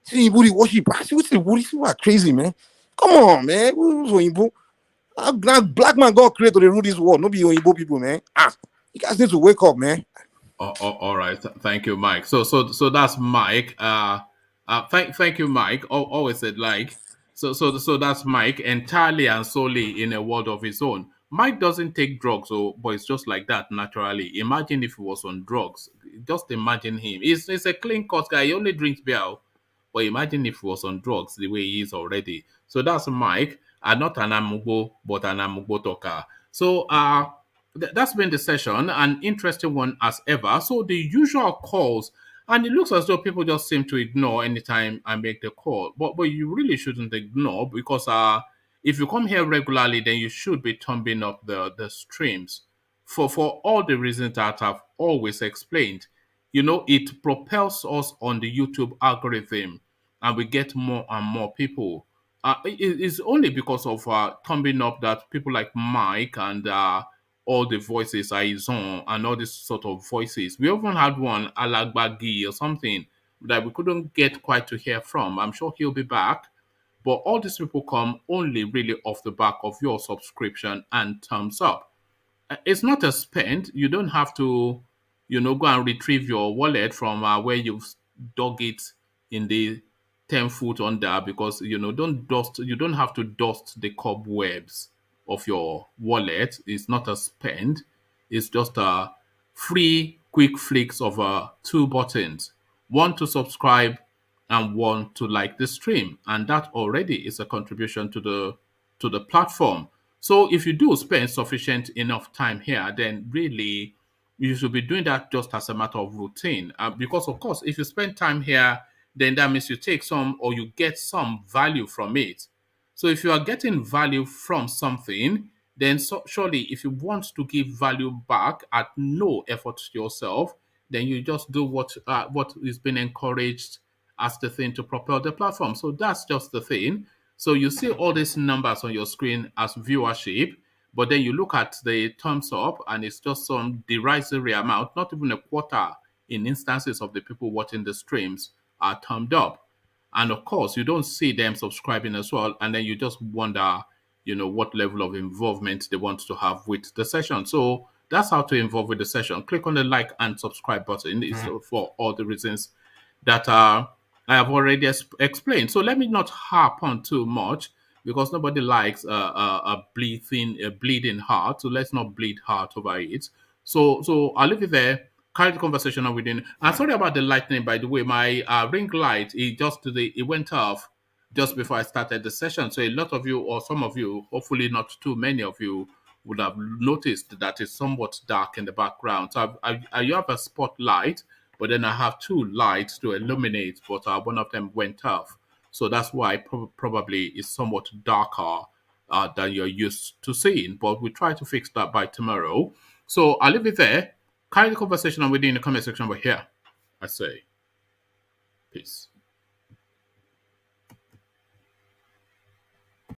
See you booty worship. See what you are crazy, man. Come on, man. Black man got created to rule this world. Nobody Oyinbo people, man. You guys need to wake up, man. All right. Thank you, Mike. So that's Mike. Thank you, Mike. Always said like. So that's Mike entirely and solely in a world of his own. Mike doesn't take drugs, but it's just like that naturally. Imagine if he was on drugs. Just imagine him. He's a clean cut guy. He only drinks beer. But imagine if he was on drugs the way he is already. So that's Mike. Not an Amugbo, but an Amugbo talker. So that's been the session, an interesting one as ever. So the usual calls, and it looks as though people just seem to ignore anytime I make the call. But you really shouldn't ignore, because if you come here regularly, then you should be thumbing up the streams for all the reasons that I've always explained. It propels us on the YouTube algorithm, and we get more and more people. It's only because of thumbing up that people like Mike and all the voices are his own, and all this sort of voices. We even had one, Alagbagi or something, that we couldn't get quite to hear from. I'm sure he'll be back. But all these people come only really off the back of your subscription and thumbs up. It's not a spend. You don't have to, go and retrieve your wallet from where you've dug it in the 10 foot under, because you don't have to dust the cobwebs of your wallet. It's not a spend. It's just a free quick flicks of two buttons, one to subscribe and one to like the stream, and that already is a contribution to the platform. So if you do spend sufficient enough time here, then really You should be doing that just as a matter of routine. Because, of course, if you spend time here, then that means you take some or you get some value from it. So if you are getting value from something, then surely if you want to give value back at no effort to yourself, then you just do what is being encouraged as the thing to propel the platform. So that's just the thing. So you see all these numbers on your screen as viewership, but then you look at the thumbs up and it's just some derisory amount, not even a quarter in instances of the people watching the streams are thumbed up. And of course, you don't see them subscribing as well. And then you just wonder, what level of involvement they want to have with the session. So that's how to involve with the session. Click on the like and subscribe button. It's for all the reasons that I have already explained. So let me not harp on too much because nobody likes a bleeding heart. So let's not bleed heart over it. So I'll leave it there. Carry the conversation on within. I'm sorry about the lightning, by the way. My ring light, it went off just before I started the session. So a lot of you, or some of you, hopefully not too many of you, would have noticed that it's somewhat dark in the background. So I you have a spotlight, but then I have two lights to illuminate, but one of them went off. So that's why probably it's somewhat darker than you're used to seeing. But we try to fix that by tomorrow. So I'll leave it there. Carry the conversation on within the comment section over here. I say, peace.